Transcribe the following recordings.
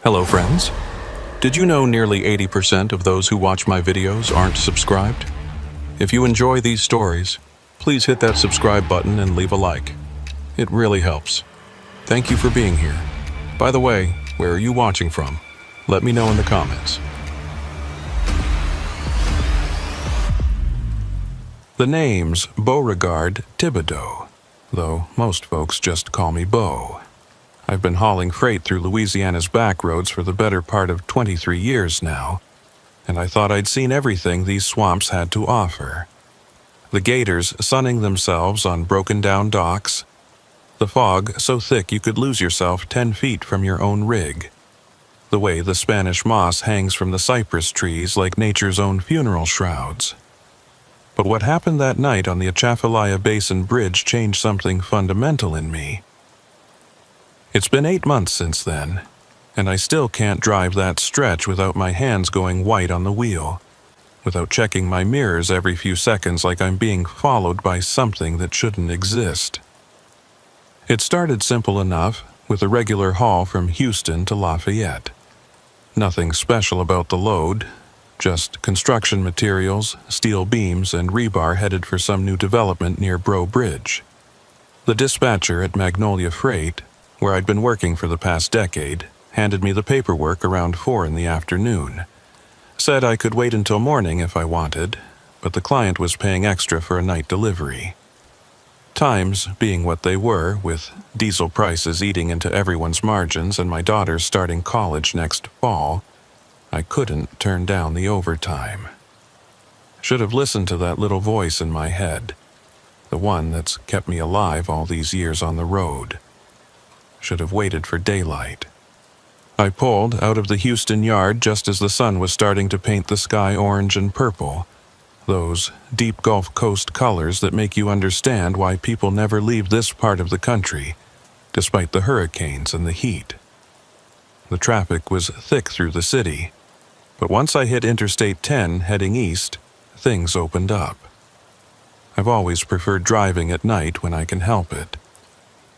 Hello friends. Did you know nearly 80% of those who watch my videos aren't subscribed? If you enjoy these stories, please hit that subscribe button and leave a like. It really helps. Thank you for being here. By the way, where are you watching from? Let me know in the comments. The name's Beauregard Thibodeau, though most folks just call me Beau. I've been hauling freight through Louisiana's back roads for the better part of 23 years now, and I thought I'd seen everything these swamps had to offer. The gators sunning themselves on broken-down docks, the fog so thick you could lose yourself 10 feet from your own rig, the way the Spanish moss hangs from the cypress trees like nature's own funeral shrouds. But what happened that night on the Atchafalaya Basin Bridge changed something fundamental in me. It's been 8 months since then, and I still can't drive that stretch without my hands going white on the wheel, without checking my mirrors every few seconds like I'm being followed by something that shouldn't exist. It started simple enough, with a regular haul from Houston to Lafayette. Nothing special about the load, just construction materials, steel beams, and rebar headed for some new development near Breaux Bridge. The dispatcher at Magnolia Freight, where I'd been working for the past decade, handed me the paperwork around 4 in the afternoon. Said I could wait until morning if I wanted, but the client was paying extra for a night delivery. Times being what they were, with diesel prices eating into everyone's margins and my daughter starting college next fall, I couldn't turn down the overtime. Should have listened to that little voice in my head, the one that's kept me alive all these years on the road. Should have waited for daylight. I pulled out of the Houston yard just as the sun was starting to paint the sky orange and purple, those deep Gulf Coast colors that make you understand why people never leave this part of the country, despite the hurricanes and the heat. The traffic was thick through the city, but once I hit Interstate 10 heading east, things opened up. I've always preferred driving at night when I can help it.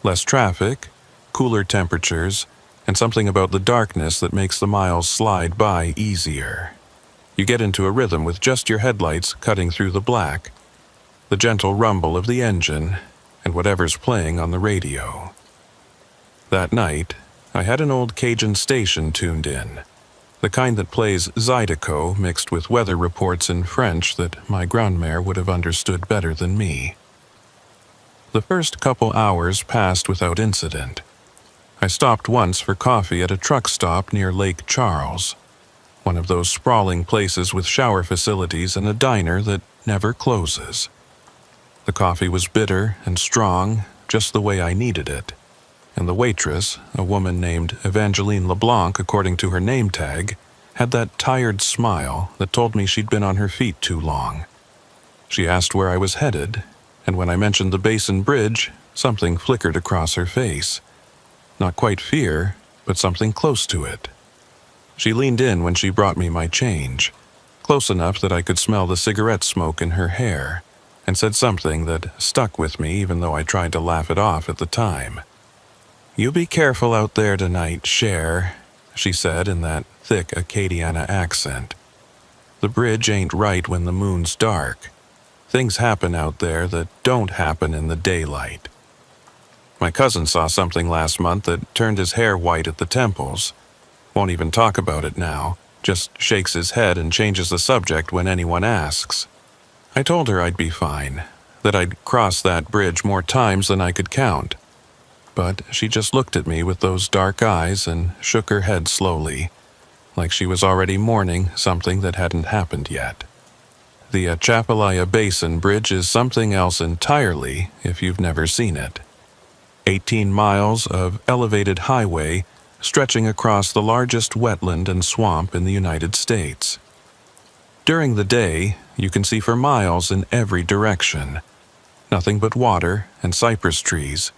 Less traffic, cooler temperatures, and something about the darkness that makes the miles slide by easier. You get into a rhythm with just your headlights cutting through the black, the gentle rumble of the engine, and whatever's playing on the radio. That night, I had an old Cajun station tuned in, the kind that plays Zydeco mixed with weather reports in French that my grandmère would have understood better than me. The first couple hours passed without incident. I stopped once for coffee at a truck stop near Lake Charles, one of those sprawling places with shower facilities and a diner that never closes. The coffee was bitter and strong, just the way I needed it, and the waitress, a woman named Evangeline LeBlanc according to her name tag, had that tired smile that told me she'd been on her feet too long. She asked where I was headed, and when I mentioned the Basin Bridge, something flickered across her face. Not quite fear, but something close to it. She leaned in when she brought me my change, close enough that I could smell the cigarette smoke in her hair, and said something that stuck with me even though I tried to laugh it off at the time. "You be careful out there tonight, Cher," she said in that thick Acadiana accent. "The bridge ain't right when the moon's dark. Things happen out there that don't happen in the daylight." My cousin saw something last month that turned his hair white at the temples. Won't even talk about it now, just shakes his head and changes the subject when anyone asks. I told her I'd be fine, that I'd crossed that bridge more times than I could count. But she just looked at me with those dark eyes and shook her head slowly, like she was already mourning something that hadn't happened yet. The Atchafalaya Basin Bridge is something else entirely if you've never seen it. 18 miles of elevated highway stretching across the largest wetland and swamp in the United States. During the day, you can see for miles in every direction. Nothing but water and cypress trees,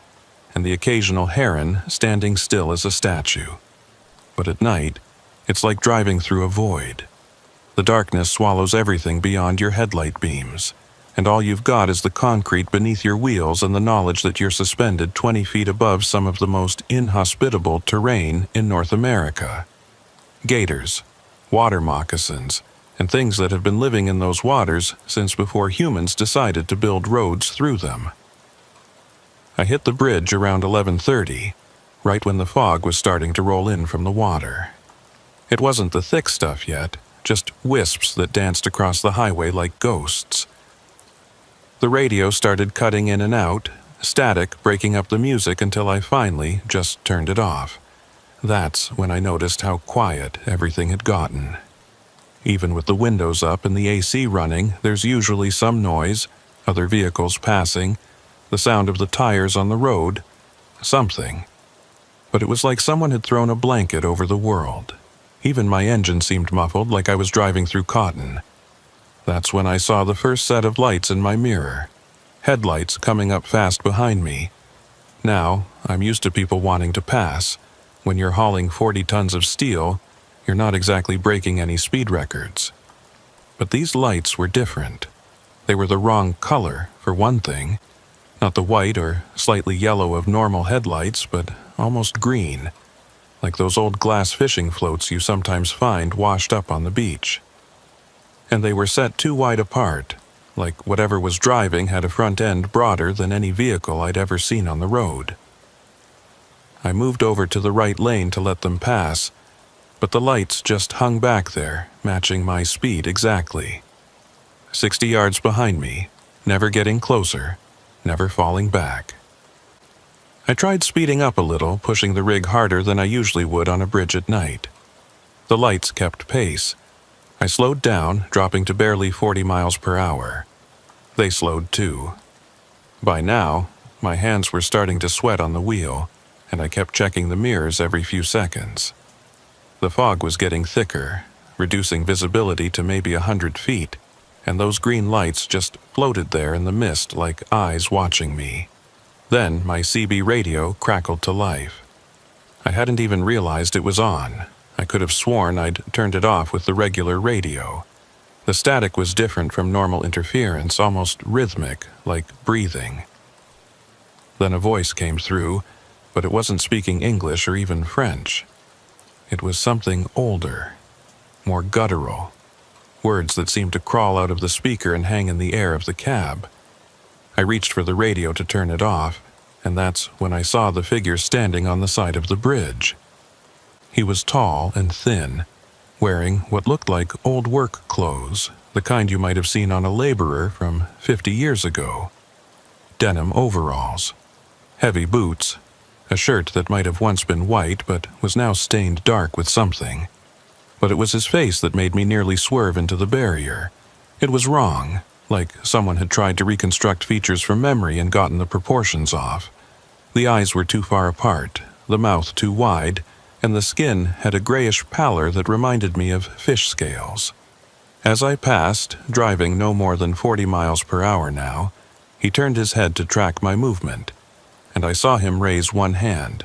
and the occasional heron standing still as a statue. But at night, it's like driving through a void. The darkness swallows everything beyond your headlight beams, and all you've got is the concrete beneath your wheels and the knowledge that you're suspended 20 feet above some of the most inhospitable terrain in North America. gators, water moccasins, and things that have been living in those waters since before humans decided to build roads through them. I hit the bridge around 11:30, right when the fog was starting to roll in from the water. It wasn't the thick stuff yet, just wisps that danced across the highway like ghosts. The radio started cutting in and out, static breaking up the music until I finally just turned it off. That's when I noticed how quiet everything had gotten. Even with the windows up and the AC running, there's usually some noise, other vehicles passing, the sound of the tires on the road, something. But it was like someone had thrown a blanket over the world. Even my engine seemed muffled, like I was driving through cotton. That's when I saw the first set of lights in my mirror, headlights coming up fast behind me. Now, I'm used to people wanting to pass. When you're hauling 40 tons of steel, you're not exactly breaking any speed records. But these lights were different. They were the wrong color, for one thing. Not the white or slightly yellow of normal headlights, but almost green, like those old glass fishing floats you sometimes find washed up on the beach. And they were set too wide apart, like whatever was driving had a front end broader than any vehicle I'd ever seen on the road. I moved over to the right lane to let them pass, but the lights just hung back there, matching my speed exactly. 60 yards behind me, never getting closer, never falling back. I tried speeding up a little, pushing the rig harder than I usually would on a bridge at night. The lights kept pace. I slowed down, dropping to barely 40 miles per hour. They slowed too. By now, my hands were starting to sweat on the wheel, and I kept checking the mirrors every few seconds. The fog was getting thicker, reducing visibility to maybe 100 feet, and those green lights just floated there in the mist like eyes watching me. Then my CB radio crackled to life. I hadn't even realized it was on. I could have sworn I'd turned it off with the regular radio. The static was different from normal interference, almost rhythmic, like breathing. Then a voice came through, but it wasn't speaking English or even French. It was something older, more guttural, words that seemed to crawl out of the speaker and hang in the air of the cab. I reached for the radio to turn it off, and that's when I saw the figure standing on the side of the bridge. He was tall and thin, wearing what looked like old work clothes, the kind you might have seen on a laborer from 50 years ago. Denim overalls, heavy boots, a shirt that might have once been white but was now stained dark with something. But it was his face that made me nearly swerve into the barrier. It was wrong, like someone had tried to reconstruct features from memory and gotten the proportions off. The eyes were too far apart, the mouth too wide, and the skin had a grayish pallor that reminded me of fish scales. As I passed, driving no more than 40 miles per hour now, he turned his head to track my movement, and I saw him raise one hand,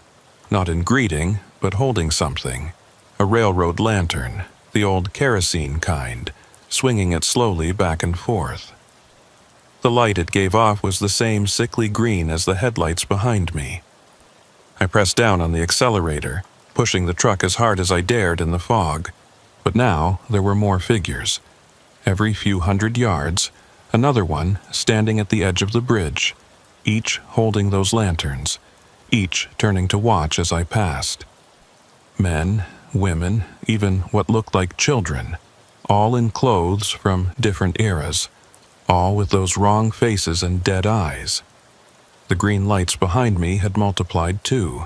not in greeting, but holding something, a railroad lantern, the old kerosene kind, swinging it slowly back and forth. The light it gave off was the same sickly green as the headlights behind me. I pressed down on the accelerator, pushing the truck as hard as I dared in the fog, but now there were more figures. Every few hundred yards, another one standing at the edge of the bridge, each holding those lanterns, each turning to watch as I passed. Men, women, even what looked like children, all in clothes from different eras, all with those wrong faces and dead eyes. The green lights behind me had multiplied too.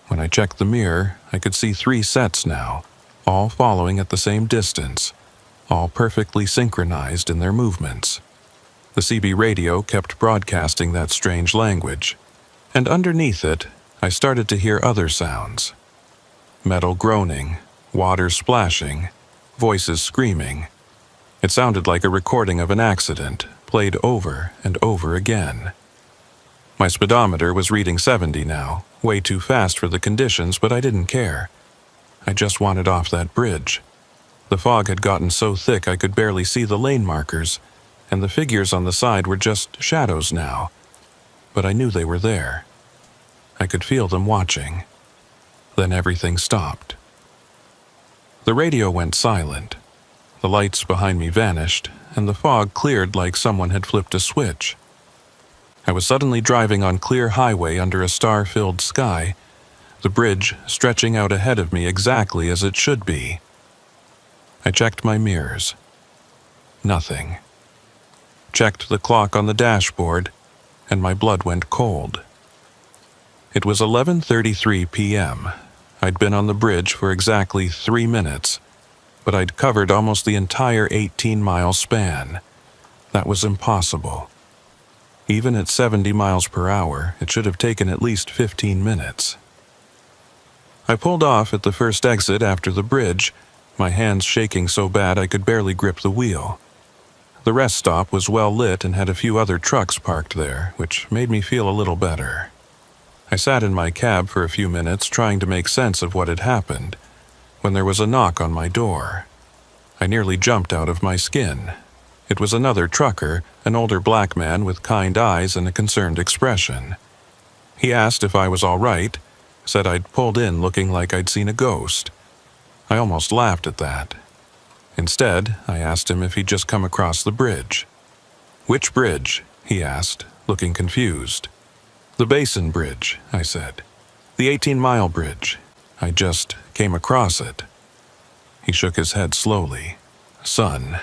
When I checked the mirror, I could see 3 sets now, all following at the same distance, all perfectly synchronized in their movements. The CB radio kept broadcasting that strange language, and underneath it, I started to hear other sounds. Metal groaning, water splashing, voices screaming. It sounded like a recording of an accident, played over and over again. My speedometer was reading 70 now, way too fast for the conditions, but I didn't care. I just wanted off that bridge. The fog had gotten so thick I could barely see the lane markers, and the figures on the side were just shadows now. But I knew they were there. I could feel them watching. Then everything stopped. The radio went silent. The lights behind me vanished, and the fog cleared like someone had flipped a switch. I was suddenly driving on clear highway under a star-filled sky, the bridge stretching out ahead of me exactly as it should be. I checked my mirrors. Nothing. Checked the clock on the dashboard, and my blood went cold. It was 11:33 p.m. I'd been on the bridge for exactly 3 minutes, but I'd covered almost the entire 18-mile span. That was impossible. Even at 70 miles per hour, it should have taken at least 15 minutes. I pulled off at the first exit after the bridge, my hands shaking so bad I could barely grip the wheel. The rest stop was well lit and had a few other trucks parked there, which made me feel a little better. I sat in my cab for a few minutes trying to make sense of what had happened, when there was a knock on my door. I nearly jumped out of my skin. It was another trucker, an older black man with kind eyes and a concerned expression. He asked if I was all right, said I'd pulled in looking like I'd seen a ghost. I almost laughed at that. Instead, I asked him if he'd just come across the bridge. "Which bridge?" he asked, looking confused. "The Basin Bridge," I said. "The 18-mile bridge. I just came across it." He shook his head slowly. "Son,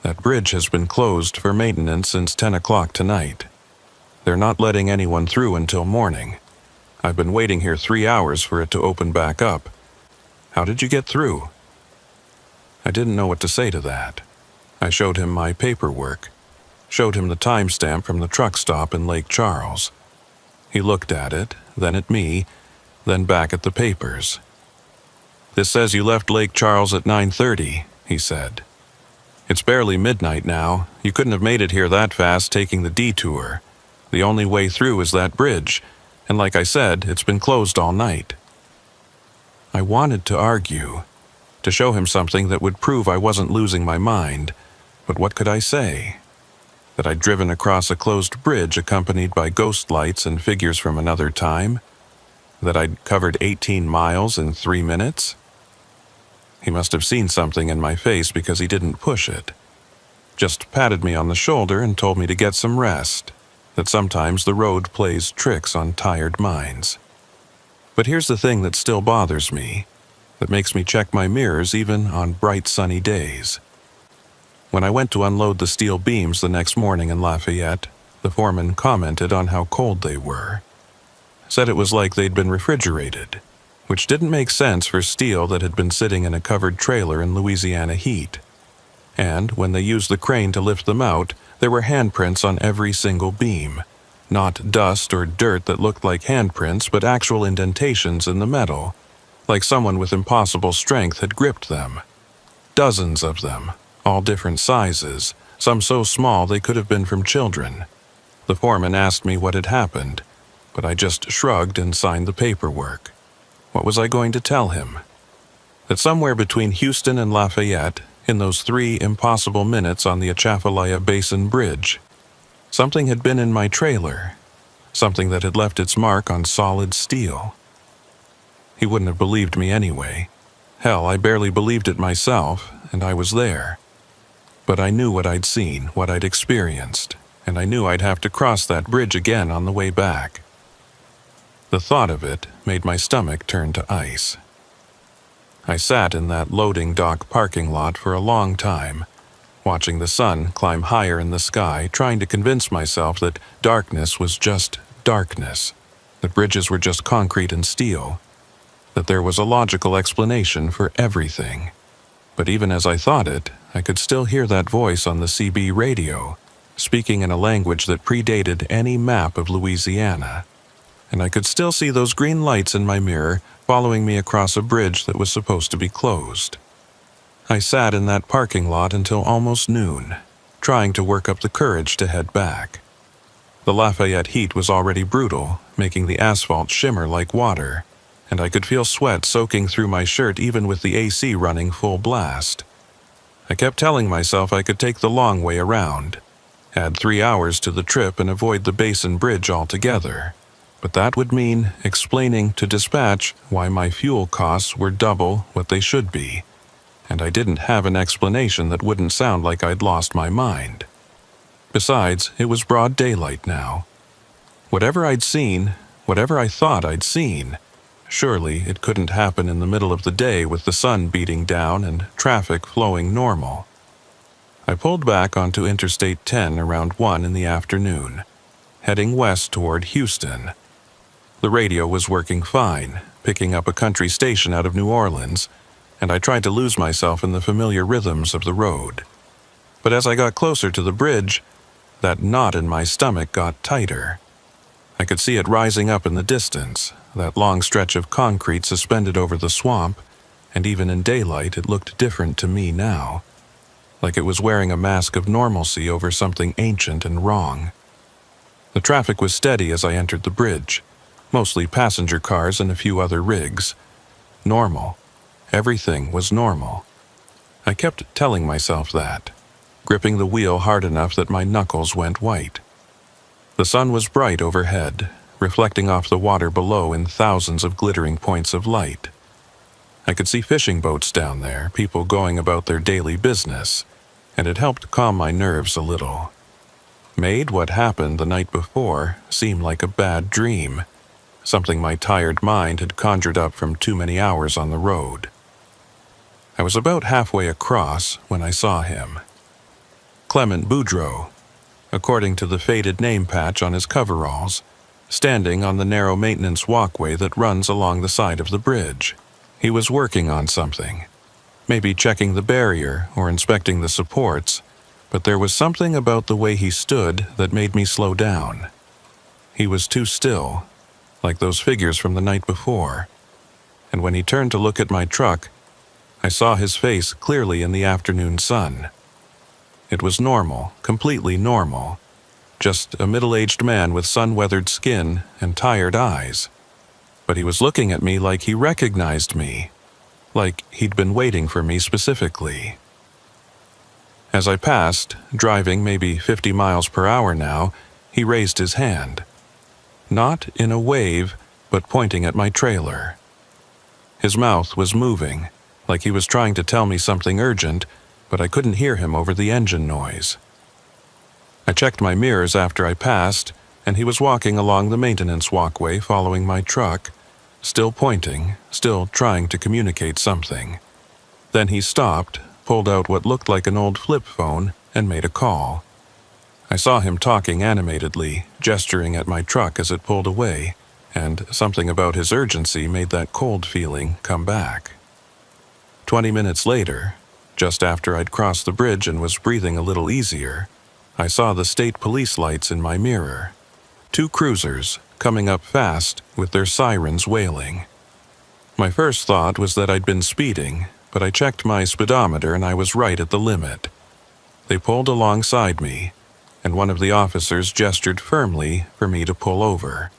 that bridge has been closed for maintenance since 10 o'clock tonight. They're not letting anyone through until morning. I've been waiting here 3 hours for it to open back up. How did you get through?" I didn't know what to say to that. I showed him my paperwork, showed him the timestamp from the truck stop in Lake Charles. He looked at it, then at me, then back at the papers. "This says you left Lake Charles at 9:30, he said. "It's barely midnight now. You couldn't have made it here that fast taking the detour. The only way through is that bridge, and like I said, it's been closed all night." I wanted to argue, to show him something that would prove I wasn't losing my mind, but what could I say? That I'd driven across a closed bridge accompanied by ghost lights and figures from another time? That I'd covered 18 miles in 3 minutes? He must have seen something in my face because he didn't push it. Just patted me on the shoulder and told me to get some rest, that sometimes the road plays tricks on tired minds. But here's the thing that still bothers me, that makes me check my mirrors even on bright sunny days. When I went to unload the steel beams the next morning in Lafayette, the foreman commented on how cold they were. Said it was like they'd been refrigerated, which didn't make sense for steel that had been sitting in a covered trailer in Louisiana heat. And when they used the crane to lift them out, there were handprints on every single beam. Not dust or dirt that looked like handprints, but actual indentations in the metal, like someone with impossible strength had gripped them. Dozens of them, all different sizes, some so small they could have been from children. The foreman asked me what had happened, but I just shrugged and signed the paperwork. What was I going to tell him? That somewhere between Houston and Lafayette, in those 3 impossible minutes on the Atchafalaya Basin Bridge, something had been in my trailer, something that had left its mark on solid steel. He wouldn't have believed me anyway. Hell, I barely believed it myself, and I was there. But I knew what I'd seen, what I'd experienced, and I knew I'd have to cross that bridge again on the way back. The thought of it made my stomach turn to ice. I sat in that loading dock parking lot for a long time, watching the sun climb higher in the sky, trying to convince myself that darkness was just darkness, that bridges were just concrete and steel, that there was a logical explanation for everything. But even as I thought it, I could still hear that voice on the CB radio, speaking in a language that predated any map of Louisiana. And I could still see those green lights in my mirror following me across a bridge that was supposed to be closed. I sat in that parking lot until almost noon, trying to work up the courage to head back. The Lafayette heat was already brutal, making the asphalt shimmer like water, and I could feel sweat soaking through my shirt even with the AC running full blast. I kept telling myself I could take the long way around, add 3 hours to the trip and avoid the Basin Bridge altogether. But that would mean explaining to dispatch why my fuel costs were double what they should be, and I didn't have an explanation that wouldn't sound like I'd lost my mind. Besides, it was broad daylight now. Whatever I'd seen, whatever I thought I'd seen, surely it couldn't happen in the middle of the day with the sun beating down and traffic flowing normal. I pulled back onto Interstate 10 around 1 in the afternoon, heading west toward Houston. The radio was working fine, picking up a country station out of New Orleans, and I tried to lose myself in the familiar rhythms of the road. But as I got closer to the bridge, that knot in my stomach got tighter. I could see it rising up in the distance, that long stretch of concrete suspended over the swamp, and even in daylight it looked different to me now, like it was wearing a mask of normalcy over something ancient and wrong. The traffic was steady as I entered the bridge, mostly passenger cars and a few other rigs. Normal. Everything was normal. I kept telling myself that, gripping the wheel hard enough that my knuckles went white. The sun was bright overhead, reflecting off the water below in thousands of glittering points of light. I could see fishing boats down there, people going about their daily business, and it helped calm my nerves a little. Made what happened the night before seem like a bad dream, something my tired mind had conjured up from too many hours on the road. I was about halfway across when I saw him. Clement Boudreaux, according to the faded name patch on his coveralls, standing on the narrow maintenance walkway that runs along the side of the bridge. He was working on something, maybe checking the barrier or inspecting the supports, but there was something about the way he stood that made me slow down. He was too still, like those figures from the night before, and when he turned to look at my truck, I saw his face clearly in the afternoon sun. It was normal, completely normal, just a middle-aged man with sun-weathered skin and tired eyes. But he was looking at me like he recognized me, like he'd been waiting for me specifically. As I passed, driving maybe 50 miles per hour now, he raised his hand. Not in a wave, but pointing at my trailer. His mouth was moving, like he was trying to tell me something urgent, but I couldn't hear him over the engine noise. I checked my mirrors after I passed, and he was walking along the maintenance walkway following my truck, still pointing, still trying to communicate something. Then he stopped, pulled out what looked like an old flip phone, and made a call. I saw him talking animatedly, gesturing at my truck as it pulled away, and something about his urgency made that cold feeling come back. 20 minutes later, just after I'd crossed the bridge and was breathing a little easier, I saw the state police lights in my mirror. 2 cruisers, coming up fast with their sirens wailing. My first thought was that I'd been speeding, but I checked my speedometer and I was right at the limit. They pulled alongside me, and one of the officers gestured firmly for me to pull over.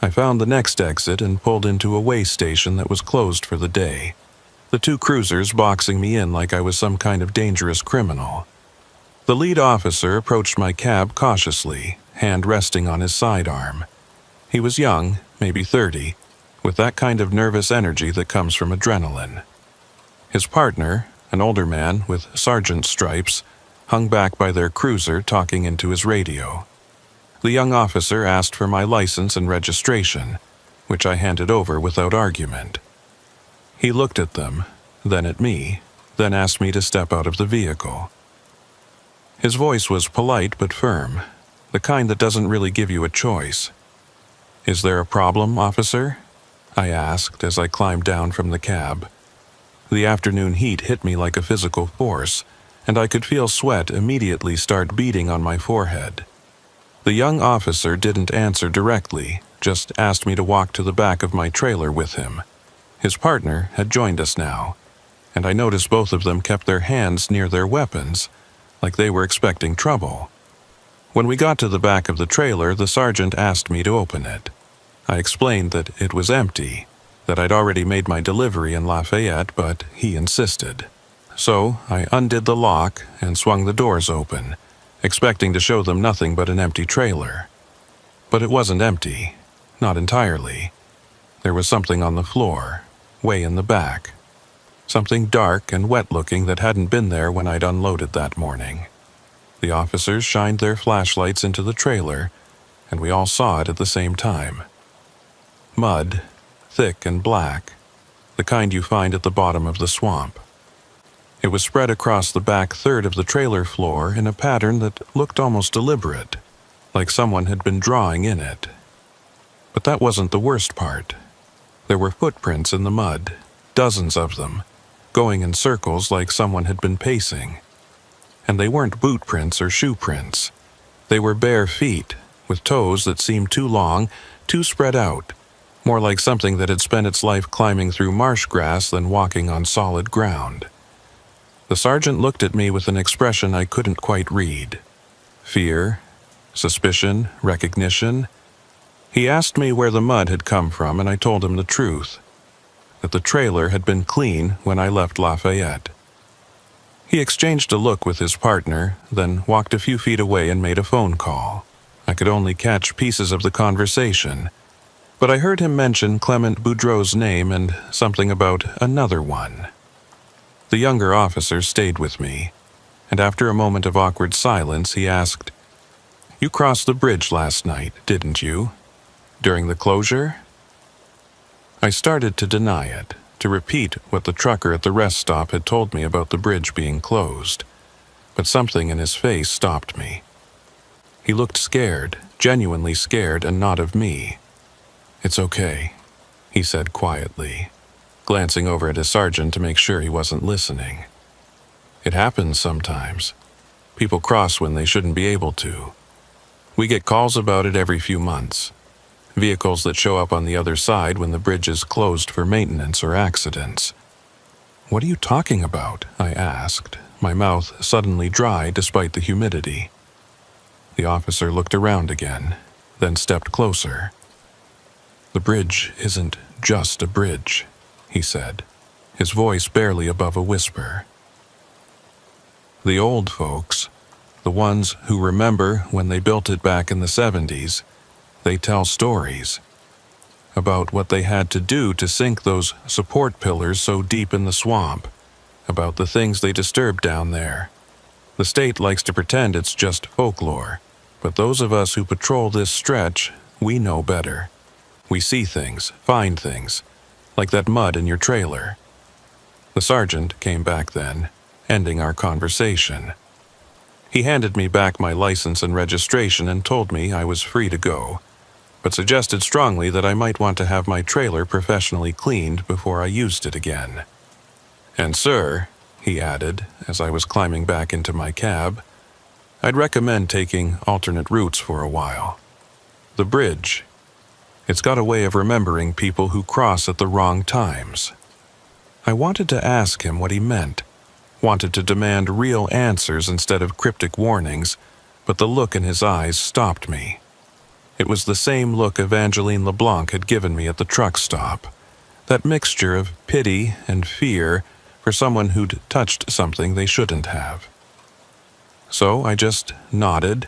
I found the next exit and pulled into a way station that was closed for the day, the 2 cruisers boxing me in like I was some kind of dangerous criminal. The lead officer approached my cab cautiously, hand resting on his sidearm. He was young, maybe 30, with that kind of nervous energy that comes from adrenaline. His partner, an older man with sergeant stripes, hung back by their cruiser talking into his radio. The young officer asked for my license and registration, which I handed over without argument. He looked at them, then at me, then asked me to step out of the vehicle. His voice was polite but firm, the kind that doesn't really give you a choice. "Is there a problem, officer?" I asked as I climbed down from the cab. The afternoon heat hit me like a physical force, and I could feel sweat immediately start beading on my forehead. The young officer didn't answer directly, just asked me to walk to the back of my trailer with him. His partner had joined us now, and I noticed both of them kept their hands near their weapons, like they were expecting trouble. When we got to the back of the trailer, the sergeant asked me to open it. I explained that it was empty, that I'd already made my delivery in Lafayette, but he insisted. So I undid the lock and swung the doors open, expecting to show them nothing but an empty trailer. But it wasn't empty, not entirely. There was something on the floor, way in the back. Something dark and wet-looking that hadn't been there when I'd unloaded that morning. The officers shined their flashlights into the trailer, and we all saw it at the same time. Mud, thick and black, the kind you find at the bottom of the swamp. It was spread across the back third of the trailer floor in a pattern that looked almost deliberate, like someone had been drawing in it. But that wasn't the worst part. There were footprints in the mud, dozens of them, going in circles like someone had been pacing. And they weren't boot prints or shoe prints. They were bare feet, with toes that seemed too long, too spread out, more like something that had spent its life climbing through marsh grass than walking on solid ground. The sergeant looked at me with an expression I couldn't quite read. Fear, suspicion, recognition. He asked me where the mud had come from, and I told him the truth, that the trailer had been clean when I left Lafayette. He exchanged a look with his partner, then walked a few feet away and made a phone call. I could only catch pieces of the conversation, but I heard him mention Clement Boudreau's name and something about another one. The younger officer stayed with me, and after a moment of awkward silence, he asked, "You crossed the bridge last night, didn't you? During the closure?" I started to deny it, to repeat what the trucker at the rest stop had told me about the bridge being closed, but something in his face stopped me. He looked scared, genuinely scared, and not of me. "It's okay," he said quietly, glancing over at his sergeant to make sure he wasn't listening. "It happens sometimes. People cross when they shouldn't be able to. We get calls about it every few months. Vehicles that show up on the other side when the bridge is closed for maintenance or accidents." "What are you talking about?" I asked, my mouth suddenly dry despite the humidity. The officer looked around again, then stepped closer. "The bridge isn't just a bridge," he said, his voice barely above a whisper. "The old folks, the ones who remember when they built it back in the 70s, they tell stories about what they had to do to sink those support pillars so deep in the swamp, about the things they disturbed down there. The state likes to pretend it's just folklore, but those of us who patrol this stretch, we know better. We see things, find things, like that mud in your trailer." The sergeant came back then, ending our conversation. He handed me back my license and registration and told me I was free to go, but suggested strongly that I might want to have my trailer professionally cleaned before I used it again. "And sir," he added, as I was climbing back into my cab, "I'd recommend taking alternate routes for a while. The bridge, it's got a way of remembering people who cross at the wrong times." I wanted to ask him what he meant, wanted to demand real answers instead of cryptic warnings, but the look in his eyes stopped me. It was the same look Evangeline LeBlanc had given me at the truck stop, that mixture of pity and fear for someone who'd touched something they shouldn't have. So I just nodded,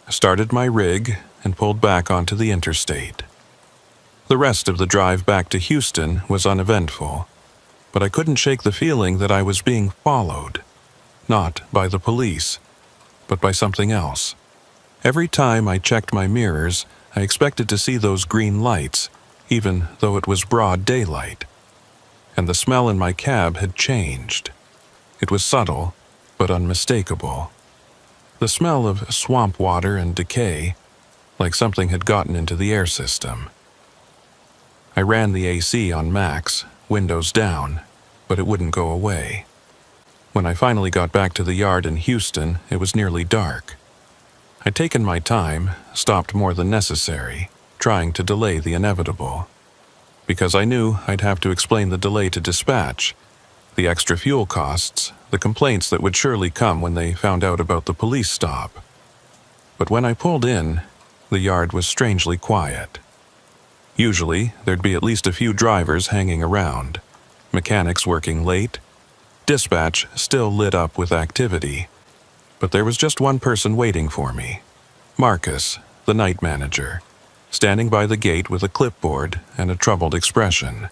started my rig, and pulled back onto the interstate. The rest of the drive back to Houston was uneventful, but I couldn't shake the feeling that I was being followed, not by the police, but by something else. Every time I checked my mirrors, I expected to see those green lights, even though it was broad daylight. And the smell in my cab had changed. It was subtle, but unmistakable. The smell of swamp water and decay, like something had gotten into the air system. I ran the AC on max, windows down, but it wouldn't go away. When I finally got back to the yard in Houston, it was nearly dark. I'd taken my time, stopped more than necessary, trying to delay the inevitable. Because I knew I'd have to explain the delay to dispatch, the extra fuel costs, the complaints that would surely come when they found out about the police stop. But when I pulled in, the yard was strangely quiet. Usually, there'd be at least a few drivers hanging around, mechanics working late, dispatch still lit up with activity. But there was just one person waiting for me, Marcus, the night manager, standing by the gate with a clipboard and a troubled expression.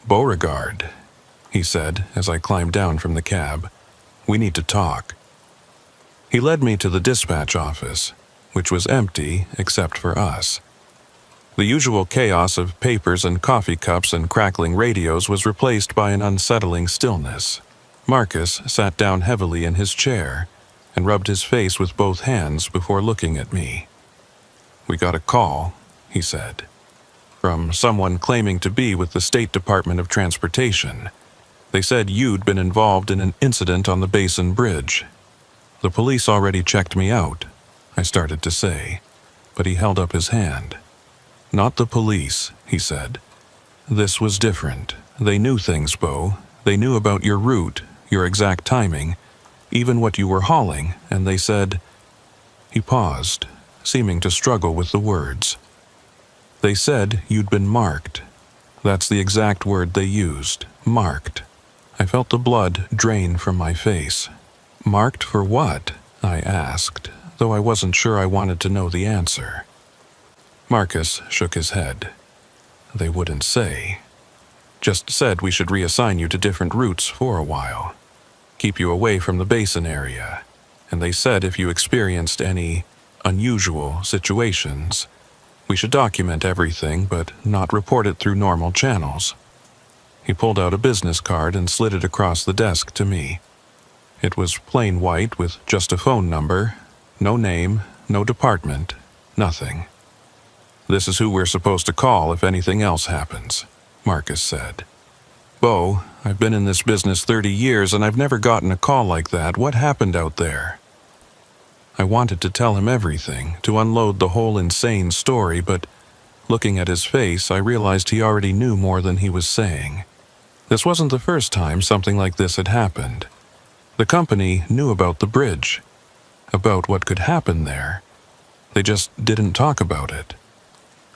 "Beauregard," he said as I climbed down from the cab. "We need to talk." He led me to the dispatch office, which was empty except for us. The usual chaos of papers and coffee cups and crackling radios was replaced by an unsettling stillness. Marcus sat down heavily in his chair and rubbed his face with both hands before looking at me. "We got a call," he said, "from someone claiming to be with the State Department of Transportation. They said you'd been involved in an incident on the Basin Bridge." "The police already checked me out," I started to say, but he held up his hand. "Not the police," he said. "This was different. They knew things, Bo. They knew about your route, your exact timing, even what you were hauling, and they said—" He paused, seeming to struggle with the words. "They said you'd been marked. That's the exact word they used, marked." I felt the blood drain from my face. "Marked for what?" I asked, though I wasn't sure I wanted to know the answer. Marcus shook his head. "They wouldn't say. Just said we should reassign you to different routes for a while. Keep you away from the basin area. And they said if you experienced any unusual situations, we should document everything but not report it through normal channels." He pulled out a business card and slid it across the desk to me. It was plain white with just a phone number, no name, no department, nothing. "This is who we're supposed to call if anything else happens," Marcus said. "Bo, I've been in this business 30 years and I've never gotten a call like that. What happened out there?" I wanted to tell him everything, to unload the whole insane story, but looking at his face, I realized he already knew more than he was saying. This wasn't the first time something like this had happened. The company knew about the bridge, about what could happen there. They just didn't talk about it.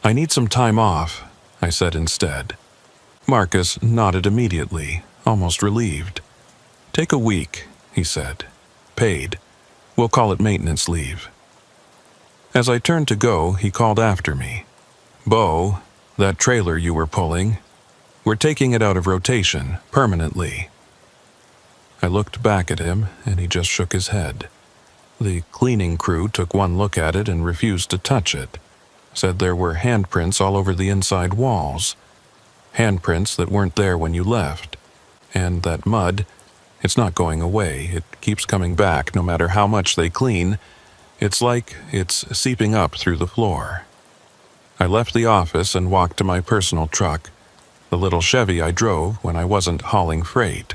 "I need some time off," I said instead. Marcus nodded immediately, almost relieved. "Take a week," he said. "Paid. We'll call it maintenance leave." As I turned to go, he called after me. "Bo, that trailer you were pulling, we're taking it out of rotation, permanently." I looked back at him, and he just shook his head. The cleaning crew took one look at it and refused to touch it. Said there were handprints all over the inside walls. Handprints that weren't there when you left. And that mud, it's not going away. It keeps coming back no matter how much they clean. It's like it's seeping up through the floor. I left the office and walked to my personal truck, the little Chevy I drove when I wasn't hauling freight.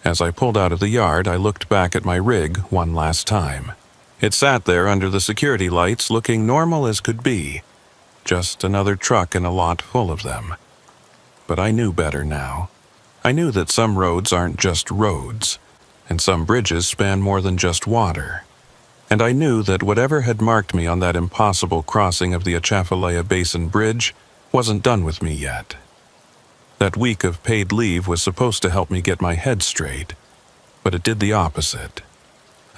As I pulled out of the yard, I looked back at my rig one last time. It sat there under the security lights looking normal as could be. Just another truck in a lot full of them. But I knew better now. I knew that some roads aren't just roads, and some bridges span more than just water. And I knew that whatever had marked me on that impossible crossing of the Atchafalaya Basin Bridge wasn't done with me yet. That week of paid leave was supposed to help me get my head straight, but it did the opposite.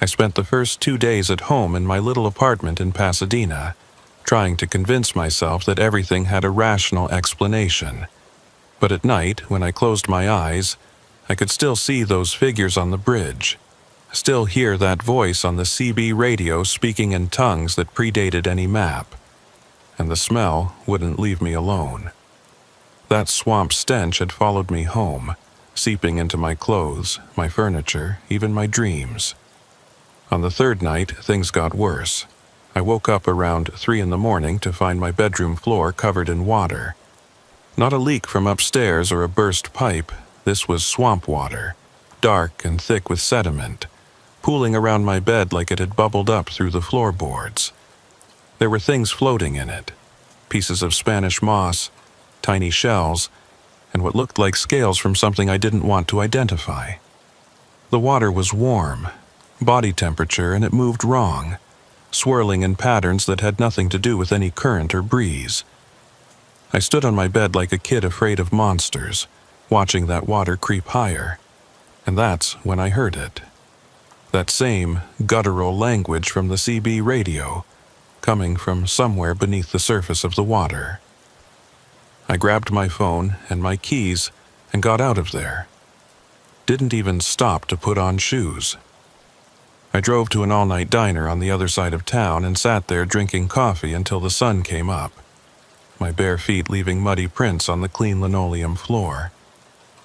I spent the first 2 days at home in my little apartment in Pasadena, trying to convince myself that everything had a rational explanation. But at night, when I closed my eyes, I could still see those figures on the bridge, still hear that voice on the CB radio speaking in tongues that predated any map. And the smell wouldn't leave me alone. That swamp stench had followed me home, seeping into my clothes, my furniture, even my dreams. On the third night, things got worse. I woke up around 3 a.m. to find my bedroom floor covered in water. Not a leak from upstairs or a burst pipe. This was swamp water, dark and thick with sediment, pooling around my bed like it had bubbled up through the floorboards. There were things floating in it, pieces of Spanish moss, tiny shells, and what looked like scales from something I didn't want to identify. The water was warm, body temperature, and it moved wrong, swirling in patterns that had nothing to do with any current or breeze. I stood on my bed like a kid afraid of monsters, watching that water creep higher, and that's when I heard it. That same guttural language from the CB radio, coming from somewhere beneath the surface of the water. I grabbed my phone and my keys and got out of there. didn't even stop to put on shoes. I drove to an all-night diner on the other side of town and sat there drinking coffee until the sun came up, my bare feet leaving muddy prints on the clean linoleum floor.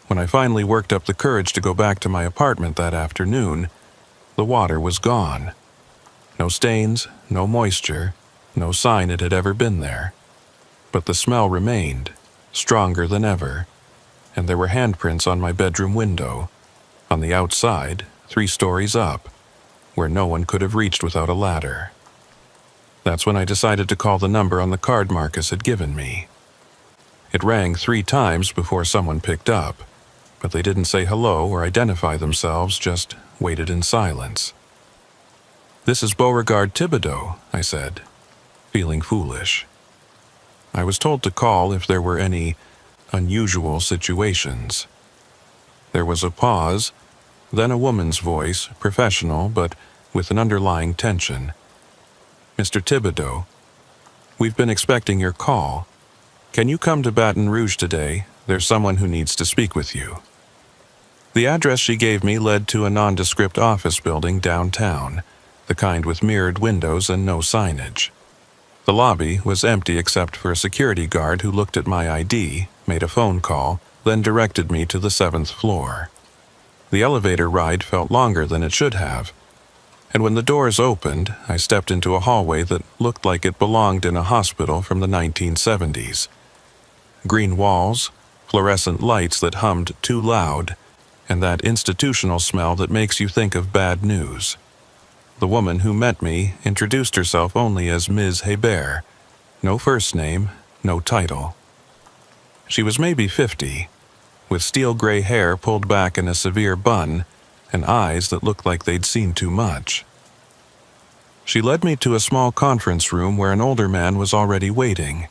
When I finally worked up the courage to go back to my apartment that afternoon, the water was gone. No stains, no moisture, no sign it had ever been there. But the smell remained, stronger than ever, and there were handprints on my bedroom window, on the outside, 3 stories up, where no one could have reached without a ladder. That's when I decided to call the number on the card Marcus had given me. It rang 3 times before someone picked up, but they didn't say hello or identify themselves, just waited in silence. "This is Beauregard Thibodeau," I said, feeling foolish. I was told to call if there were any unusual situations. There was a pause, then a woman's voice, professional but with an underlying tension. "Mr. Thibodeau, we've been expecting your call. Can you come to Baton Rouge today? There's someone who needs to speak with you." The address she gave me led to a nondescript office building downtown, the kind with mirrored windows and no signage. The lobby was empty except for a security guard who looked at my ID, made a phone call, then directed me to the 7th floor. The elevator ride felt longer than it should have, and when the doors opened, I stepped into a hallway that looked like it belonged in a hospital from the 1970s. Green walls, fluorescent lights that hummed too loud, and that institutional smell that makes you think of bad news. The woman who met me introduced herself only as Ms. Hebert. No first name, no title. She was maybe 50, with steel gray hair pulled back in a severe bun, and eyes that looked like they'd seen too much. She led me to a small conference room where an older man was already waiting.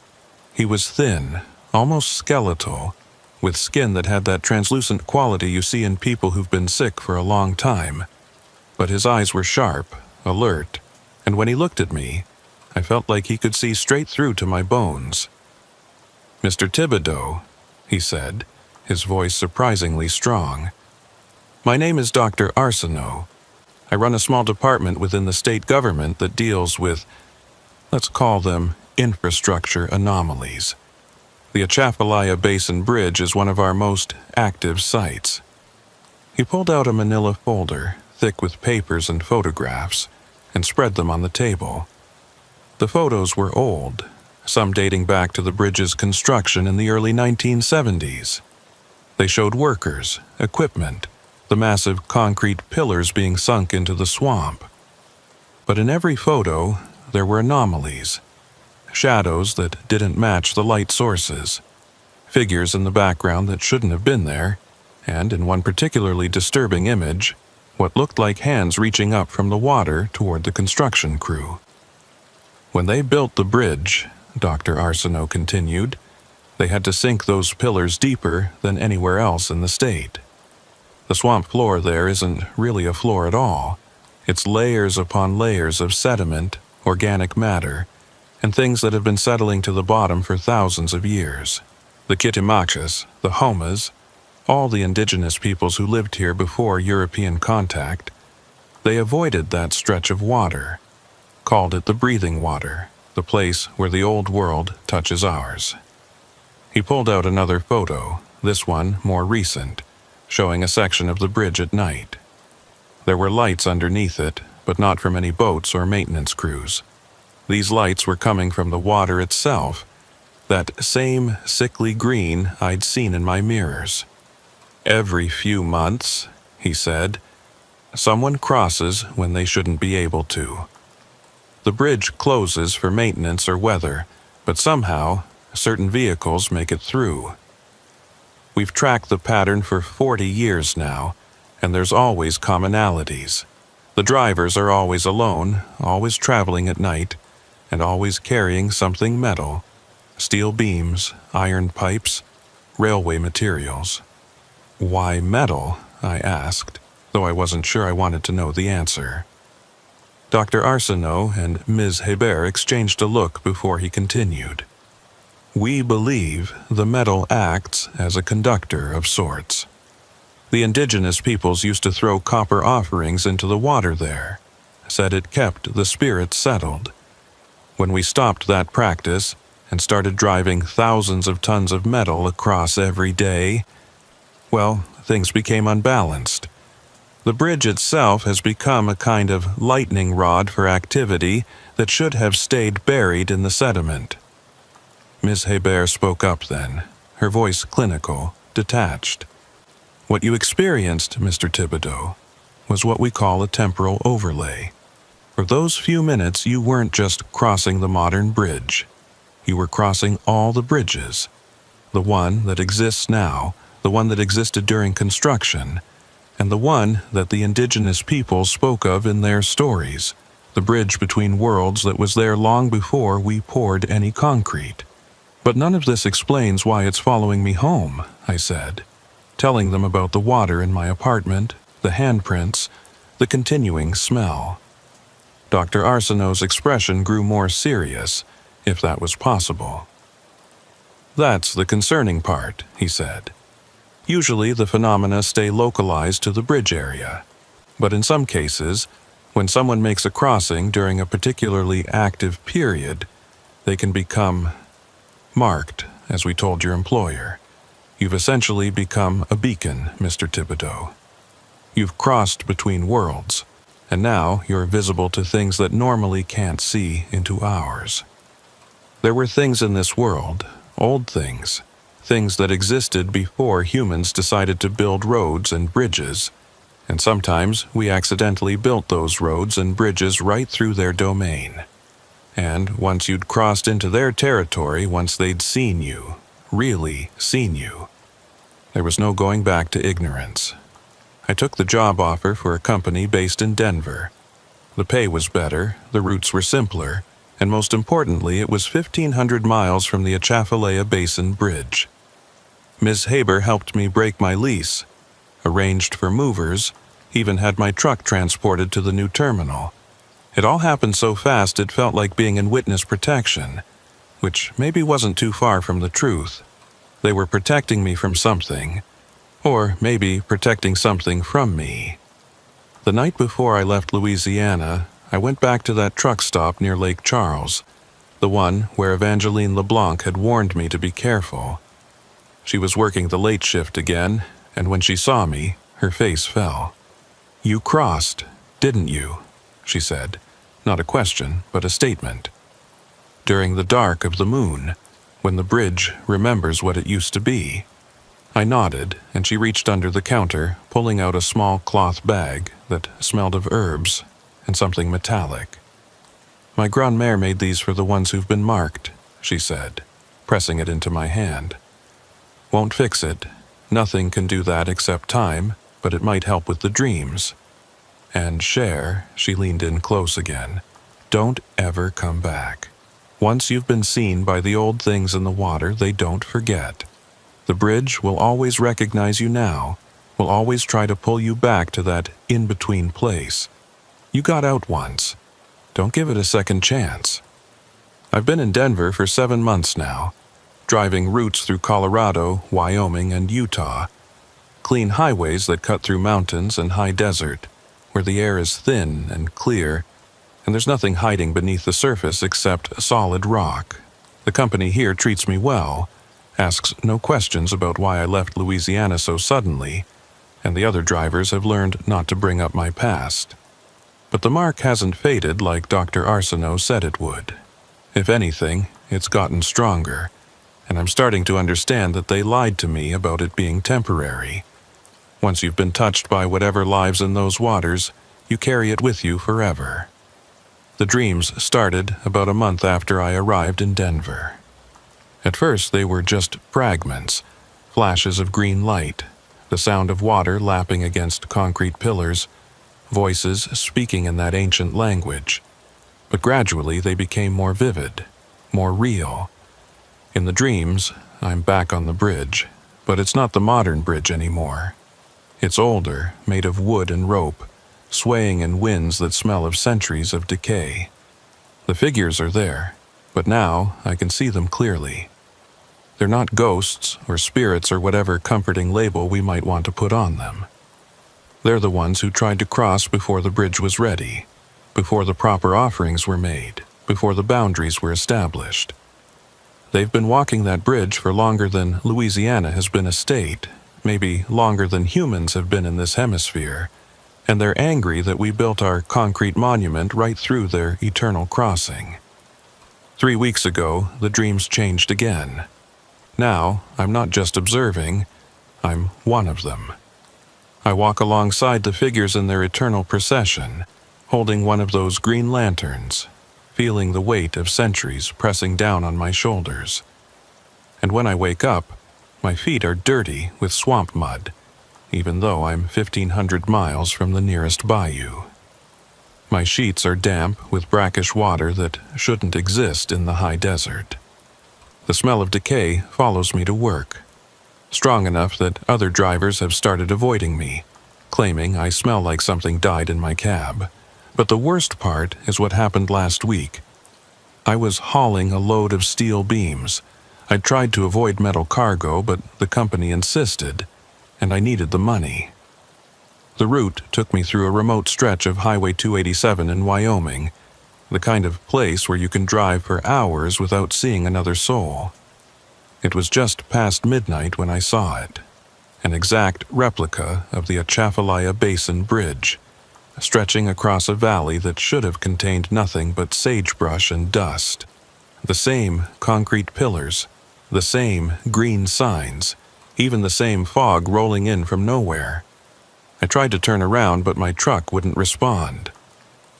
He was thin, almost skeletal, with skin that had that translucent quality you see in people who've been sick for a long time. But his eyes were sharp, alert, and when he looked at me, I felt like he could see straight through to my bones. "Mr. Thibodeau," he said, his voice surprisingly strong. "My name is Dr. Arsenault. I run a small department within the state government that deals with, let's call them, infrastructure anomalies. The Atchafalaya Basin Bridge is one of our most active sites." He pulled out a manila folder, thick with papers and photographs, and spread them on the table. The photos were old, some dating back to the bridge's construction in the early 1970s. They showed workers, equipment, the massive concrete pillars being sunk into the swamp. But in every photo, there were anomalies. Shadows that didn't match the light sources, figures in the background that shouldn't have been there, and in one particularly disturbing image, what looked like hands reaching up from the water toward the construction crew. "When they built the bridge," Dr. Arsenault continued, "they had to sink those pillars deeper than anywhere else in the state. The swamp floor there isn't really a floor at all. It's layers upon layers of sediment, organic matter, and things that have been settling to the bottom for thousands of years. The Kitimachas, the Homas, all the indigenous peoples who lived here before European contact, they avoided that stretch of water, called it the breathing water, the place where the old world touches ours." He pulled out another photo, this one more recent, showing a section of the bridge at night. There were lights underneath it, but not from any boats or maintenance crews. These lights were coming from the water itself, that same sickly green I'd seen in my mirrors. "Every few months," he said, "someone crosses when they shouldn't be able to. The bridge closes for maintenance or weather, but somehow certain vehicles make it through. We've tracked the pattern for 40 years now, and there's always commonalities. The drivers are always alone, always traveling at night, and always carrying something metal, steel beams, iron pipes, railway materials." "Why metal?" I asked, though I wasn't sure I wanted to know the answer. Dr. Arsenault and Ms. Hebert exchanged a look before he continued. "We believe the metal acts as a conductor of sorts." The indigenous peoples used to throw copper offerings into the water there, said it kept the spirits settled. When we stopped that practice and started driving thousands of tons of metal across every day, well, things became unbalanced. The bridge itself has become a kind of lightning rod for activity that should have stayed buried in the sediment. Ms. Hebert spoke up then, her voice clinical, detached. What you experienced, Mr. Thibodeau, was what we call a temporal overlay. For those few minutes, you weren't just crossing the modern bridge. You were crossing all the bridges. The one that exists now, the one that existed during construction, and the one that the indigenous people spoke of in their stories, the bridge between worlds that was there long before we poured any concrete. But none of this explains why it's following me home, I said, telling them about the water in my apartment, the handprints, the continuing smell. Dr. Arsenault's expression grew more serious, if that was possible. That's the concerning part, he said. Usually the phenomena stay localized to the bridge area, but in some cases, when someone makes a crossing during a particularly active period, they can become marked, as we told your employer. You've essentially become a beacon, Mr. Thibodeau. You've crossed between worlds, and now you're visible to things that normally can't see into ours. There were things in this world, old things, things that existed before humans decided to build roads and bridges, and sometimes we accidentally built those roads and bridges right through their domain. And once you'd crossed into their territory, once they'd seen you, really seen you, there was no going back to ignorance. I took the job offer for a company based in Denver. The pay was better, the routes were simpler, and most importantly, it was 1,500 miles from the Atchafalaya Basin Bridge. Ms. Haber helped me break my lease, arranged for movers, even had my truck transported to the new terminal. It all happened so fast it felt like being in witness protection, which maybe wasn't too far from the truth. They were protecting me from something, or maybe protecting something from me. The night before I left Louisiana, I went back to that truck stop near Lake Charles, the one where Evangeline LeBlanc had warned me to be careful. She was working the late shift again, and when she saw me, her face fell. "You crossed, didn't you?" she said. Not a question, but a statement. "During the dark of the moon, when the bridge remembers what it used to be." I nodded, and she reached under the counter, pulling out a small cloth bag that smelled of herbs and something metallic. "My grand-mère made these for the ones who've been marked," she said, pressing it into my hand. "Won't fix it. Nothing can do that except time, but it might help with the dreams. And Cher," she leaned in close again, "don't ever come back. Once you've been seen by the old things in the water, they don't forget. The bridge will always recognize you now, will always try to pull you back to that in-between place. You got out once. Don't give it a second chance." I've been in Denver for 7 months now, driving routes through Colorado, Wyoming, and Utah. Clean highways that cut through mountains and high desert, where the air is thin and clear, and there's nothing hiding beneath the surface except solid rock. The company here treats me well, asks no questions about why I left Louisiana so suddenly, and the other drivers have learned not to bring up my past. But the mark hasn't faded like Dr. Arsenault said it would. If anything, it's gotten stronger, and I'm starting to understand that they lied to me about it being temporary. Once you've been touched by whatever lives in those waters, you carry it with you forever. The dreams started about a month after I arrived in Denver. At first they were just fragments, flashes of green light, the sound of water lapping against concrete pillars, voices speaking in that ancient language. But gradually they became more vivid, more real. In the dreams, I'm back on the bridge, but it's not the modern bridge anymore. It's older, made of wood and rope, swaying in winds that smell of centuries of decay. The figures are there, but now I can see them clearly. They're not ghosts or spirits or whatever comforting label we might want to put on them. They're the ones who tried to cross before the bridge was ready, before the proper offerings were made, before the boundaries were established. They've been walking that bridge for longer than Louisiana has been a state, maybe longer than humans have been in this hemisphere, and they're angry that we built our concrete monument right through their eternal crossing. 3 weeks ago, the dreams changed again. Now, I'm not just observing, I'm one of them. I walk alongside the figures in their eternal procession, holding one of those green lanterns, feeling the weight of centuries pressing down on my shoulders. And when I wake up, my feet are dirty with swamp mud, even though I'm 1,500 miles from the nearest bayou. My sheets are damp with brackish water that shouldn't exist in the high desert. The smell of decay follows me to work, strong enough that other drivers have started avoiding me, claiming I smell like something died in my cab. But the worst part is what happened last week. I was hauling a load of steel beams. I tried to avoid metal cargo, but the company insisted, and I needed the money. The route took me through a remote stretch of Highway 287 in Wyoming, the kind of place where you can drive for hours without seeing another soul. It was just past midnight when I saw it, an exact replica of the Atchafalaya Basin Bridge, stretching across a valley that should have contained nothing but sagebrush and dust. The same concrete pillars, the same green signs, even the same fog rolling in from nowhere. I tried to turn around, but my truck wouldn't respond.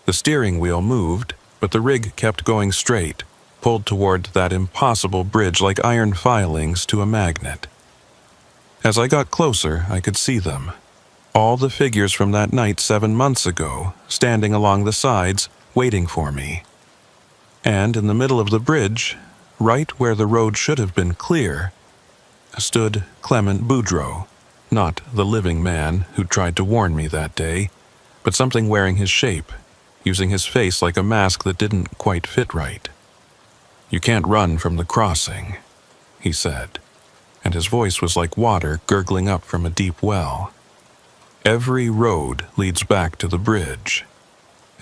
The steering wheel moved, but the rig kept going straight, pulled toward that impossible bridge like iron filings to a magnet. As I got closer, I could see them. All the figures from that night 7 months ago, standing along the sides, waiting for me. And in the middle of the bridge, right where the road should have been clear, stood Clement Boudreaux, not the living man who tried to warn me that day, but something wearing his shape, using his face like a mask that didn't quite fit right. "You can't run from the crossing," he said, and his voice was like water gurgling up from a deep well. "Every road leads back to the bridge.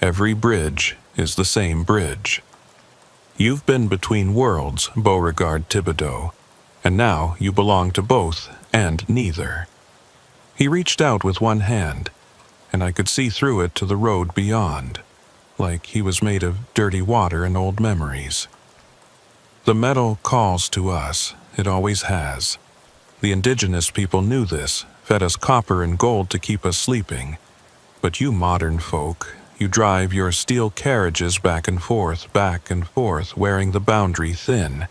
Every bridge is the same bridge. You've been between worlds, Beauregard Thibodeau, and now you belong to both and neither." He reached out with one hand, and I could see through it to the road beyond, like he was made of dirty water and old memories. The metal calls to us, it always has. The indigenous people knew this, fed us copper and gold to keep us sleeping. But you modern folk, you drive your steel carriages back and forth, wearing the boundary thin.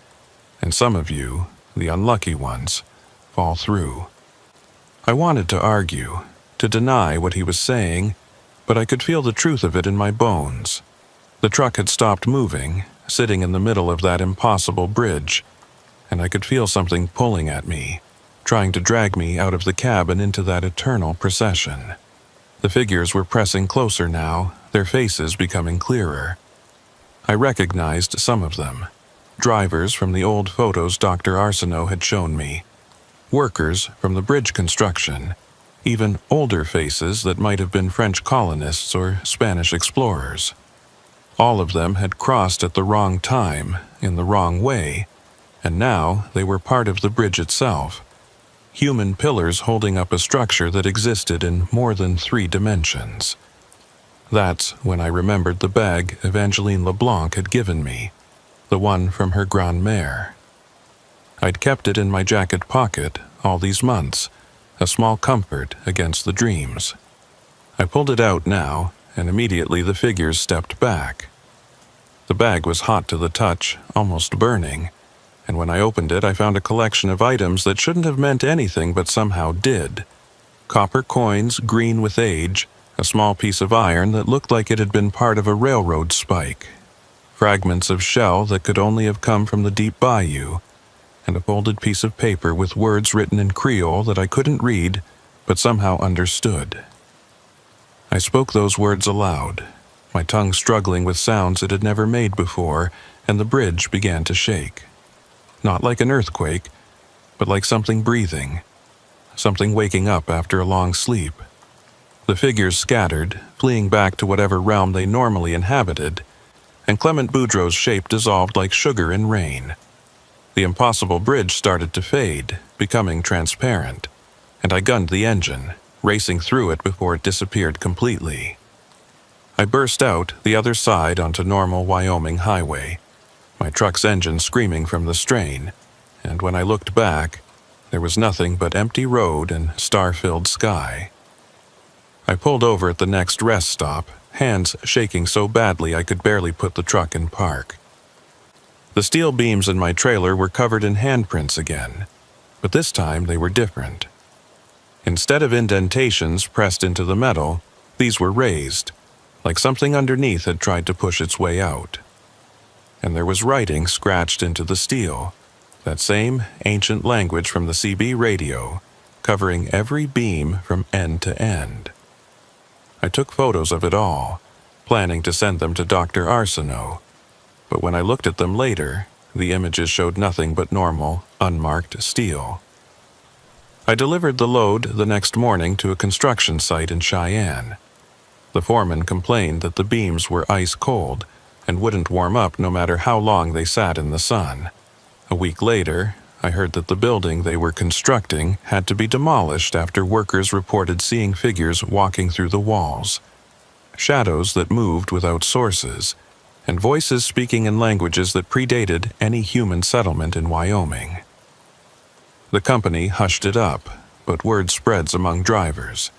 And some of you, the unlucky ones, fall through. I wanted to argue, to deny what he was saying, but I could feel the truth of it in my bones. The truck had stopped moving, sitting in the middle of that impossible bridge, and I could feel something pulling at me, trying to drag me out of the cab and into that eternal procession. The figures were pressing closer now, their faces becoming clearer. I recognized some of them, drivers from the old photos Dr. Arsenault had shown me, workers from the bridge construction, even older faces that might have been French colonists or Spanish explorers. All of them had crossed at the wrong time, in the wrong way, and now they were part of the bridge itself, human pillars holding up a structure that existed in more than 3 dimensions. That's when I remembered the bag Evangeline LeBlanc had given me, the one from her grand-mère. I'd kept it in my jacket pocket all these months, a small comfort against the dreams. I pulled it out now, and immediately the figures stepped back. The bag was hot to the touch, almost burning, and when I opened it I found a collection of items that shouldn't have meant anything but somehow did. Copper coins green with age, a small piece of iron that looked like it had been part of a railroad spike, fragments of shell that could only have come from the deep bayou, and a folded piece of paper with words written in Creole that I couldn't read, but somehow understood. I spoke those words aloud, my tongue struggling with sounds it had never made before, and the bridge began to shake. not like an earthquake, but like something breathing, something waking up after a long sleep. The figures scattered, fleeing back to whatever realm they normally inhabited, and Clement Boudreaux's shape dissolved like sugar in rain. The impossible bridge started to fade, becoming transparent, and I gunned the engine, racing through it before it disappeared completely. I burst out the other side onto normal Wyoming highway, my truck's engine screaming from the strain, and when I looked back, there was nothing but empty road and star-filled sky. I pulled over at the next rest stop, hands shaking so badly I could barely put the truck in park. The steel beams in my trailer were covered in handprints again, but this time they were different. Instead of indentations pressed into the metal, these were raised, like something underneath had tried to push its way out. And there was writing scratched into the steel, that same ancient language from the CB radio, covering every beam from end to end. I took photos of it all, planning to send them to Dr. Arsenault, but when I looked at them later, the images showed nothing but normal, unmarked steel. I delivered the load the next morning to a construction site in Cheyenne. The foreman complained that the beams were ice cold and wouldn't warm up no matter how long they sat in the sun. A week later, I heard that the building they were constructing had to be demolished after workers reported seeing figures walking through the walls, shadows that moved without sources, and voices speaking in languages that predated any human settlement in Wyoming. The company hushed it up, but word spreads among drivers.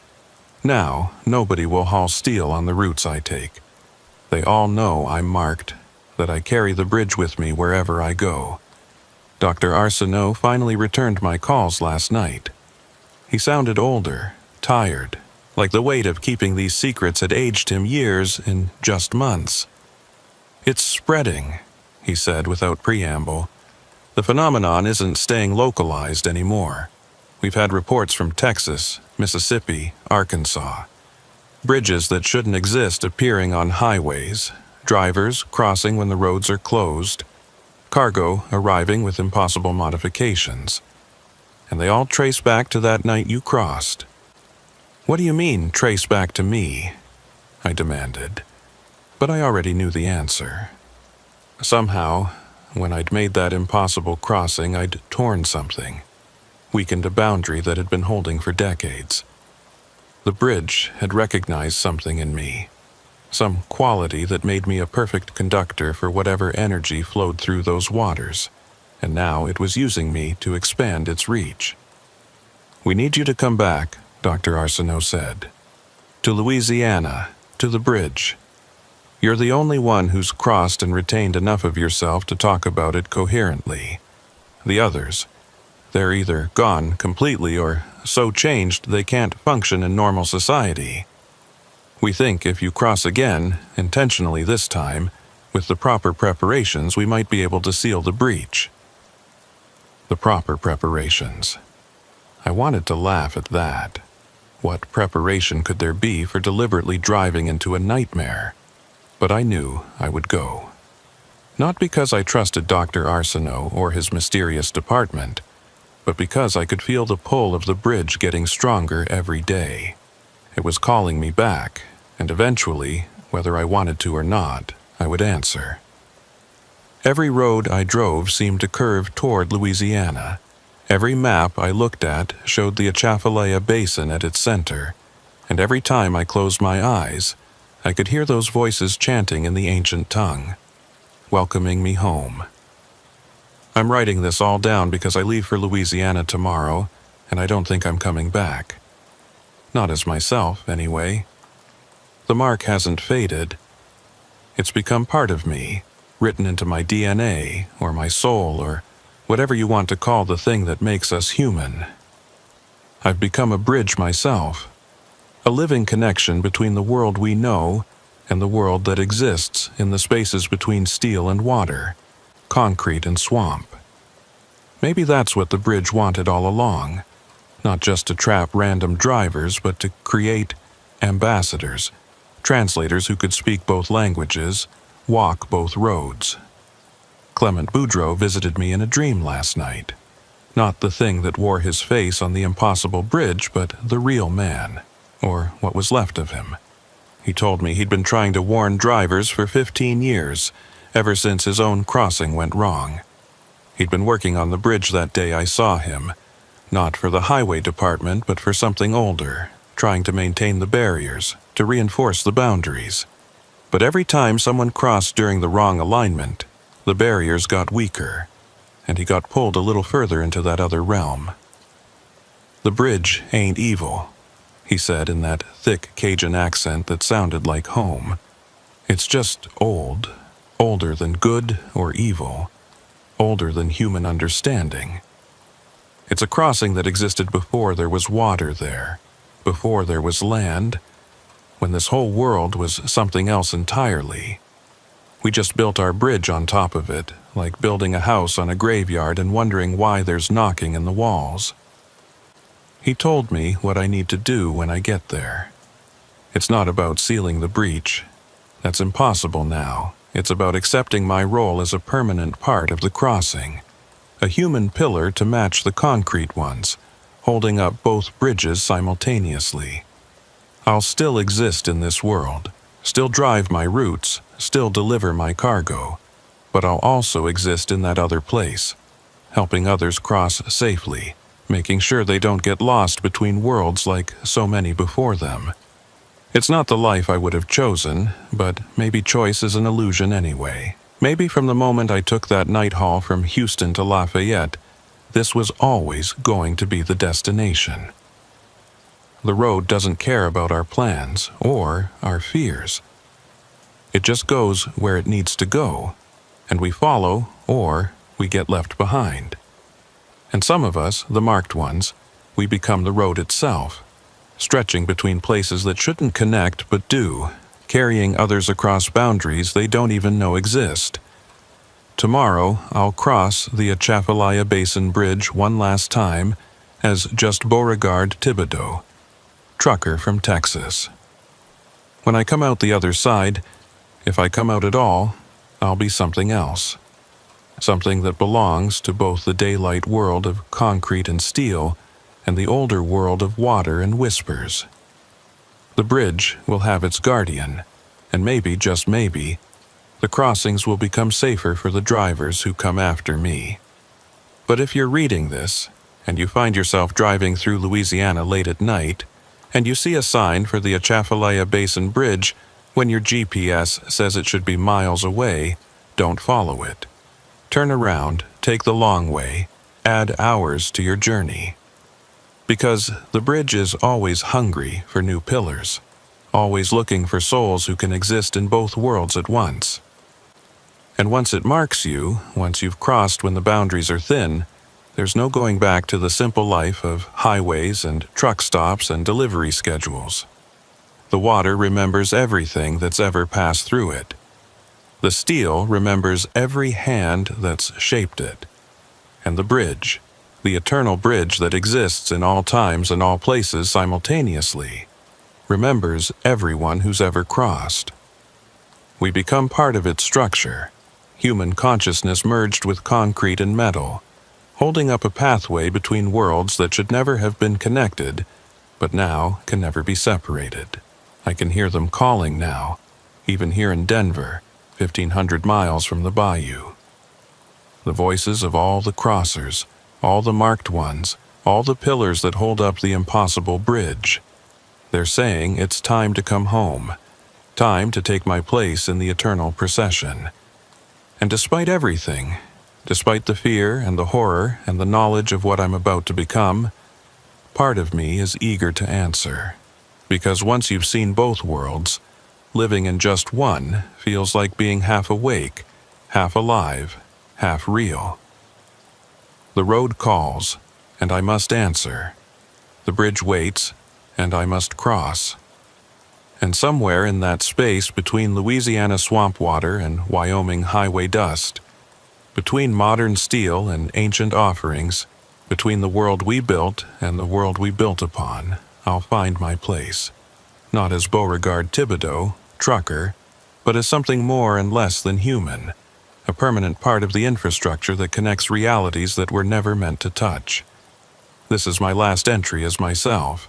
Now, nobody will haul steel on the routes I take. They all know I'm marked, that I carry the bridge with me wherever I go. Dr. Arsenault finally returned my calls last night. He sounded older, tired, like the weight of keeping these secrets had aged him years in just months. "It's spreading," he said without preamble. "The phenomenon isn't staying localized anymore. We've had reports from Texas, Mississippi, Arkansas. Bridges that shouldn't exist appearing on highways, drivers crossing when the roads are closed, cargo arriving with impossible modifications. And they all trace back to that night you crossed." "What do you mean, trace back to me?" I demanded. But I already knew the answer. Somehow, when I'd made that impossible crossing, I'd torn something, weakened a boundary that had been holding for decades. The bridge had recognized something in me, some quality that made me a perfect conductor for whatever energy flowed through those waters, and now it was using me to expand its reach. "We need you to come back," Dr. Arsenault said. "To Louisiana, to the bridge. You're the only one who's crossed and retained enough of yourself to talk about it coherently. The others, they're either gone completely or so changed they can't function in normal society. We think if you cross again, intentionally this time, with the proper preparations, we might be able to seal the breach." The proper preparations. I wanted to laugh at that. What preparation could there be for deliberately driving into a nightmare? But I knew I would go. Not because I trusted Dr. Arsenault or his mysterious department, but because I could feel the pull of the bridge getting stronger every day. It was calling me back, and eventually, whether I wanted to or not, I would answer. Every road I drove seemed to curve toward Louisiana. Every map I looked at showed the Atchafalaya Basin at its center, and every time I closed my eyes, I could hear those voices chanting in the ancient tongue, welcoming me home. I'm writing this all down because I leave for Louisiana tomorrow, and I don't think I'm coming back. Not as myself, anyway. The mark hasn't faded. It's become part of me, written into my DNA, or my soul, or whatever you want to call the thing that makes us human. I've become a bridge myself, a living connection between the world we know and the world that exists in the spaces between steel and water, concrete and swamp. Maybe that's what the bridge wanted all along, not just to trap random drivers, but to create ambassadors, translators who could speak both languages, walk both roads. Clement Boudreau visited me in a dream last night. Not the thing that wore his face on the impossible bridge, but the real man, or what was left of him. He told me he'd been trying to warn drivers for 15 years, ever since his own crossing went wrong. He'd been working on the bridge that day I saw him, not for the highway department, but for something older, trying to maintain the barriers, to reinforce the boundaries. But every time someone crossed during the wrong alignment, the barriers got weaker, and he got pulled a little further into that other realm. "The bridge ain't evil," he said in that thick Cajun accent that sounded like home. "It's just old, older than good or evil, older than human understanding. It's a crossing that existed before there was water there, before there was land, when this whole world was something else entirely. We just built our bridge on top of it, like building a house on a graveyard and wondering why there's knocking in the walls." He told me what I need to do when I get there. It's not about sealing the breach. That's impossible now. It's about accepting my role as a permanent part of the crossing, a human pillar to match the concrete ones, holding up both bridges simultaneously. I'll still exist in this world, still drive my routes, still deliver my cargo, but I'll also exist in that other place, helping others cross safely, making sure they don't get lost between worlds like so many before them. It's not the life I would have chosen, but maybe choice is an illusion anyway. Maybe from the moment I took that night haul from Houston to Lafayette, this was always going to be the destination. The road doesn't care about our plans or our fears. It just goes where it needs to go, and we follow or we get left behind. And some of us, the marked ones, we become the road itself, stretching between places that shouldn't connect but do, carrying others across boundaries they don't even know exist. Tomorrow, I'll cross the Atchafalaya Basin Bridge one last time as just Beauregard Thibodeau, trucker from Texas. When I come out the other side, if I come out at all, I'll be something else. Something that belongs to both the daylight world of concrete and steel and the older world of water and whispers. The bridge will have its guardian, and maybe, just maybe, the crossings will become safer for the drivers who come after me. But if you're reading this, and you find yourself driving through Louisiana late at night, and you see a sign for the Atchafalaya Basin Bridge when your GPS says it should be miles away, don't follow it. Turn around, take the long way, add hours to your journey. Because the bridge is always hungry for new pillars, always looking for souls who can exist in both worlds at once. And once it marks you, once you've crossed when the boundaries are thin, there's no going back to the simple life of highways and truck stops and delivery schedules. The water remembers everything that's ever passed through it. The steel remembers every hand that's shaped it. And the bridge, the eternal bridge that exists in all times and all places simultaneously, remembers everyone who's ever crossed. We become part of its structure, human consciousness merged with concrete and metal, holding up a pathway between worlds that should never have been connected, but now can never be separated. I can hear them calling now, even here in Denver, 1,500 miles from the bayou. The voices of all the crossers, all the marked ones, all the pillars that hold up the impossible bridge. They're saying it's time to come home, time to take my place in the eternal procession. And despite everything, despite the fear and the horror and the knowledge of what I'm about to become, part of me is eager to answer. Because once you've seen both worlds, living in just one feels like being half awake, half alive, half real. The road calls, and I must answer. The bridge waits, and I must cross. And somewhere in that space between Louisiana swamp water and Wyoming highway dust, between modern steel and ancient offerings, between the world we built and the world we built upon, I'll find my place. Not as Beauregard Thibodeau, trucker, but as something more and less than human. a permanent part of the infrastructure that connects realities that were never meant to touch. This is my last entry as myself.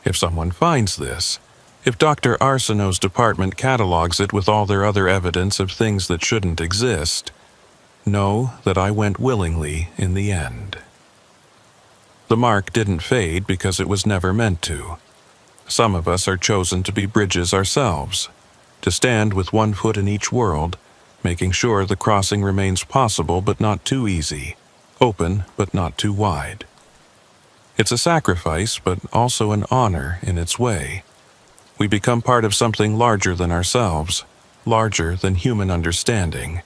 If someone finds this, if Dr. Arsenault's department catalogs it with all their other evidence of things that shouldn't exist, know that I went willingly in the end. The mark didn't fade because it was never meant to. Some of us are chosen to be bridges ourselves, to stand with one foot in each world, making sure the crossing remains possible but not too easy, open but not too wide. It's a sacrifice, but also an honor in its way. We become part of something larger than ourselves, larger than human understanding,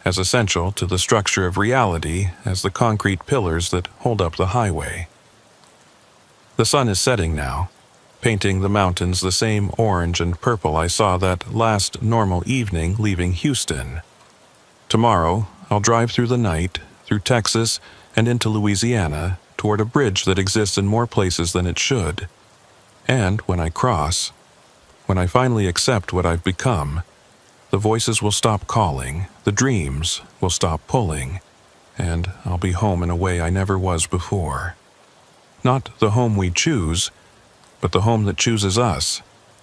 as essential to the structure of reality as the concrete pillars that hold up the highway. The sun is setting now, painting the mountains the same orange and purple I saw that last normal evening leaving Houston. Tomorrow, I'll drive through the night, through Texas, and into Louisiana, toward a bridge that exists in more places than it should. And when I cross, when I finally accept what I've become, the voices will stop calling, the dreams will stop pulling, and I'll be home in a way I never was before. Not the home we choose, but the home that chooses us,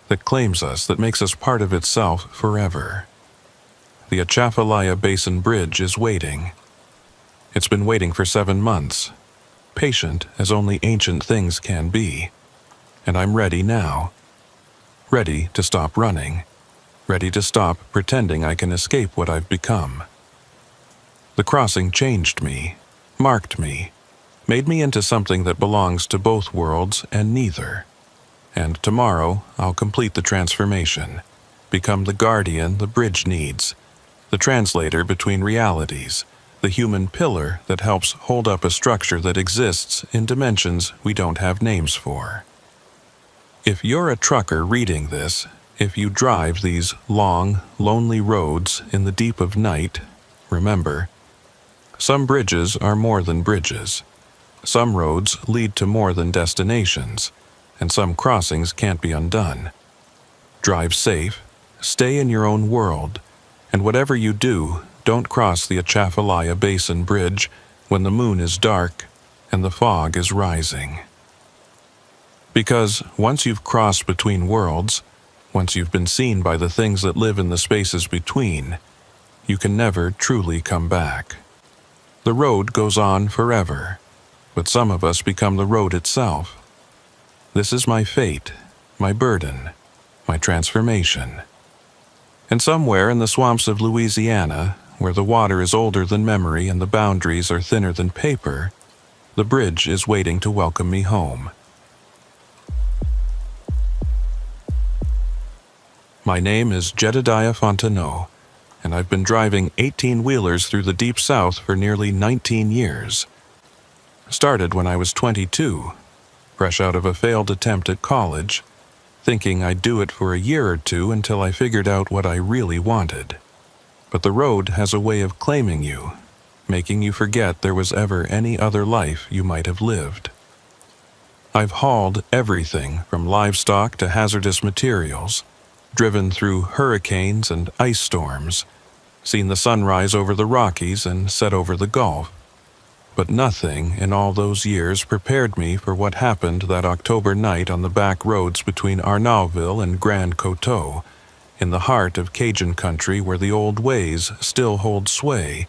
that claims us, that makes us part of itself forever. The Atchafalaya Basin Bridge is waiting. It's been waiting for 7 months, patient as only ancient things can be, and I'm ready now. Ready to stop running, ready to stop pretending I can escape what I've become. The crossing changed me, marked me, made me into something that belongs to both worlds and neither. And tomorrow I'll complete the transformation, become the guardian the bridge needs, the translator between realities, the human pillar that helps hold up a structure that exists in dimensions we don't have names for. If you're a trucker reading this, if you drive these long, lonely roads in the deep of night, remember, some bridges are more than bridges. Some roads lead to more than destinations, and some crossings can't be undone. Drive safe, stay in your own world, and whatever you do, don't cross the Atchafalaya Basin Bridge when the moon is dark and the fog is rising. Because once you've crossed between worlds, once you've been seen by the things that live in the spaces between, you can never truly come back. The road goes on forever, but some of us become the road itself. This is my fate, my burden, my transformation. And somewhere in the swamps of Louisiana, where the water is older than memory and the boundaries are thinner than paper, the bridge is waiting to welcome me home. My name is Jedediah Fontenot, and I've been driving 18-wheelers through the Deep South for nearly 19 years. Started when I was 22, fresh out of a failed attempt at college, thinking I'd do it for a year or two until I figured out what I really wanted. But the road has a way of claiming you, making you forget there was ever any other life you might have lived. I've hauled everything from livestock to hazardous materials, driven through hurricanes and ice storms, seen the sunrise over the Rockies and set over the Gulf. But nothing in all those years prepared me for what happened that October night on the back roads between Arnaudville and Grand Coteau, in the heart of Cajun country where the old ways still hold sway,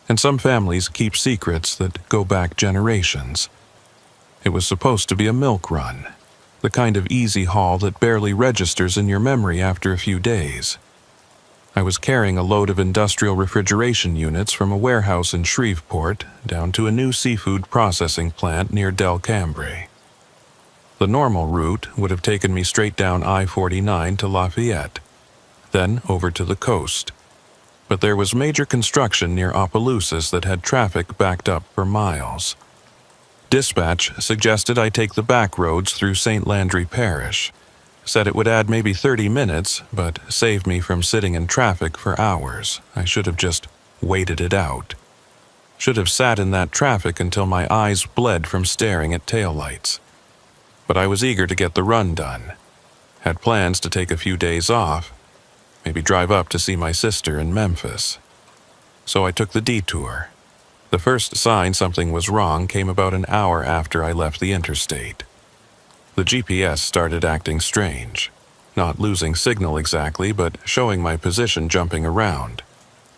and some families keep secrets that go back generations. It was supposed to be a milk run, the kind of easy haul that barely registers in your memory after a few days. I was carrying a load of industrial refrigeration units from a warehouse in Shreveport down to a new seafood processing plant near Del Cambre. The normal route would have taken me straight down I-49 to Lafayette, then over to the coast. But there was major construction near Opelousas that had traffic backed up for miles. Dispatch suggested I take the back roads through St. Landry Parish, said it would add maybe 30 minutes, but save me from sitting in traffic for hours. I should have just waited it out. Should have sat in that traffic until my eyes bled from staring at taillights. But I was eager to get the run done. Had plans to take a few days off, maybe drive up to see my sister in Memphis. so I took the detour. The first sign something was wrong came about an hour after I left the interstate. The GPS started acting strange, not losing signal exactly, but showing my position jumping around,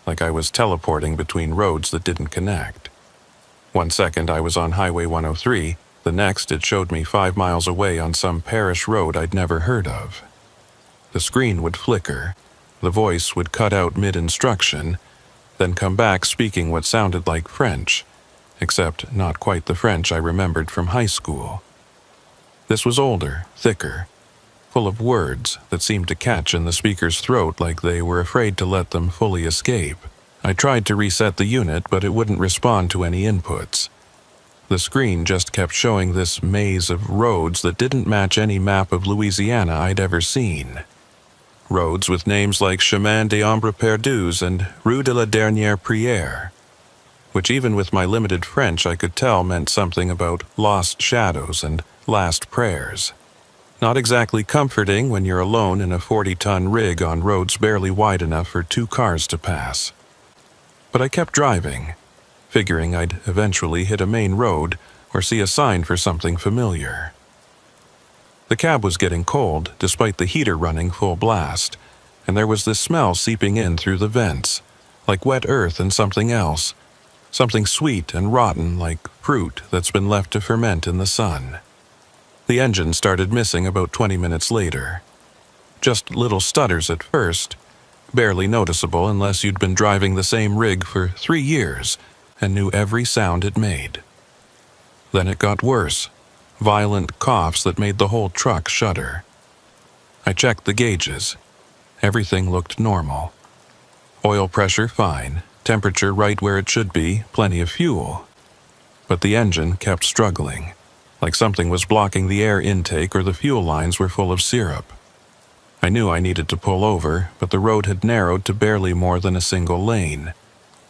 like I was teleporting between roads that didn't connect. 1 second I was on Highway 103, the next it showed me 5 miles away on some parish road I'd never heard of. The screen would flicker, the voice would cut out mid-instruction, then come back speaking what sounded like French, except not quite the French I remembered from high school. This was older, thicker, full of words that seemed to catch in the speaker's throat like they were afraid to let them fully escape. I tried to reset the unit, but it wouldn't respond to any inputs. The screen just kept showing this maze of roads that didn't match any map of Louisiana I'd ever seen. Roads with names like Chemin des Ombres Perdus and Rue de la Dernière Prière, which even with my limited French I could tell meant something about lost shadows and last prayers. Not exactly comforting when you're alone in a 40-ton rig on roads barely wide enough for 2 cars to pass. But I kept driving, figuring I'd eventually hit a main road or see a sign for something familiar. The cab was getting cold, despite the heater running full blast, and there was this smell seeping in through the vents, like wet earth and something else, something sweet and rotten like fruit that's been left to ferment in the sun. The engine started missing about 20 minutes later. Just little stutters at first, barely noticeable unless you'd been driving the same rig for 3 years and knew every sound it made. Then it got worse. Violent coughs that made the whole truck shudder. I checked the gauges. Everything looked normal. Oil pressure fine, temperature right where it should be, plenty of fuel. But the engine kept struggling, like something was blocking the air intake or the fuel lines were full of syrup. I knew I needed to pull over, but the road had narrowed to barely more than a single lane,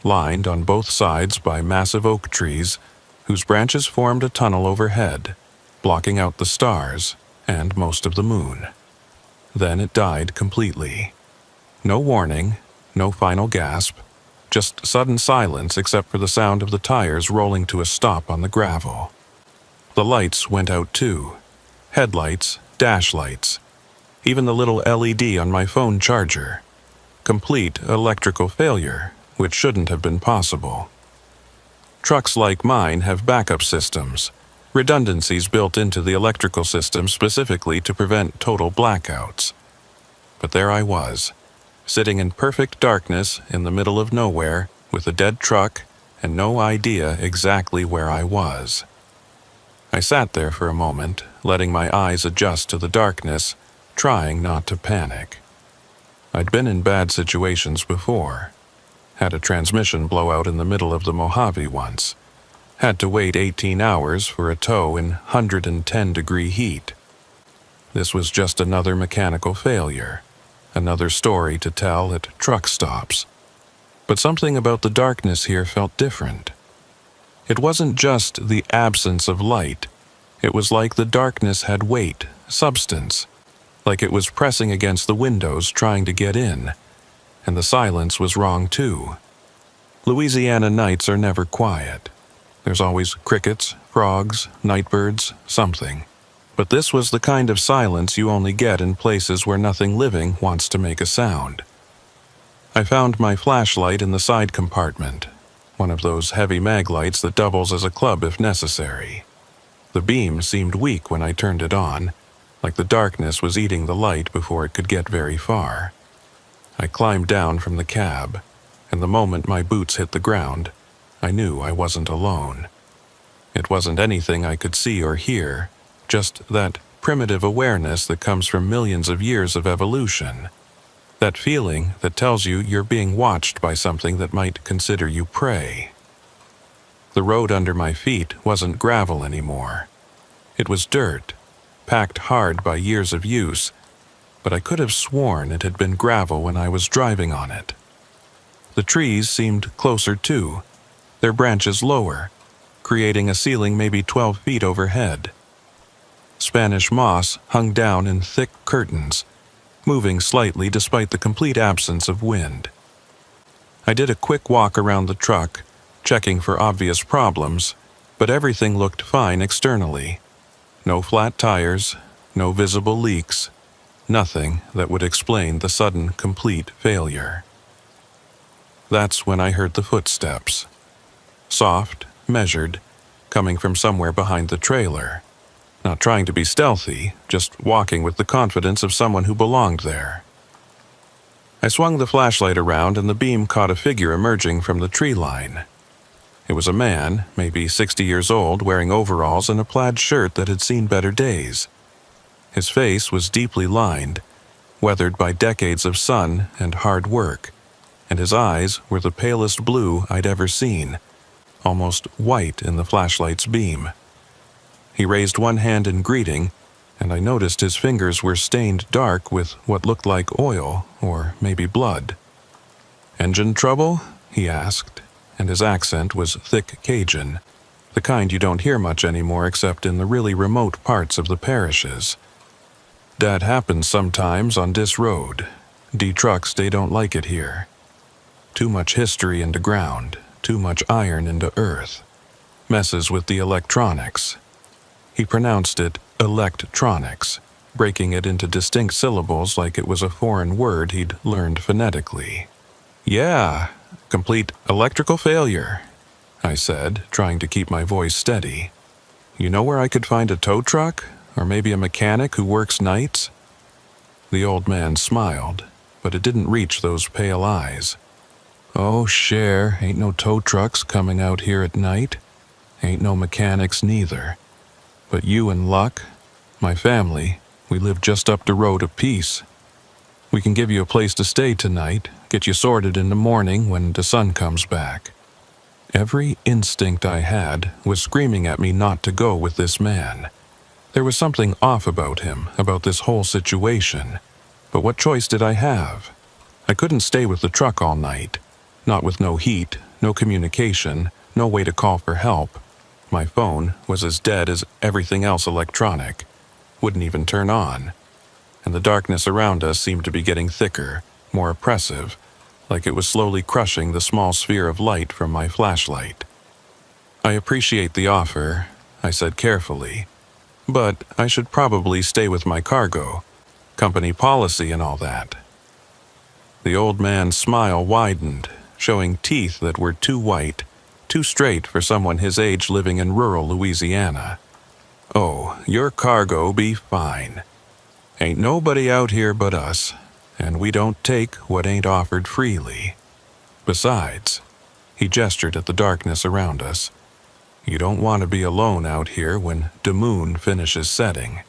lined on both sides by massive oak trees whose branches formed a tunnel overhead, blocking out the stars and most of the moon. Then it died completely. No warning, no final gasp, just sudden silence except for the sound of the tires rolling to a stop on the gravel. The lights went out too. Headlights, dash lights, even the little LED on my phone charger. Complete electrical failure, which shouldn't have been possible. Trucks like mine have backup systems, redundancies built into the electrical system specifically to prevent total blackouts. But there I was, sitting in perfect darkness in the middle of nowhere with a dead truck and no idea exactly where I was. I sat there for a moment, letting my eyes adjust to the darkness, trying not to panic. I'd been in bad situations before. Had a transmission blow out in the middle of the Mojave once. Had to wait 18 hours for a tow in 110-degree heat. This was just another mechanical failure, another story to tell at truck stops. But something about the darkness here felt different. It wasn't just the absence of light. It was like the darkness had weight, substance, like it was pressing against the windows trying to get in. And the silence was wrong too. Louisiana nights are never quiet. There's always crickets, frogs, nightbirds, something. But this was the kind of silence you only get in places where nothing living wants to make a sound. I found my flashlight in the side compartment, one of those heavy mag lights that doubles as a club if necessary. The beam seemed weak when I turned it on, like the darkness was eating the light before it could get very far. I climbed down from the cab, and the moment my boots hit the ground, I knew I wasn't alone. It wasn't anything I could see or hear, just that primitive awareness that comes from millions of years of evolution. That feeling that tells you you're being watched by something that might consider you prey. The road under my feet wasn't gravel anymore. It was dirt, packed hard by years of use, but I could have sworn it had been gravel when I was driving on it. The trees seemed closer too, their branches lower, creating a ceiling maybe 12 feet overhead. Spanish moss hung down in thick curtains, moving slightly despite the complete absence of wind. I did a quick walk around the truck, checking for obvious problems, but everything looked fine externally. No flat tires, no visible leaks, nothing that would explain the sudden, complete failure. That's when I heard the footsteps. Soft, measured, coming from somewhere behind the trailer. Not trying to be stealthy, just walking with the confidence of someone who belonged there. I swung the flashlight around and the beam caught a figure emerging from the tree line. It was a man, maybe 60 years old, wearing overalls and a plaid shirt that had seen better days. His face was deeply lined, weathered by decades of sun and hard work, and his eyes were the palest blue I'd ever seen, almost white in the flashlight's beam. He raised one hand in greeting, and I noticed his fingers were stained dark with what looked like oil, or maybe blood. "Engine trouble?" he asked, and his accent was thick Cajun, the kind you don't hear much anymore except in the really remote parts of the parishes. "That happens sometimes on this road. The trucks, they don't like it here. Too much history in the ground, too much iron in the earth. Messes with the electronics." He pronounced it electronics, breaking it into distinct syllables like it was a foreign word he'd learned phonetically. "Yeah, complete electrical failure," I said, trying to keep my voice steady. "You know where I could find a tow truck? Or maybe a mechanic who works nights?" The old man smiled, but it didn't reach those pale eyes. "Oh, Cher, ain't no tow trucks coming out here at night. Ain't no mechanics neither. But you and Luck, my family, we live just up the road a piece. We can give you a place to stay tonight, get you sorted in the morning when the sun comes back." Every instinct I had was screaming at me not to go with this man. There was something off about him, about this whole situation. But what choice did I have? I couldn't stay with the truck all night. Not with no heat, no communication, no way to call for help. My phone was as dead as everything else electronic. Wouldn't even turn on. And the darkness around us seemed to be getting thicker, more oppressive, like it was slowly crushing the small sphere of light from my flashlight. "I appreciate the offer," I said carefully, "but I should probably stay with my cargo, company policy and all that." The old man's smile widened, showing teeth that were too white, too straight for someone his age living in rural Louisiana. "Oh, your cargo be fine. Ain't nobody out here but us, and we don't take what ain't offered freely. Besides," he gestured at the darkness around us, "you don't want to be alone out here when the moon finishes setting.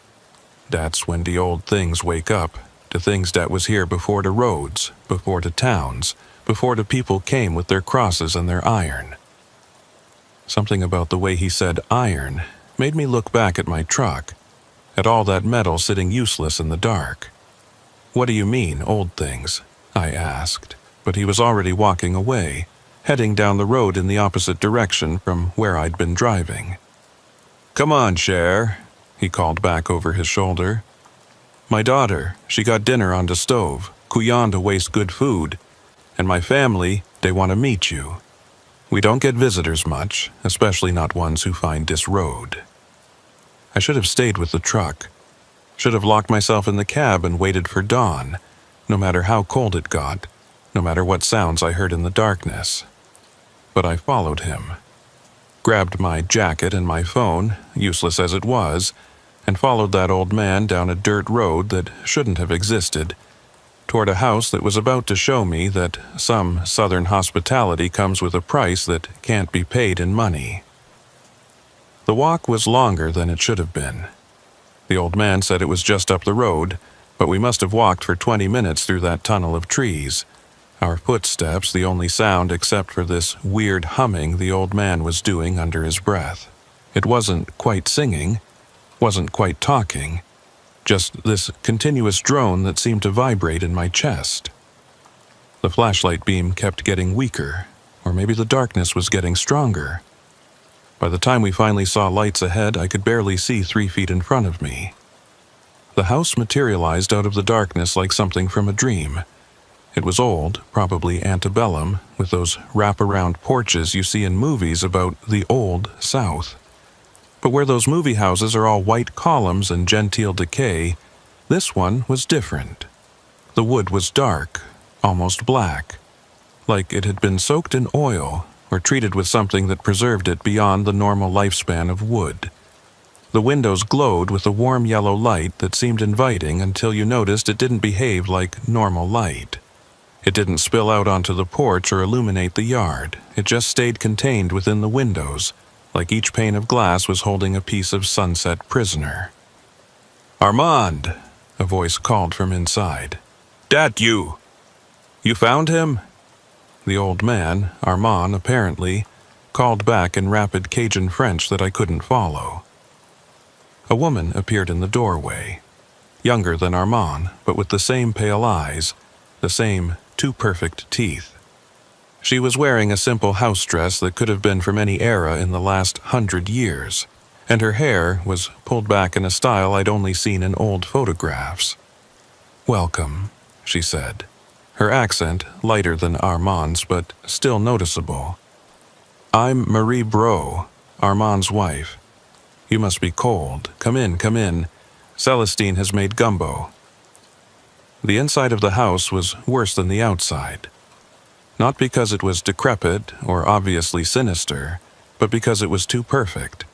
That's when the old things wake up, the things that was here before the roads, before the towns, before the people came with their crosses and their iron." Something about the way he said iron made me look back at my truck, at all that metal sitting useless in the dark. "What do you mean, old things?" I asked, but he was already walking away, heading down the road in the opposite direction from where I'd been driving. "Come on, Cher," he called back over his shoulder. "My daughter, she got dinner on the stove, couillon to waste good food, and my family, they want to meet you. We don't get visitors much, especially not ones who find this road." I should have stayed with the truck. Should have locked myself in the cab and waited for dawn, no matter how cold it got, no matter what sounds I heard in the darkness. But I followed him. Grabbed my jacket and my phone, useless as it was, and followed that old man down a dirt road that shouldn't have existed, toward a house that was about to show me that some southern hospitality comes with a price that can't be paid in money. The walk was longer than it should have been. The old man said it was just up the road, but we must have walked for 20 minutes through that tunnel of trees, our footsteps the only sound except for this weird humming the old man was doing under his breath. It wasn't quite singing, wasn't quite talking, just this continuous drone that seemed to vibrate in my chest. The flashlight beam kept getting weaker, or maybe the darkness was getting stronger. By the time we finally saw lights ahead, I could barely see 3 feet in front of me. The house materialized out of the darkness like something from a dream. It was old, probably antebellum, with those wraparound porches you see in movies about the old South. But where those movie houses are all white columns and genteel decay, this one was different. The wood was dark, almost black, like it had been soaked in oil or treated with something that preserved it beyond the normal lifespan of wood. The windows glowed with a warm yellow light that seemed inviting until you noticed it didn't behave like normal light. It didn't spill out onto the porch or illuminate the yard. It just stayed contained within the windows, like each pane of glass was holding a piece of sunset prisoner. "Armand!" a voice called from inside. "Dat you! You found him?" The old man, Armand apparently, called back in rapid Cajun French that I couldn't follow. A woman appeared in the doorway, younger than Armand, but with the same pale eyes, the same too perfect teeth. She was wearing a simple house dress that could have been from any era in the last 100 years, and her hair was pulled back in a style I'd only seen in old photographs. "Welcome," she said, her accent lighter than Armand's but still noticeable. "I'm Marie Bro, Armand's wife. You must be cold. Come in, come in. Celestine has made gumbo." The inside of the house was worse than the outside. Not because it was decrepit or obviously sinister, but because it was too perfect.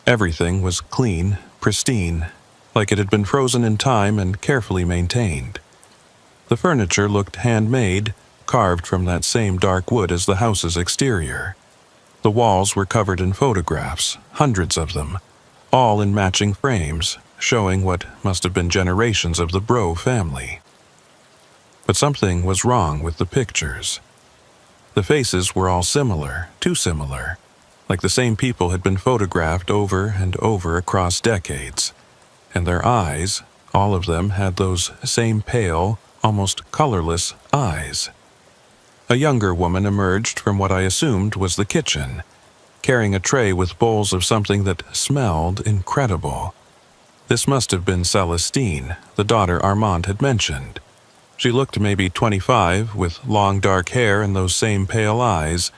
Everything was clean, pristine, like it had been frozen in time and carefully maintained. The furniture looked handmade, carved from that same dark wood as the house's exterior. The walls were covered in photographs, hundreds of them, all in matching frames, showing what must have been generations of the Bro family. But something was wrong with the pictures. The faces were all similar, too similar, like the same people had been photographed over and over across decades. And their eyes, all of them had those same pale, almost colorless eyes. A younger woman emerged from what I assumed was the kitchen, carrying a tray with bowls of something that smelled incredible. This must have been Celestine, the daughter Armand had mentioned. She looked maybe 25, with long dark hair and those same pale eyes,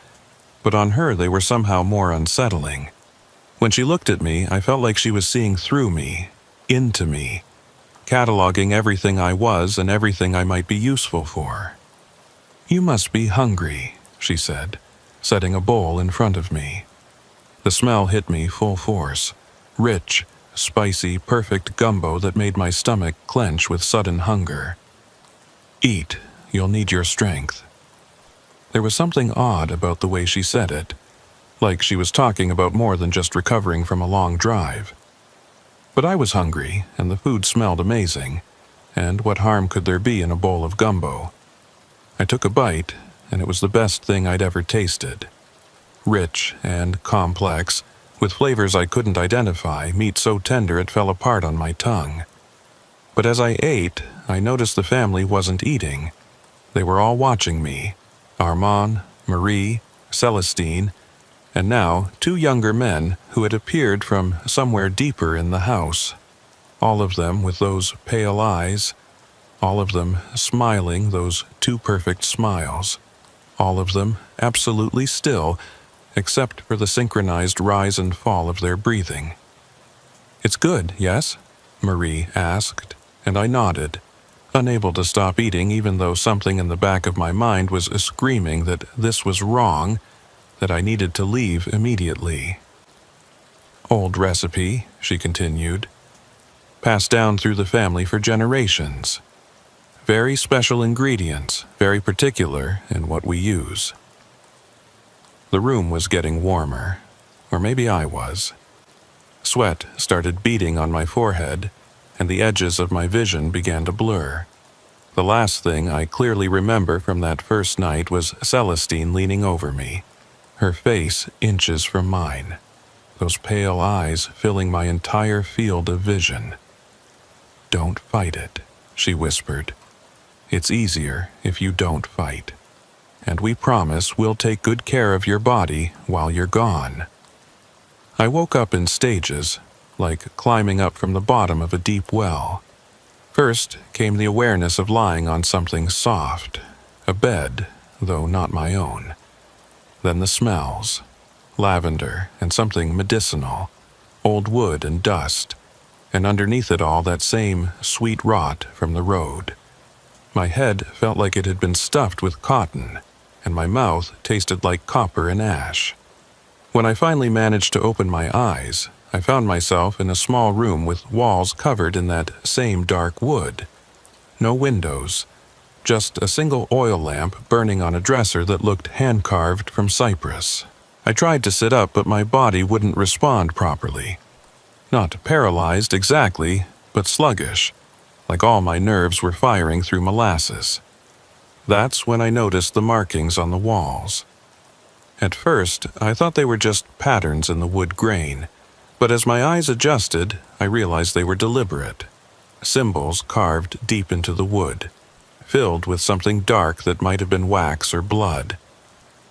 but on her they were somehow more unsettling. When she looked at me, I felt like she was seeing through me, into me, cataloging everything I was and everything I might be useful for. "You must be hungry," she said, setting a bowl in front of me. The smell hit me full force, rich, spicy, perfect gumbo that made my stomach clench with sudden hunger. "Eat, you'll need your strength." There was something odd about the way she said it, like she was talking about more than just recovering from a long drive. But I was hungry, and the food smelled amazing, and what harm could there be in a bowl of gumbo? I took a bite, and it was the best thing I'd ever tasted. Rich and complex, with flavors I couldn't identify, meat so tender it fell apart on my tongue. But as I ate, I noticed the family wasn't eating. They were all watching me, Armand, Marie, Celestine, and now 2 younger men who had appeared from somewhere deeper in the house, all of them with those pale eyes, all of them smiling those too perfect smiles, all of them absolutely still, except for the synchronized rise and fall of their breathing. "It's good, yes?" Marie asked, and I nodded, unable to stop eating even though something in the back of my mind was screaming that this was wrong, that I needed to leave immediately. "Old recipe," she continued, "passed down through the family for generations. Very special ingredients, very particular in what we use." The room was getting warmer, or maybe I was. Sweat started beading on my forehead, and the edges of my vision began to blur. The last thing I clearly remember from that first night was Celestine leaning over me, her face inches from mine, those pale eyes filling my entire field of vision. "Don't fight it," she whispered. "It's easier if you don't fight. And we promise we'll take good care of your body while you're gone." I woke up in stages, like climbing up from the bottom of a deep well. First came the awareness of lying on something soft, A bed, though not my own. Then the smells. Lavender and something medicinal. Old wood and dust. And underneath it all, that same sweet rot from the road. My head felt like it had been stuffed with cotton, and my mouth tasted like copper and ash. When I finally managed to open my eyes, I found myself in a small room with walls covered in that same dark wood. No windows, just a single oil lamp burning on a dresser that looked hand-carved from cypress. I tried to sit up, but my body wouldn't respond properly. Not paralyzed exactly, but sluggish, like all my nerves were firing through molasses. That's when I noticed the markings on the walls. At first, I thought they were just patterns in the wood grain, but as my eyes adjusted, I realized they were deliberate. Symbols carved deep into the wood, filled with something dark that might have been wax or blood.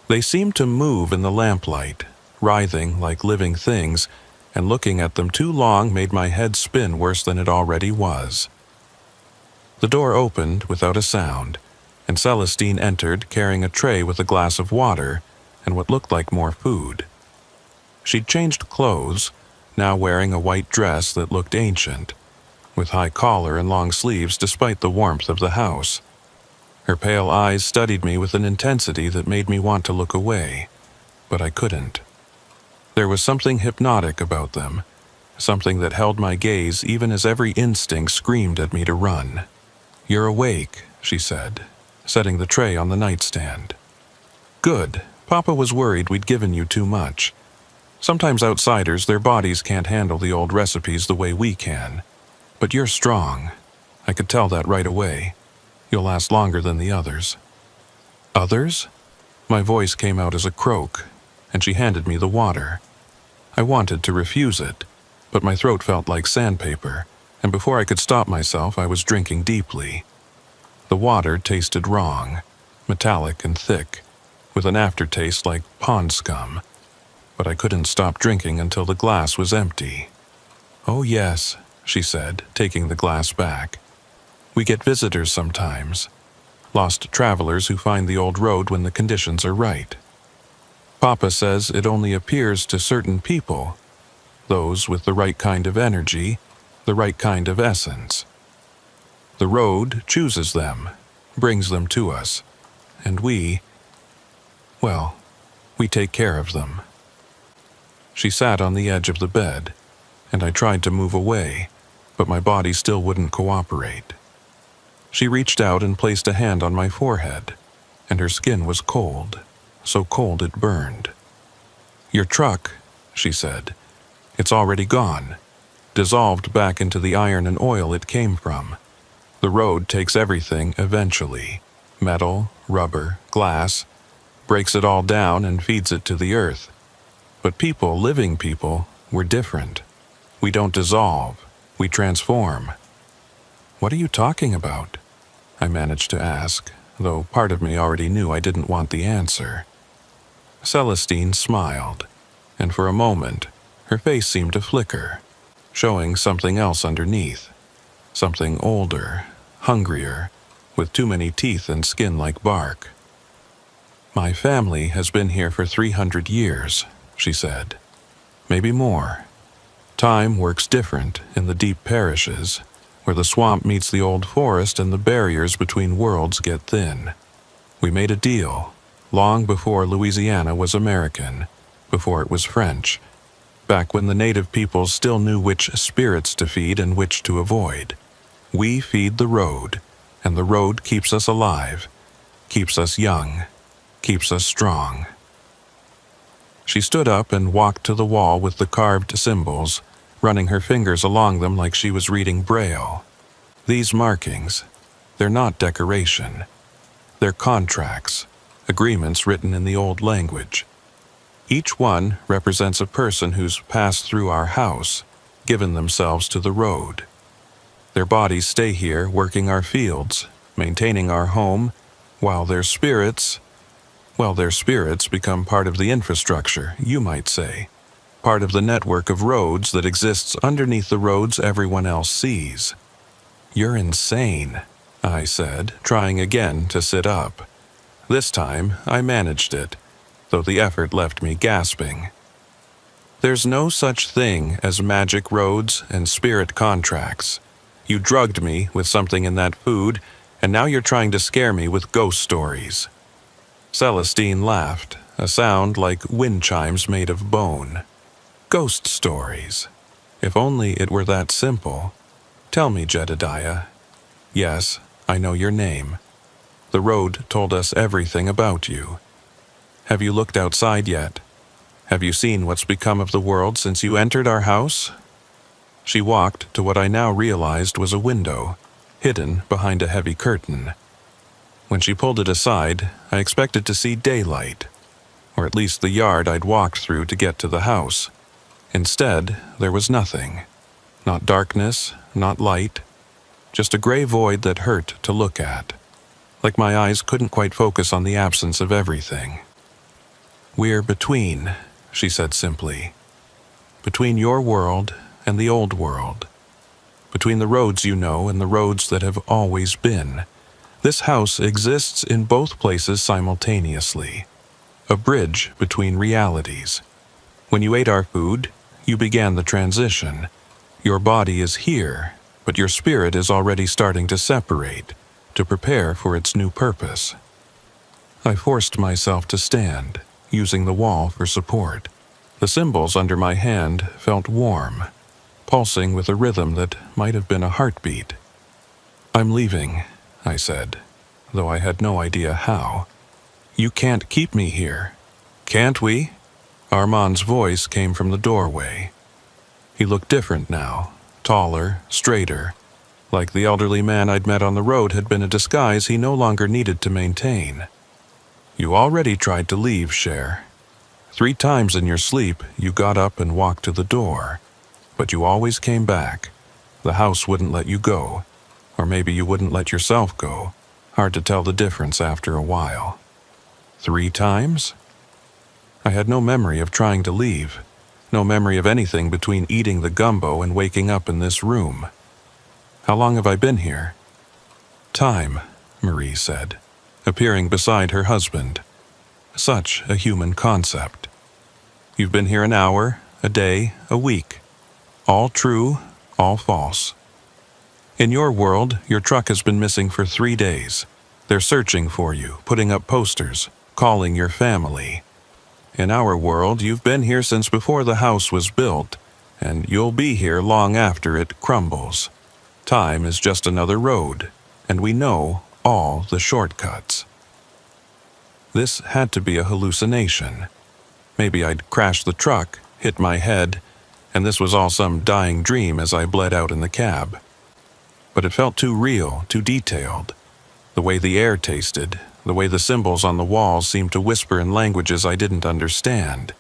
They seemed to move in the lamplight, writhing like living things, and looking at them too long made my head spin worse than it already was. The door opened without a sound, and Celestine entered carrying a tray with a glass of water and what looked like more food. She'd changed clothes, now wearing a white dress that looked ancient, with high collar and long sleeves despite the warmth of the house. Her pale eyes studied me with an intensity that made me want to look away, but I couldn't. There was something hypnotic about them, something that held my gaze even as every instinct screamed at me to run. "You're awake," she said, setting the tray on the nightstand. "Good. Papa was worried we'd given you too much. Sometimes outsiders, their bodies can't handle the old recipes the way we can. But you're strong. I could tell that right away. You'll last longer than the others." "Others?" My voice came out as a croak, and she handed me the water. I wanted to refuse it, but my throat felt like sandpaper, and before I could stop myself, I was drinking deeply. The water tasted wrong, metallic and thick, with an aftertaste like pond scum. But I couldn't stop drinking until the glass was empty. "Oh yes," she said, taking the glass back. "We get visitors sometimes. Lost travelers who find the old road when the conditions are right. Papa says it only appears to certain people, those with the right kind of energy, the right kind of essence. The road chooses them, brings them to us, and we take care of them." She sat on the edge of the bed, and I tried to move away, but my body still wouldn't cooperate. She reached out and placed a hand on my forehead, and her skin was cold, so cold it burned. "Your truck," she said, "it's already gone, dissolved back into the iron and oil it came from. The road takes everything eventually, metal, rubber, glass, breaks it all down and feeds it to the earth. But people, living people, we're different. We don't dissolve, we transform." "What are you talking about?" I managed to ask, though part of me already knew I didn't want the answer. Celestine smiled, and for a moment, her face seemed to flicker, showing something else underneath. Something older, hungrier, with too many teeth and skin like bark. "My family has been here for 300 years, she said. "Maybe more. Time works different in the deep parishes, where the swamp meets the old forest and the barriers between worlds get thin. We made a deal, long before Louisiana was American, before it was French, back when the native peoples still knew which spirits to feed and which to avoid. We feed the road, and the road keeps us alive, keeps us young, keeps us strong." She stood up and walked to the wall with the carved symbols, running her fingers along them like she was reading Braille. "These markings, they're not decoration. They're contracts, agreements written in the old language. Each one represents a person who's passed through our house, given themselves to the road. Their bodies stay here working our fields, maintaining our home, while their spirits become part of the infrastructure, you might say, part of the network of roads that exists underneath the roads everyone else sees." "You're insane," I said, trying again to sit up. This time, I managed it, though the effort left me gasping. There's no such thing as magic roads and spirit contracts. You drugged me with something in that food, and now you're trying to scare me with ghost stories. Celestine laughed, a sound like wind chimes made of bone. Ghost stories. If only it were that simple. Tell me, Jedediah. Yes, I know your name. The road told us everything about you. Have you looked outside yet? Have you seen what's become of the world since you entered our house? She walked to what I now realized was a window, hidden behind a heavy curtain. When she pulled it aside, I expected to see daylight, or at least the yard I'd walked through to get to the house. Instead, there was nothing. Not darkness, not light, just a gray void that hurt to look at, like my eyes couldn't quite focus on the absence of everything. We're between, she said simply. Between your world and the old world. Between the roads you know and the roads that have always been. This house exists in both places simultaneously. A bridge between realities. When you ate our food, you began the transition. Your body is here, but your spirit is already starting to separate, to prepare for its new purpose. I forced myself to stand, using the wall for support. The cymbals under my hand felt warm, pulsing with a rhythm that might have been a heartbeat. I'm leaving, I said, though I had no idea how. You can't keep me here. Can't we? Armand's voice came from the doorway. He looked different now, taller, straighter, like the elderly man I'd met on the road had been a disguise he no longer needed to maintain. You already tried to leave, Cher. 3 times in your sleep, you got up and walked to the door. But you always came back. The house wouldn't let you go. Or maybe you wouldn't let yourself go. Hard to tell the difference after a while. 3 times? I had no memory of trying to leave. No memory of anything between eating the gumbo and waking up in this room. How long have I been here? Time, Marie said, appearing beside her husband. Such a human concept. You've been here an hour, a day, a week. All true, all false. In your world, your truck has been missing for 3 days. They're searching for you, putting up posters, calling your family. In our world, you've been here since before the house was built, and you'll be here long after it crumbles. Time is just another road, and we know all the shortcuts. This had to be a hallucination. Maybe I'd crashed the truck, hit my head, and this was all some dying dream as I bled out in the cab. But it felt too real, too detailed. The way the air tasted, the way the symbols on the walls seemed to whisper in languages I didn't understand.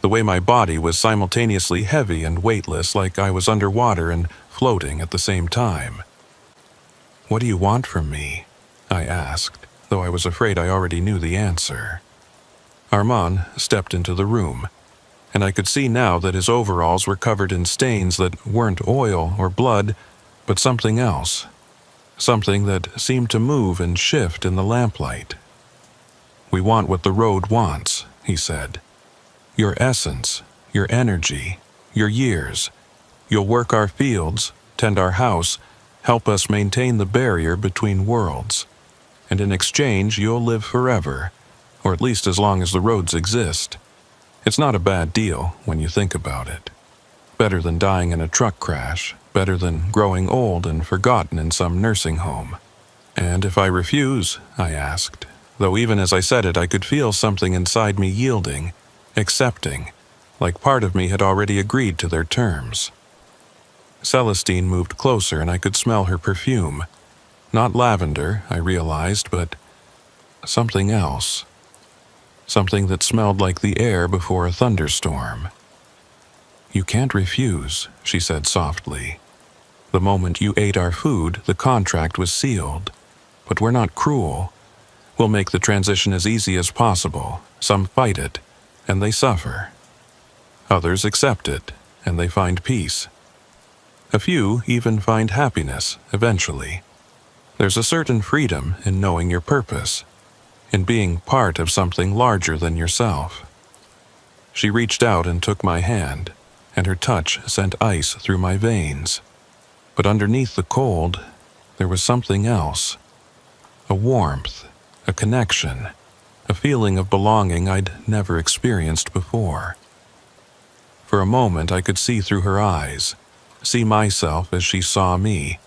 The way my body was simultaneously heavy and weightless, like I was underwater and floating at the same time. What do you want from me? I asked, though I was afraid I already knew the answer. Armand stepped into the room, and I could see now that his overalls were covered in stains that weren't oil or blood, but something else. Something that seemed to move and shift in the lamplight. We want what the road wants, he said. Your essence, your energy, your years. You'll work our fields, tend our house, help us maintain the barrier between worlds. And in exchange, you'll live forever, or at least as long as the roads exist. It's not a bad deal when you think about it. Better than dying in a truck crash, better than growing old and forgotten in some nursing home. And if I refuse, I asked, though even as I said it I could feel something inside me yielding, accepting, like part of me had already agreed to their terms. Celestine moved closer and I could smell her perfume. Not lavender, I realized, but something else. Something that smelled like the air before a thunderstorm. You can't refuse, she said softly. The moment you ate our food, the contract was sealed. But we're not cruel. We'll make the transition as easy as possible. Some fight it, and they suffer. Others accept it, and they find peace. A few even find happiness, eventually. There's a certain freedom in knowing your purpose. in being part of something larger than yourself. She reached out and took my hand, and her touch sent ice through my veins. But underneath the cold, there was something else. A warmth, a connection, a feeling of belonging I'd never experienced before. For a moment I could see through her eyes, see myself as she saw me,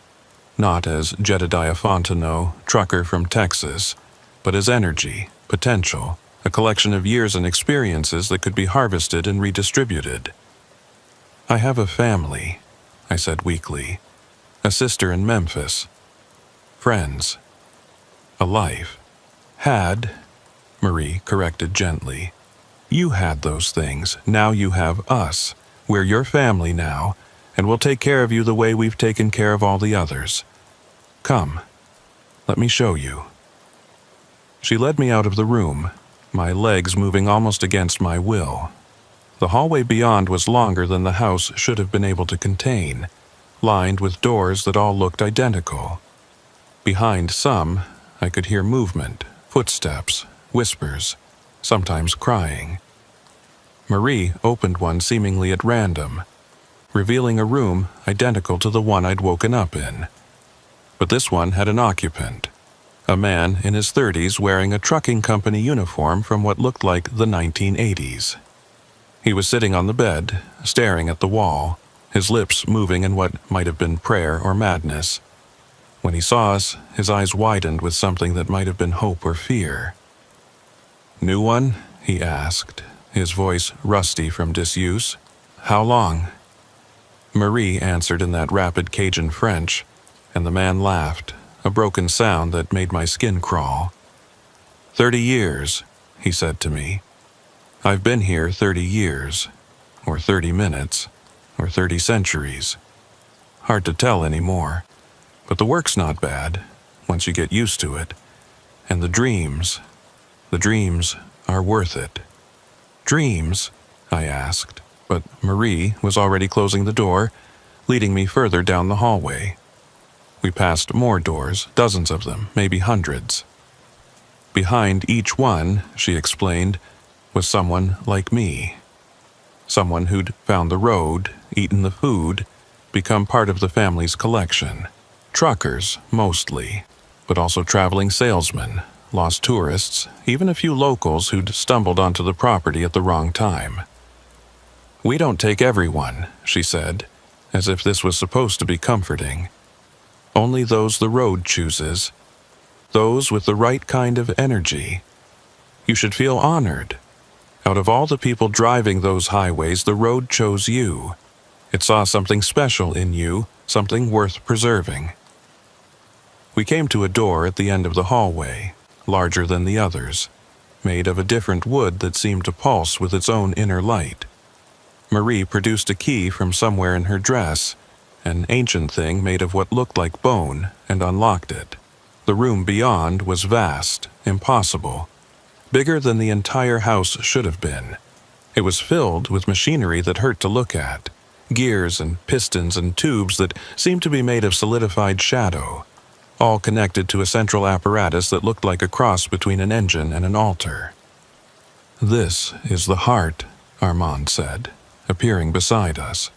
not as Jedediah Fontenot, trucker from Texas, but as energy, potential, a collection of years and experiences that could be harvested and redistributed. "I have a family," I said weakly, "a sister in Memphis, friends, a life." "Had," Marie corrected gently. "You had those things, now you have us. We're your family now, and we'll take care of you the way we've taken care of all the others. Come, let me show you." She led me out of the room, my legs moving almost against my will. The hallway beyond was longer than the house should have been able to contain, lined with doors that all looked identical. Behind some, I could hear movement, footsteps, whispers, sometimes crying. Marie opened one seemingly at random, revealing a room identical to the one I'd woken up in. But this one had an occupant, a man in his 30s wearing a trucking company uniform from what looked like the 1980s. He was sitting on the bed, staring at the wall, his lips moving in what might have been prayer or madness. When he saw us, his eyes widened with something that might have been hope or fear. "New one?" he asked, his voice rusty from disuse. "How long?" Marie answered in that rapid Cajun French, and the man laughed, a broken sound that made my skin crawl. 30 years, he said to me. "I've been here 30 years, or 30 minutes, or 30 centuries. Hard to tell anymore, but the work's not bad, once you get used to it. And the dreams are worth it." "Dreams?" I asked, but Marie was already closing the door, leading me further down the hallway. We passed more doors, dozens of them, maybe hundreds. Behind each one, she explained, was someone like me. Someone who'd found the road, eaten the food, become part of the family's collection. Truckers, mostly, but also traveling salesmen, lost tourists, even a few locals who'd stumbled onto the property at the wrong time. "We don't take everyone," she said, as if this was supposed to be comforting. "Only those the road chooses. Those with the right kind of energy. You should feel honored. Out of all the people driving those highways, the road chose you. It saw something special in you, something worth preserving." We came to a door at the end of the hallway, larger than the others, made of a different wood that seemed to pulse with its own inner light. Marie produced a key from somewhere in her dress, an ancient thing made of what looked like bone, and unlocked it. The room beyond was vast, impossible, bigger than the entire house should have been. It was filled with machinery that hurt to look at, gears and pistons and tubes that seemed to be made of solidified shadow, all connected to a central apparatus that looked like a cross between an engine and an altar. "This is the heart," Armand said, appearing beside us.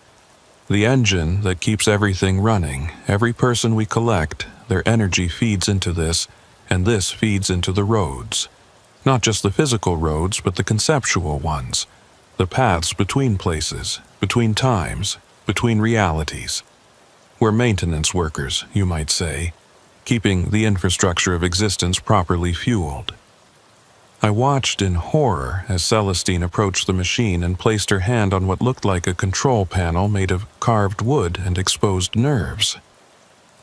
"The engine that keeps everything running. Every person we collect, their energy feeds into this, and this feeds into the roads. Not just the physical roads, but the conceptual ones, the paths between places, between times, between realities. We're maintenance workers, you might say, keeping the infrastructure of existence properly fueled." I watched in horror as Celestine approached the machine and placed her hand on what looked like a control panel made of carved wood and exposed nerves.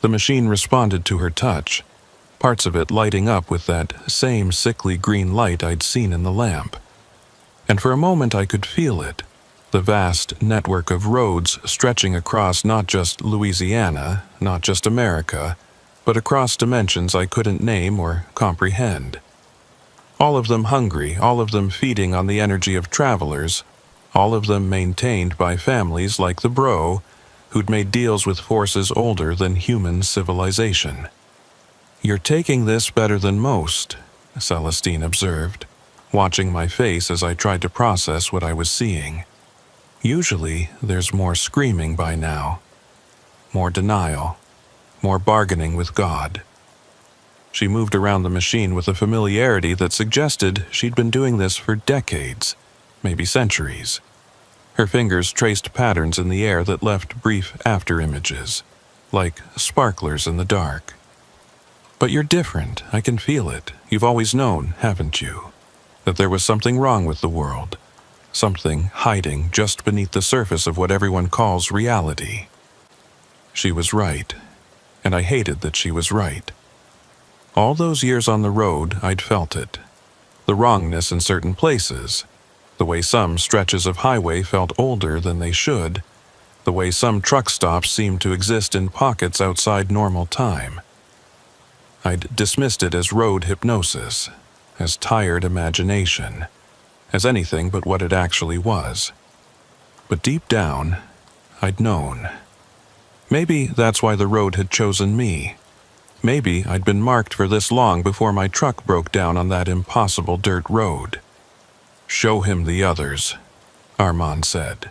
The machine responded to her touch, parts of it lighting up with that same sickly green light I'd seen in the lamp. And for a moment I could feel it, the vast network of roads stretching across not just Louisiana, not just America, but across dimensions I couldn't name or comprehend. All of them hungry, all of them feeding on the energy of travelers, all of them maintained by families like the Bro, who'd made deals with forces older than human civilization. "You're taking this better than most," Celestine observed, watching my face as I tried to process what I was seeing. Usually, there's more screaming by now, more denial, more bargaining with God. She moved around the machine with a familiarity that suggested she'd been doing this for decades, maybe centuries. Her fingers traced patterns in the air that left brief after-images, like sparklers in the dark. But you're different, I can feel it. You've always known, haven't you? That there was something wrong with the world, something hiding just beneath the surface of what everyone calls reality. She was right, and I hated that she was right. All those years on the road, I'd felt it. The wrongness in certain places, the way some stretches of highway felt older than they should, the way some truck stops seemed to exist in pockets outside normal time. I'd dismissed it as road hypnosis, as tired imagination, as anything but what it actually was. But deep down, I'd known. Maybe that's why the road had chosen me. Maybe I'd been marked for this long before my truck broke down on that impossible dirt road. "Show him the others," Armand said,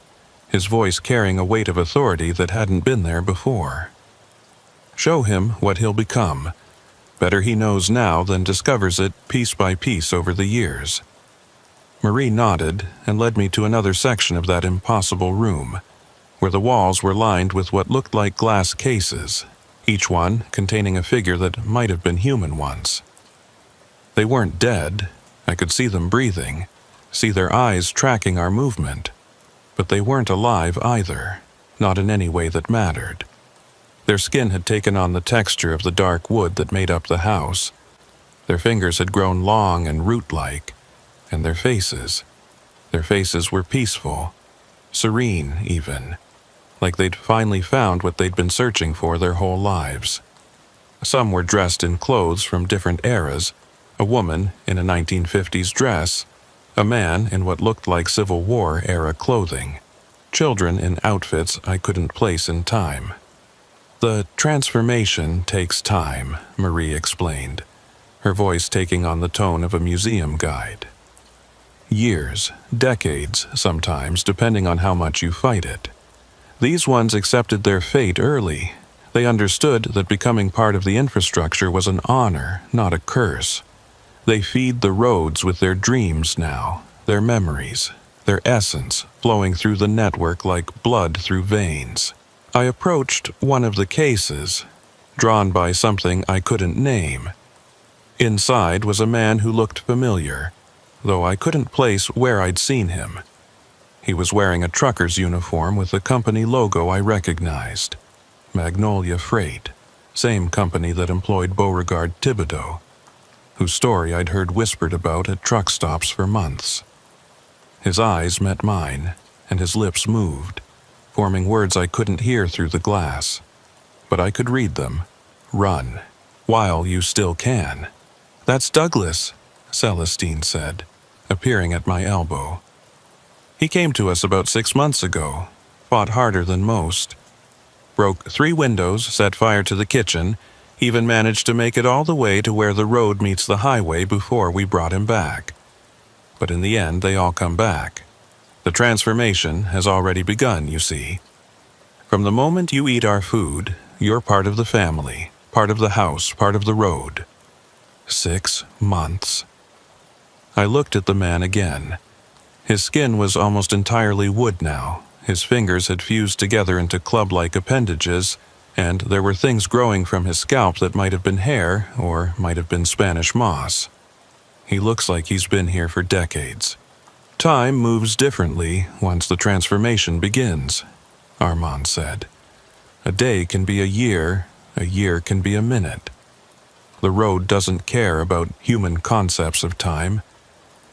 his voice carrying a weight of authority that hadn't been there before. "Show him what he'll become. Better he knows now than discovers it piece by piece over the years." Marie nodded and led me to another section of that impossible room, where the walls were lined with what looked like glass cases, each one containing a figure that might have been human once. They weren't dead. I could see them breathing, see their eyes tracking our movement, but they weren't alive either, not in any way that mattered. Their skin had taken on the texture of the dark wood that made up the house. Their fingers had grown long and root-like, and their faces were peaceful, serene even, like they'd finally found what they'd been searching for their whole lives. Some were dressed in clothes from different eras, a woman in a 1950s dress, a man in what looked like Civil War-era clothing, children in outfits I couldn't place in time. "The transformation takes time," Marie explained, her voice taking on the tone of a museum guide. "Years, decades sometimes, depending on how much you fight it. These ones accepted their fate early. They understood that becoming part of the infrastructure was an honor, not a curse. They feed the roads with their dreams now, their memories, their essence flowing through the network like blood through veins." I approached one of the cases, drawn by something I couldn't name. Inside was a man who looked familiar, though I couldn't place where I'd seen him. He was wearing a trucker's uniform with a company logo I recognized. Magnolia Freight, same company that employed Beauregard Thibodeau, whose story I'd heard whispered about at truck stops for months. His eyes met mine, and his lips moved, forming words I couldn't hear through the glass. But I could read them. "Run, while you still can." "That's Douglas," Celestine said, appearing at my elbow. "He came to us about 6 months ago, fought harder than most. Broke 3 windows, set fire to the kitchen, even managed to make it all the way to where the road meets the highway before we brought him back. But in the end, they all come back. The transformation has already begun, you see. From the moment you eat our food, you're part of the family, part of the house, part of the road." 6 months. I looked at the man again. His skin was almost entirely wood now. His fingers had fused together into club-like appendages, and there were things growing from his scalp that might have been hair or might have been Spanish moss. He looks like he's been here for decades. "Time moves differently once the transformation begins," Armand said. "A day can be a year can be a minute. The road doesn't care about human concepts of time.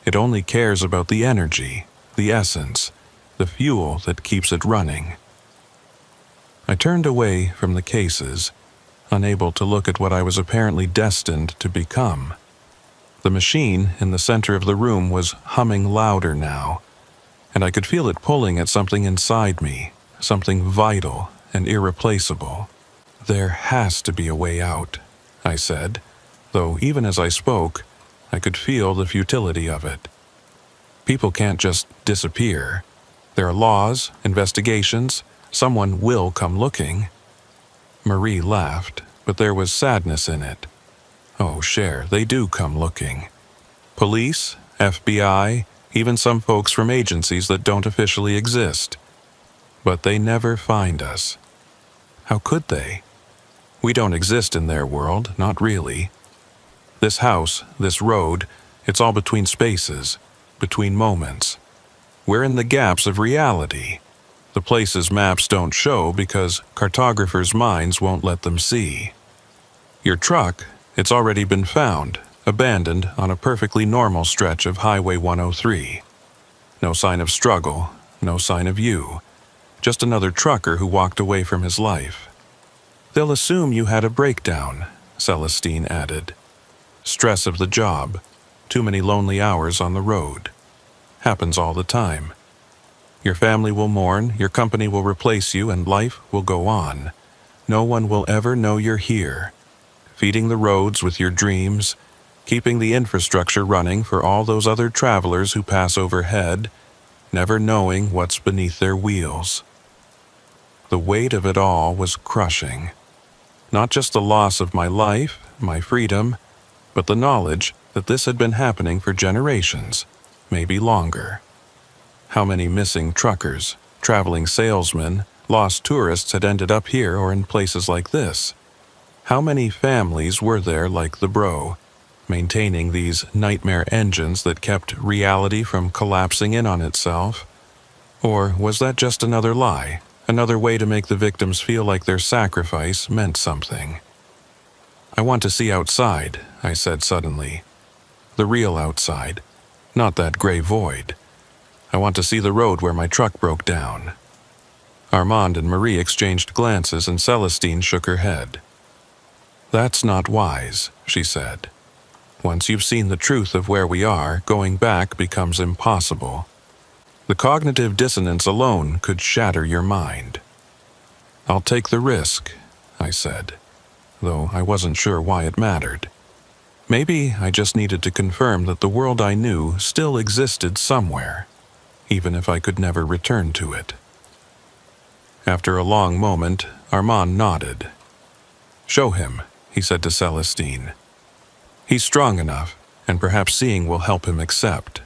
It only cares about the energy, the essence, the fuel that keeps it running." I turned away from the cases, unable to look at what I was apparently destined to become. The machine in the center of the room was humming louder now, and I could feel it pulling at something inside me, something vital and irreplaceable. "There has to be a way out," I said, though even as I spoke, I could feel the futility of it. People can't just disappear. There are laws, investigations, someone will come looking. Marie laughed, but there was sadness in it. Oh, Cher, they do come looking. Police, FBI, even some folks from agencies that don't officially exist. But they never find us. How could they? We don't exist in their world, not really. This house, this road, it's all between spaces, between moments. We're in the gaps of reality, the places maps don't show because cartographers' minds won't let them see. Your truck, it's already been found, abandoned on a perfectly normal stretch of Highway 103. No sign of struggle, no sign of you, just another trucker who walked away from his life. They'll assume you had a breakdown, Celestine added. Stress of the job, too many lonely hours on the road. Happens all the time. Your family will mourn, your company will replace you, and life will go on. No one will ever know you're here. Feeding the roads with your dreams, keeping the infrastructure running for all those other travelers who pass overhead, never knowing what's beneath their wheels. The weight of it all was crushing. Not just the loss of my life, my freedom, but the knowledge that this had been happening for generations, maybe longer. How many missing truckers, traveling salesmen, lost tourists had ended up here or in places like this? How many families were there like the bro, maintaining these nightmare engines that kept reality from collapsing in on itself? Or was that just another lie, another way to make the victims feel like their sacrifice meant something? I want to see outside, I said suddenly. The real outside, not that gray void. I want to see the road where my truck broke down. Armand and Marie exchanged glances and Celestine shook her head. That's not wise, she said. Once you've seen the truth of where we are, going back becomes impossible. The cognitive dissonance alone could shatter your mind. I'll take the risk, I said, though I wasn't sure why it mattered. Maybe I just needed to confirm that the world I knew still existed somewhere, even if I could never return to it. After a long moment, Armand nodded. Show him, he said to Celestine. He's strong enough, and perhaps seeing will help him accept.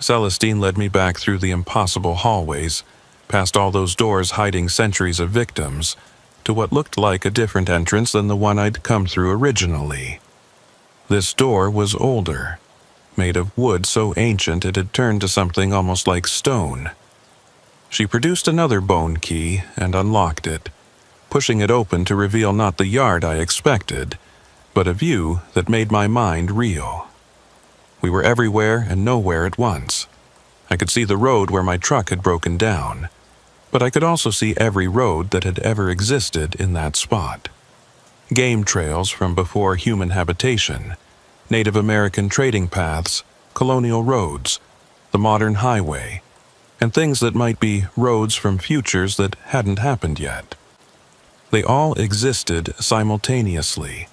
Celestine led me back through the impossible hallways, past all those doors hiding centuries of victims, to what looked like a different entrance than the one I'd come through originally. This door was older, made of wood so ancient it had turned to something almost like stone. She produced another bone key and unlocked it, pushing it open to reveal not the yard I expected, but a view that made my mind reel. We were everywhere and nowhere at once. I could see the road where my truck had broken down, but I could also see every road that had ever existed in that spot. Game trails from before human habitation, Native American trading paths, colonial roads, the modern highway, and things that might be roads from futures that hadn't happened yet. They all existed simultaneously,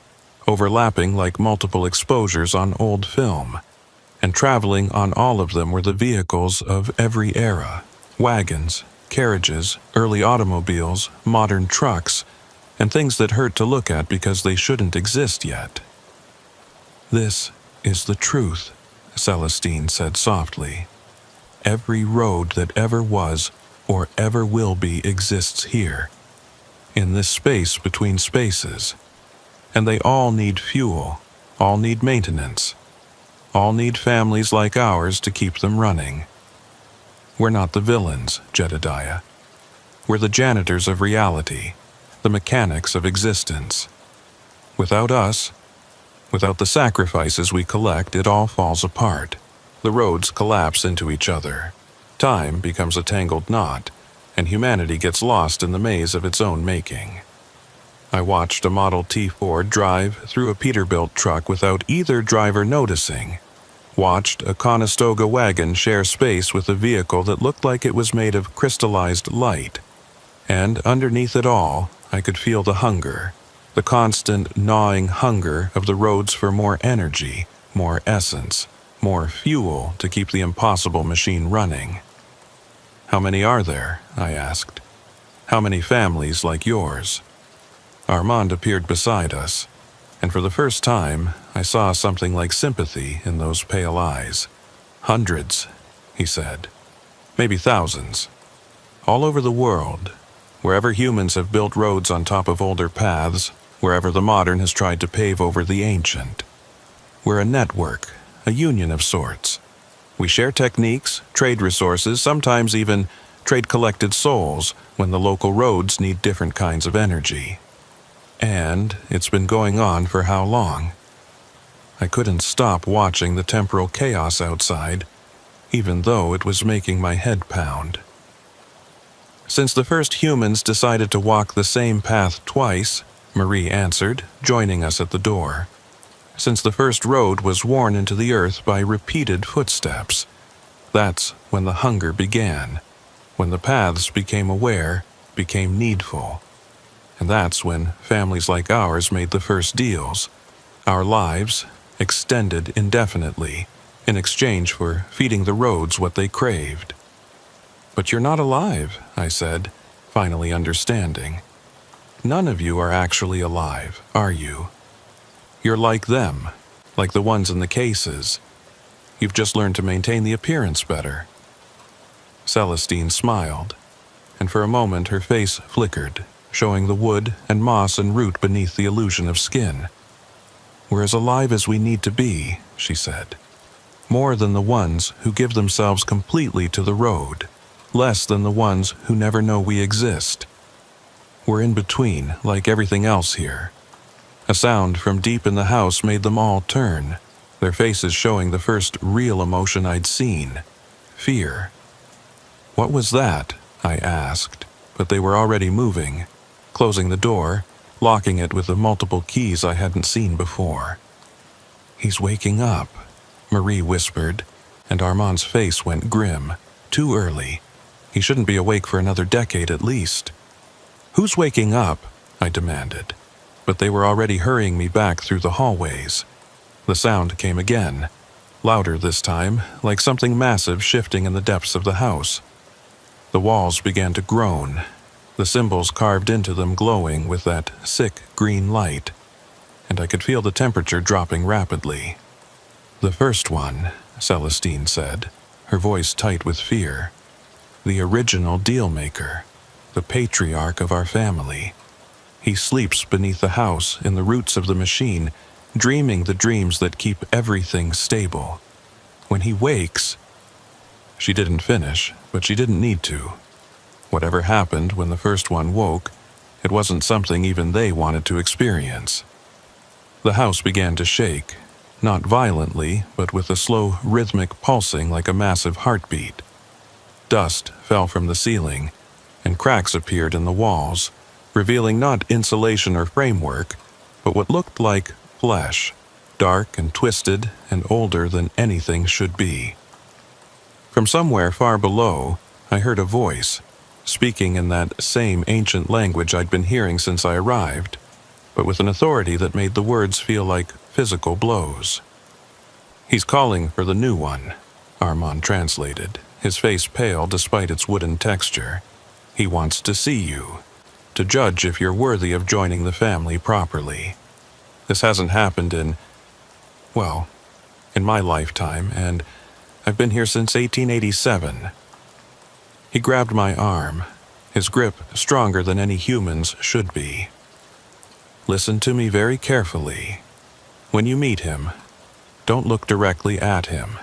overlapping like multiple exposures on old film, and traveling on all of them were the vehicles of every era: wagons, carriages, early automobiles, modern trucks, and things that hurt to look at because they shouldn't exist yet. This is the truth, Celestine said softly. Every road that ever was or ever will be exists here, in this space between spaces. And they all need fuel, all need maintenance, all need families like ours to keep them running. We're not the villains, Jedediah. We're the janitors of reality, the mechanics of existence. Without us, without the sacrifices we collect, it all falls apart. The roads collapse into each other. Time becomes a tangled knot, and humanity gets lost in the maze of its own making. I watched a Model T Ford drive through a Peterbilt truck without either driver noticing. Watched a Conestoga wagon share space with a vehicle that looked like it was made of crystallized light. And underneath it all, I could feel the hunger, the constant gnawing hunger of the roads for more energy, more essence, more fuel to keep the impossible machine running. "How many are there?" I asked. "How many families like yours?" Armand appeared beside us, and for the first time, I saw something like sympathy in those pale eyes. "Hundreds," he said. "Maybe thousands. All over the world, wherever humans have built roads on top of older paths, wherever the modern has tried to pave over the ancient. We're a network, a union of sorts. We share techniques, trade resources, sometimes even trade collected souls when the local roads need different kinds of energy. And it's been going on for how long?" I couldn't stop watching the temporal chaos outside, even though it was making my head pound. "Since the first humans decided to walk the same path twice," Marie answered, joining us at the door. "Since the first road was worn into the earth by repeated footsteps. That's when the hunger began, when the paths became aware, became needful. And that's when families like ours made the first deals. Our lives extended indefinitely, in exchange for feeding the roads what they craved." "But you're not alive," I said, finally understanding. "None of you are actually alive, are you? You're like them, like the ones in the cases. You've just learned to maintain the appearance better." Celestine smiled, and for a moment her face flickered, showing the wood and moss and root beneath the illusion of skin. "We're as alive as we need to be," she said. "More than the ones who give themselves completely to the road, less than the ones who never know we exist. We're in between, like everything else here." A sound from deep in the house made them all turn, their faces showing the first real emotion I'd seen: fear. "What was that?" I asked, but they were already moving, closing the door, locking it with the multiple keys I hadn't seen before. "He's waking up," Marie whispered, and Armand's face went grim. Too early. He shouldn't be awake for another decade at least. "Who's waking up?" I demanded, but they were already hurrying me back through the hallways. The sound came again, louder this time, like something massive shifting in the depths of the house. The walls began to groan, the symbols carved into them glowing with that sick green light, and I could feel the temperature dropping rapidly. "The first one," Celestine said, her voice tight with fear. "The original deal-maker, the patriarch of our family. He sleeps beneath the house in the roots of the machine, dreaming the dreams that keep everything stable. When he wakes—" She didn't finish, but she didn't need to. Whatever happened when the first one woke, it wasn't something even they wanted to experience. The house began to shake, not violently, but with a slow, rhythmic pulsing like a massive heartbeat. Dust fell from the ceiling, and cracks appeared in the walls, revealing not insulation or framework, but what looked like flesh, dark and twisted and older than anything should be. From somewhere far below, I heard a voice, speaking in that same ancient language I'd been hearing since I arrived, but with an authority that made the words feel like physical blows. "He's calling for the new one," Armand translated, his face pale despite its wooden texture. "He wants to see you, to judge if you're worthy of joining the family properly. This hasn't happened in my lifetime, and I've been here since 1887. He grabbed my arm, his grip stronger than any human's should be. "Listen to me very carefully. When you meet him, don't look directly at him.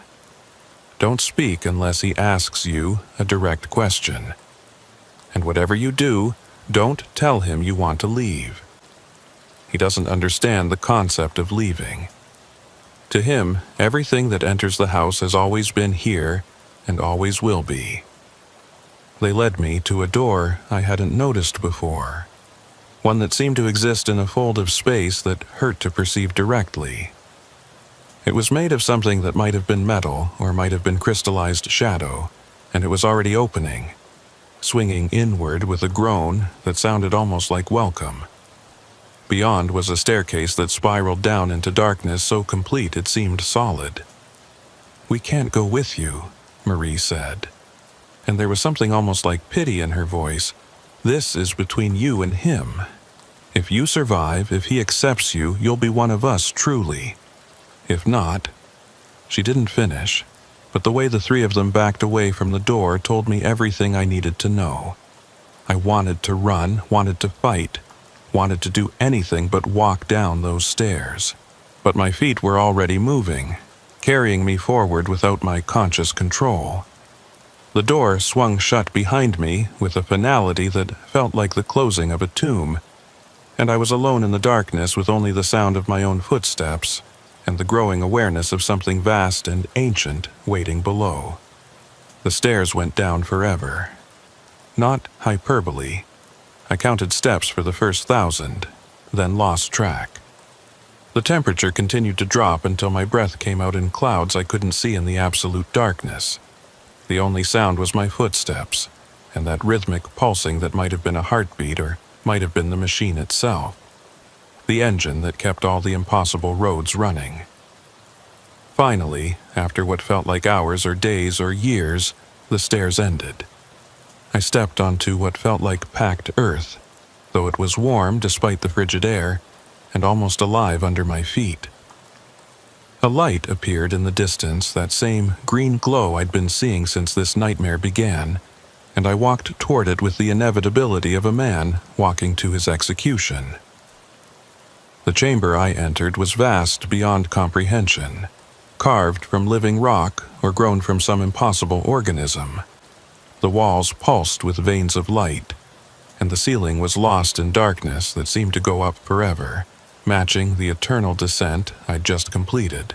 Don't speak unless he asks you a direct question. And whatever you do, don't tell him you want to leave. He doesn't understand the concept of leaving. To him, everything that enters the house has always been here and always will be." They led me to a door I hadn't noticed before, one that seemed to exist in a fold of space that hurt to perceive directly. It was made of something that might have been metal or might have been crystallized shadow, and it was already opening, swinging inward with a groan that sounded almost like welcome. Beyond was a staircase that spiraled down into darkness so complete it seemed solid. "We can't go with you," Marie said, and there was something almost like pity in her voice. "This is between you and him. If you survive, if he accepts you, you'll be one of us truly. If not—" She didn't finish, but the way the three of them backed away from the door told me everything I needed to know. I wanted to run, wanted to fight, wanted to do anything but walk down those stairs. But my feet were already moving, carrying me forward without my conscious control. The door swung shut behind me with a finality that felt like the closing of a tomb, and I was alone in the darkness with only the sound of my own footsteps and the growing awareness of something vast and ancient waiting below. The stairs went down forever. Not hyperbole. I counted steps for the first 1,000, then lost track. The temperature continued to drop until my breath came out in clouds I couldn't see in the absolute darkness. The only sound was my footsteps, and that rhythmic pulsing that might have been a heartbeat or might have been the machine itself. The engine that kept all the impossible roads running. Finally, after what felt like hours or days or years, the stairs ended. I stepped onto what felt like packed earth, though it was warm despite the frigid air, and almost alive under my feet. A light appeared in the distance, that same green glow I'd been seeing since this nightmare began, and I walked toward it with the inevitability of a man walking to his execution. The chamber I entered was vast beyond comprehension, carved from living rock or grown from some impossible organism. The walls pulsed with veins of light, and the ceiling was lost in darkness that seemed to go up forever, matching the eternal descent I'd just completed.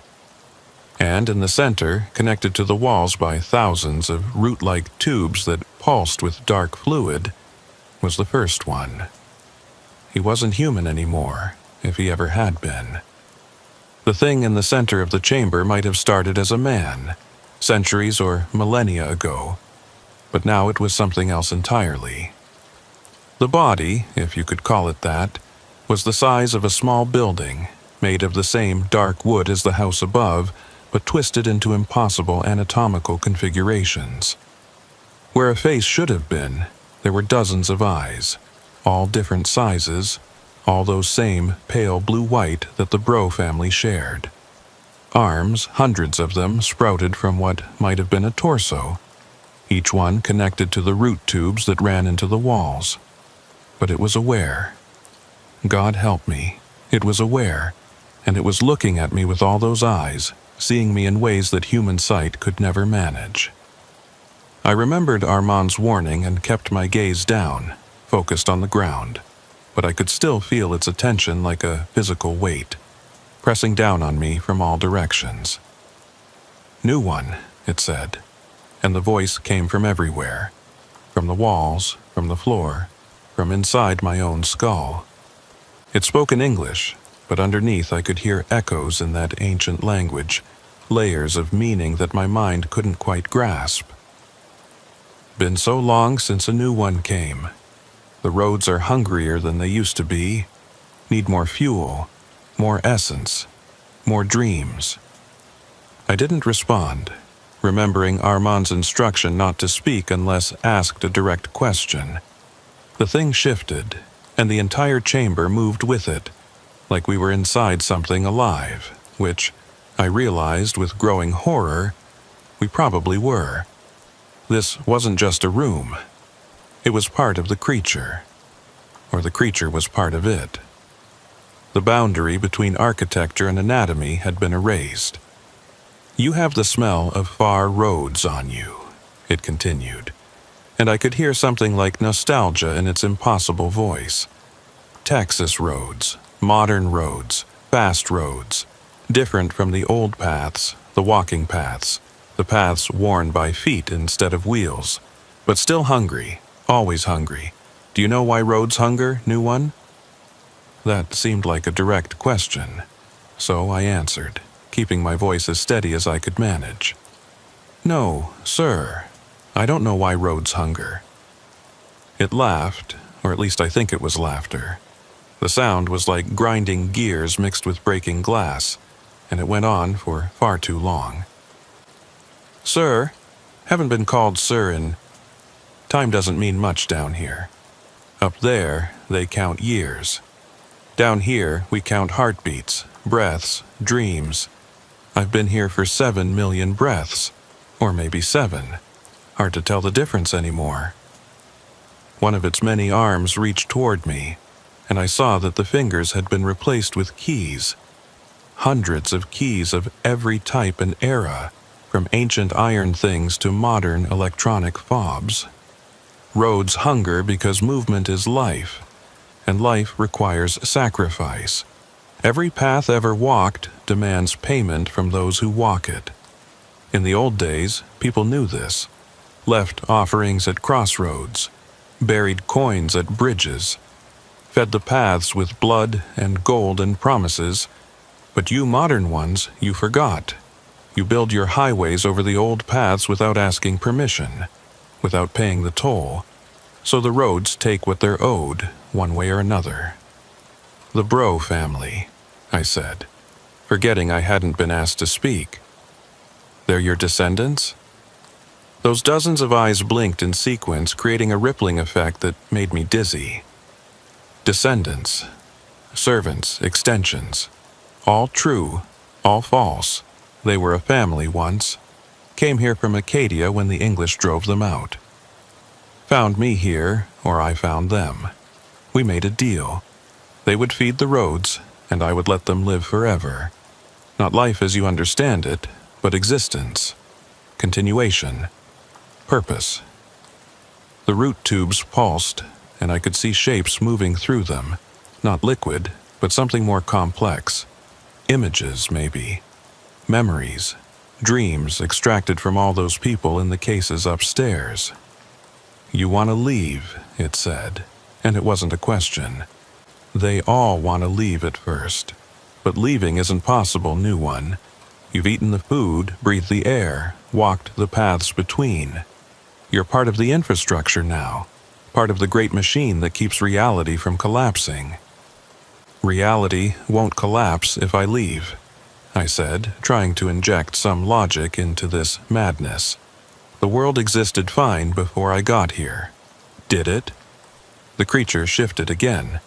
And in the center, connected to the walls by thousands of root-like tubes that pulsed with dark fluid, was the first one. He wasn't human anymore, if he ever had been. The thing in the center of the chamber might have started as a man, centuries or millennia ago, but now it was something else entirely. The body, if you could call it that, was the size of a small building, made of the same dark wood as the house above, but twisted into impossible anatomical configurations. Where a face should have been, there were dozens of eyes, all different sizes, all those same pale blue-white that the Bro family shared. Arms, hundreds of them, sprouted from what might have been a torso, each one connected to the root tubes that ran into the walls. But it was aware. God help me, it was aware, and it was looking at me with all those eyes, seeing me in ways that human sight could never manage. I remembered Armand's warning and kept my gaze down, focused on the ground, but I could still feel its attention like a physical weight, pressing down on me from all directions. "New one," it said, and the voice came from everywhere, from the walls, from the floor, from inside my own skull. It spoke in English, but underneath I could hear echoes in that ancient language, layers of meaning that my mind couldn't quite grasp. "Been so long since a new one came. The roads are hungrier than they used to be. Need more fuel, more essence, more dreams." I didn't respond, remembering Armand's instruction not to speak unless asked a direct question. The thing shifted, and the entire chamber moved with it, like we were inside something alive, which, I realized with growing horror, we probably were. This wasn't just a room. It was part of the creature, or the creature was part of it. The boundary between architecture and anatomy had been erased. "You have the smell of far roads on you," it continued, and I could hear something like nostalgia in its impossible voice. Texas roads, modern roads, fast roads, different from the old paths, the walking paths, the paths worn by feet instead of wheels, but still hungry, always hungry. "Do you know why roads hunger, new one?" That seemed like a direct question, so I answered, keeping my voice as steady as I could manage. "No, sir, I don't know why roads hunger." It laughed, or at least I think it was laughter. The sound was like grinding gears mixed with breaking glass, and it went on for far too long. "Sir, haven't been called sir in... Time doesn't mean much down here. Up there, they count years. Down here, we count heartbeats, breaths, dreams. I've been here for 7 million breaths, or maybe 7. Hard to tell the difference anymore." One of its many arms reached toward me, and I saw that the fingers had been replaced with keys. Hundreds of keys of every type and era, from ancient iron things to modern electronic fobs. Roads hunger because movement is life, and life requires sacrifice. Every path ever walked demands payment from those who walk it. In the old days, people knew this, left offerings at crossroads, buried coins at bridges, fed the paths with blood and gold and promises, but you modern ones, you forgot. You build your highways over the old paths without asking permission, without paying the toll, so the roads take what they're owed, one way or another. "The Bro family," I said, forgetting I hadn't been asked to speak. "They're your descendants?" Those dozens of eyes blinked in sequence, creating a rippling effect that made me dizzy. Descendants, servants, extensions, all true, all false. They were a family once. Came here from Acadia when the English drove them out. Found me here, or I found them. We made a deal. They would feed the roads, and I would let them live forever. Not life as you understand it, but existence. Continuation. Purpose. The root tubes pulsed, and I could see shapes moving through them. Not liquid, but something more complex. Images, maybe. Memories. Dreams extracted from all those people in the cases upstairs. "You want to leave," it said, and it wasn't a question. They all want to leave at first. But leaving isn't possible, new one. You've eaten the food, breathed the air, walked the paths between. You're part of the infrastructure now, part of the great machine that keeps reality from collapsing. "Reality won't collapse if I leave," I said, trying to inject some logic into this madness. "The world existed fine before I got here. Did it?" The creature shifted again,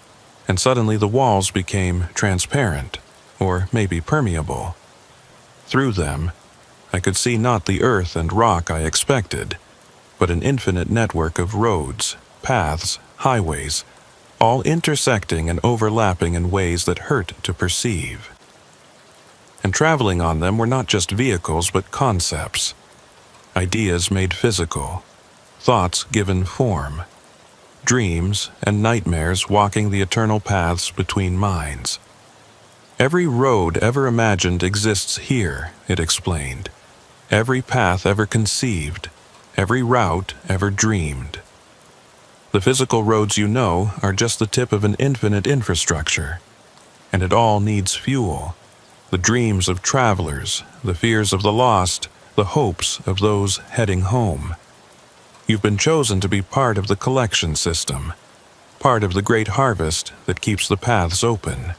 and suddenly the walls became transparent, or maybe permeable. Through them, I could see not the earth and rock I expected, but an infinite network of roads, paths, highways, all intersecting and overlapping in ways that hurt to perceive. And traveling on them were not just vehicles but concepts. Ideas made physical, thoughts given form, dreams and nightmares walking the eternal paths between minds. Every road ever imagined exists here, it explained. Every path ever conceived, every route ever dreamed. The physical roads you know are just the tip of an infinite infrastructure, and it all needs fuel. The dreams of travelers, the fears of the lost, the hopes of those heading home. You've been chosen to be part of the collection system, part of the great harvest that keeps the paths open.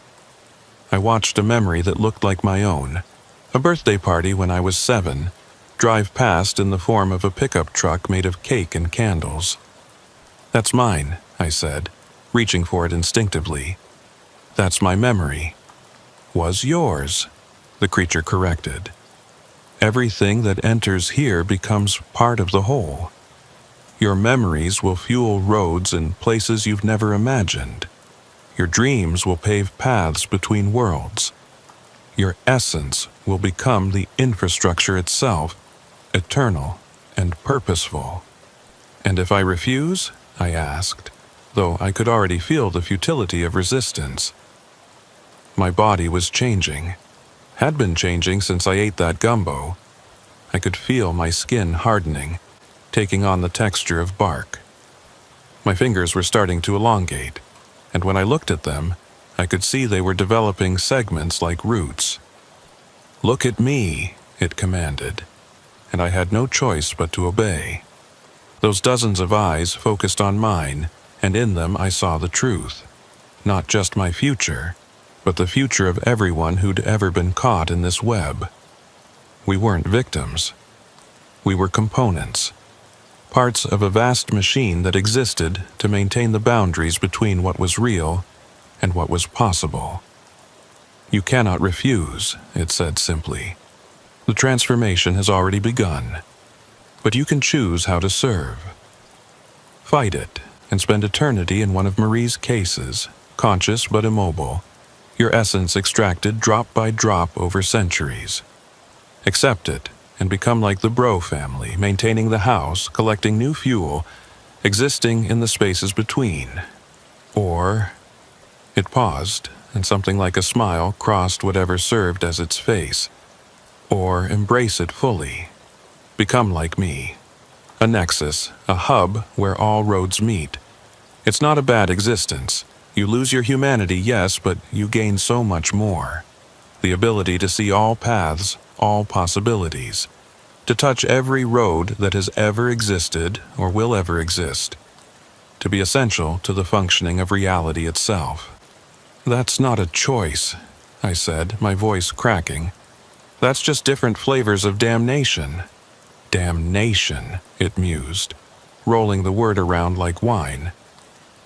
I watched a memory that looked like my own, a birthday party when I was 7, drive past in the form of a pickup truck made of cake and candles. "That's mine," I said, reaching for it instinctively. "That's my memory." "Was yours," the creature corrected. "Everything that enters here becomes part of the whole. Your memories will fuel roads in places you've never imagined. Your dreams will pave paths between worlds. Your essence will become the infrastructure itself, eternal and purposeful." "And if I refuse?" I asked, though I could already feel the futility of resistance. My body was changing, had been changing since I ate that gumbo. I could feel my skin hardening, taking on the texture of bark. My fingers were starting to elongate, and when I looked at them, I could see they were developing segments like roots. "Look at me," it commanded, and I had no choice but to obey. Those dozens of eyes focused on mine, and in them I saw the truth. Not just my future, but the future of everyone who'd ever been caught in this web. We weren't victims. We were components, parts of a vast machine that existed to maintain the boundaries between what was real and what was possible. You cannot refuse, it said simply. The transformation has already begun, but you can choose how to serve. Fight it and spend eternity in one of Marie's cases, conscious but immobile, your essence extracted drop by drop over centuries. Accept it and become like the Bro family, maintaining the house, collecting new fuel, existing in the spaces between. Or... It paused, and something like a smile crossed whatever served as its face. Or embrace it fully. Become like me. A nexus, a hub where all roads meet. It's not a bad existence. You lose your humanity, yes, but you gain so much more. The ability to see all paths, all possibilities. To touch every road that has ever existed or will ever exist. To be essential to the functioning of reality itself. That's not a choice, I said, my voice cracking. That's just different flavors of damnation. Damnation, it mused, rolling the word around like wine.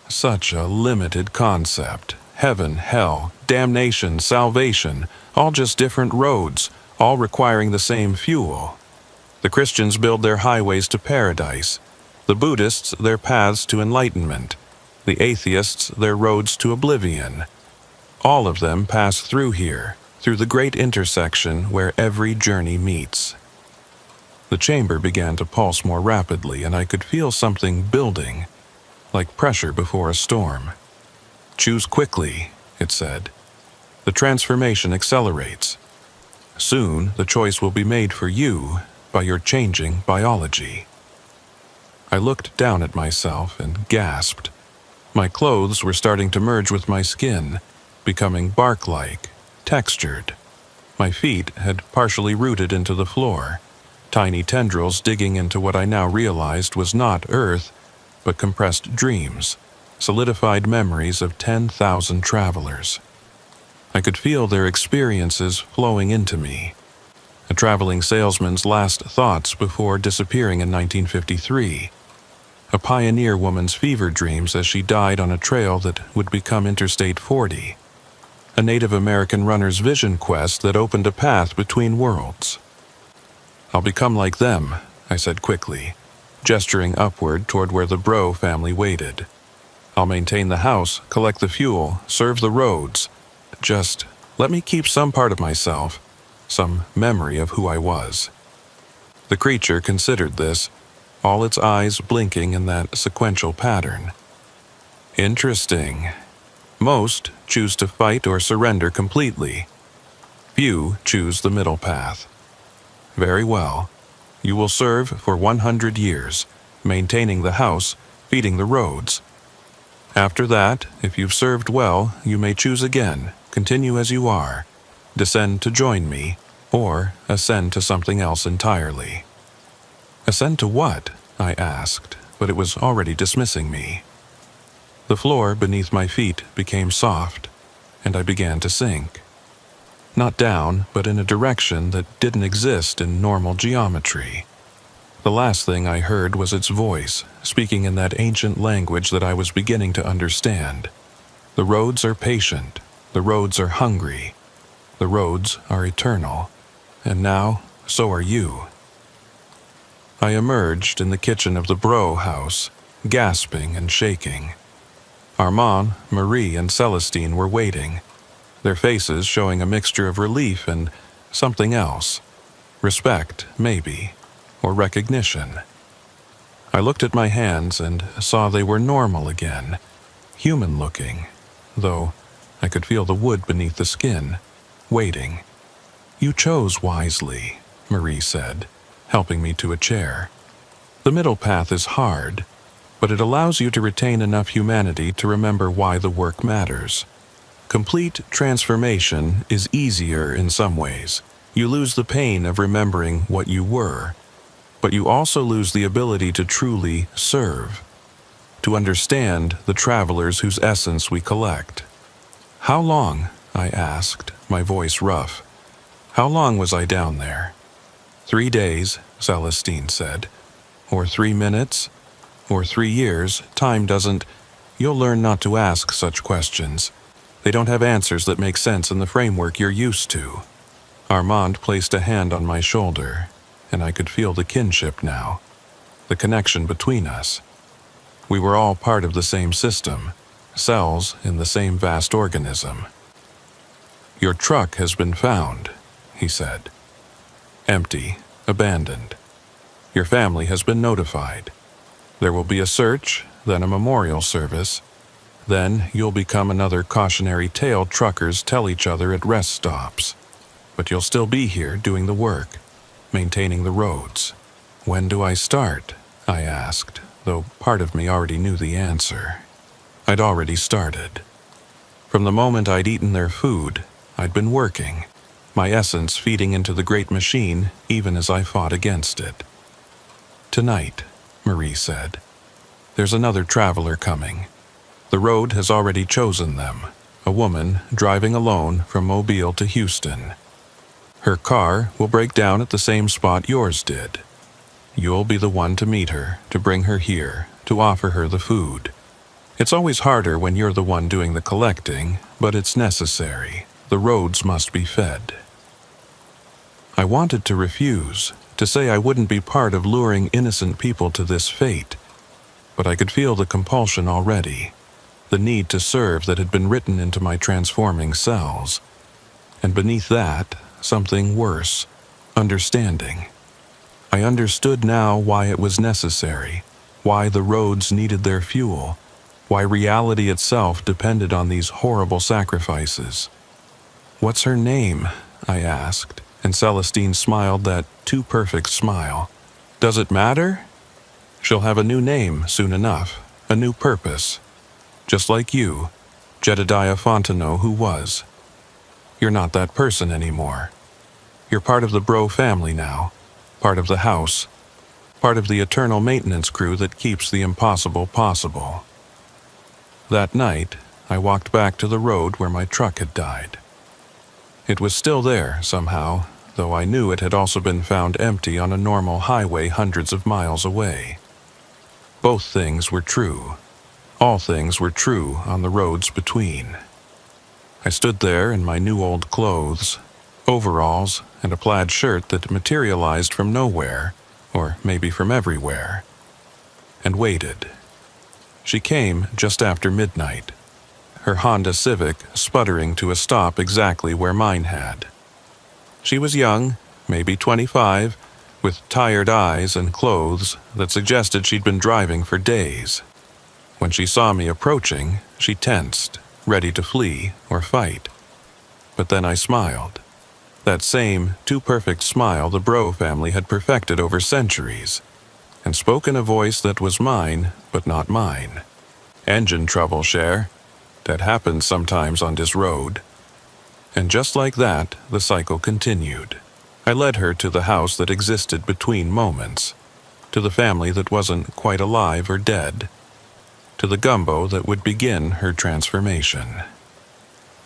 Such a limited concept. Heaven, hell, damnation, salvation, all just different roads, all requiring the same fuel. The Christians build their highways to paradise, the Buddhists their paths to enlightenment, the atheists their roads to oblivion. All of them pass through here, through the great intersection where every journey meets. The chamber began to pulse more rapidly, and I could feel something building, like pressure before a storm. Choose quickly, it said. The transformation accelerates. Soon, the choice will be made for you by your changing biology. I looked down at myself and gasped. My clothes were starting to merge with my skin, becoming bark-like, textured. My feet had partially rooted into the floor, tiny tendrils digging into what I now realized was not earth, but compressed dreams, solidified memories of 10,000 travelers. I could feel their experiences flowing into me. A traveling salesman's last thoughts before disappearing in 1953. A pioneer woman's fever dreams as she died on a trail that would become Interstate 40. A Native American runner's vision quest that opened a path between worlds. I'll become like them, I said quickly, gesturing upward toward where the Bro family waited. I'll maintain the house, collect the fuel, serve the roads. Just let me keep some part of myself, some memory of who I was. The creature considered this, all its eyes blinking in that sequential pattern. Interesting. Most choose to fight or surrender completely. Few choose the middle path. Very well. You will serve for 100 years, maintaining the house, feeding the roads. After that, if you've served well, you may choose again, continue as you are, descend to join me, or ascend to something else entirely. Ascend to what? I asked, but it was already dismissing me. The floor beneath my feet became soft, and I began to sink. Not down, but in a direction that didn't exist in normal geometry. The last thing I heard was its voice, speaking in that ancient language that I was beginning to understand. The roads are patient, the roads are hungry, the roads are eternal, and now so are you. I emerged in the kitchen of the Bro house, gasping and shaking. Armand, Marie, and Celestine were waiting, their faces showing a mixture of relief and something else. Respect, maybe, or recognition. I looked at my hands and saw they were normal again, human-looking, though I could feel the wood beneath the skin, waiting. You chose wisely, Marie said, helping me to a chair. The middle path is hard, but it allows you to retain enough humanity to remember why the work matters. Complete transformation is easier in some ways. You lose the pain of remembering what you were, but you also lose the ability to truly serve. to understand the travelers whose essence we collect. "How long?" I asked, my voice rough. "How long was I down there?" "3 days," Celestine said. "Or 3 minutes? Or 3 years? Time doesn't—" "You'll learn not to ask such questions. They don't have answers that make sense in the framework you're used to." Armand placed a hand on my shoulder, and I could feel the kinship now, the connection between us. We were all part of the same system, cells in the same vast organism. "Your truck has been found," he said. "Empty, abandoned. Your family has been notified. There will be a search, then a memorial service. Then you'll become another cautionary tale truckers tell each other at rest stops. But you'll still be here doing the work, maintaining the roads." "When do I start?" I asked, though part of me already knew the answer. I'd already started. From the moment I'd eaten their food, I'd been working, my essence feeding into the great machine even as I fought against it. "Tonight," Marie said. "There's another traveler coming. The road has already chosen them, a woman driving alone from Mobile to Houston. Her car will break down at the same spot yours did. You'll be the one to meet her, to bring her here, to offer her the food. It's always harder when you're the one doing the collecting, but it's necessary. The roads must be fed." I wanted to refuse, to say I wouldn't be part of luring innocent people to this fate, but I could feel the compulsion already, the need to serve that had been written into my transforming cells. And beneath that, something worse, understanding. I understood now why it was necessary, why the roads needed their fuel, why reality itself depended on these horrible sacrifices. "What's her name?" I asked, and Celestine smiled that too perfect smile. "Does it matter? She'll have a new name soon enough, a new purpose. Just like you, Jedediah Fontenot, who was. You're not that person anymore. You're part of the Bro family now, part of the house, part of the eternal maintenance crew that keeps the impossible possible." That night, I walked back to the road where my truck had died. It was still there, somehow, though I knew it had also been found empty on a normal highway hundreds of miles away. Both things were true. All things were true on the roads between. I stood there in my new old clothes, overalls, and a plaid shirt that materialized from nowhere, or maybe from everywhere, and waited. She came just after midnight, her Honda Civic sputtering to a stop exactly where mine had. She was young, maybe 25, with tired eyes and clothes that suggested she'd been driving for days. When she saw me approaching, she tensed, ready to flee or fight. But then I smiled. That same, too-perfect smile the Bro family had perfected over centuries, and spoke in a voice that was mine, but not mine. "Engine trouble, Cher. That happens sometimes on this road." And just like that, the cycle continued. I led her to the house that existed between moments, to the family that wasn't quite alive or dead, to the gumbo that would begin her transformation.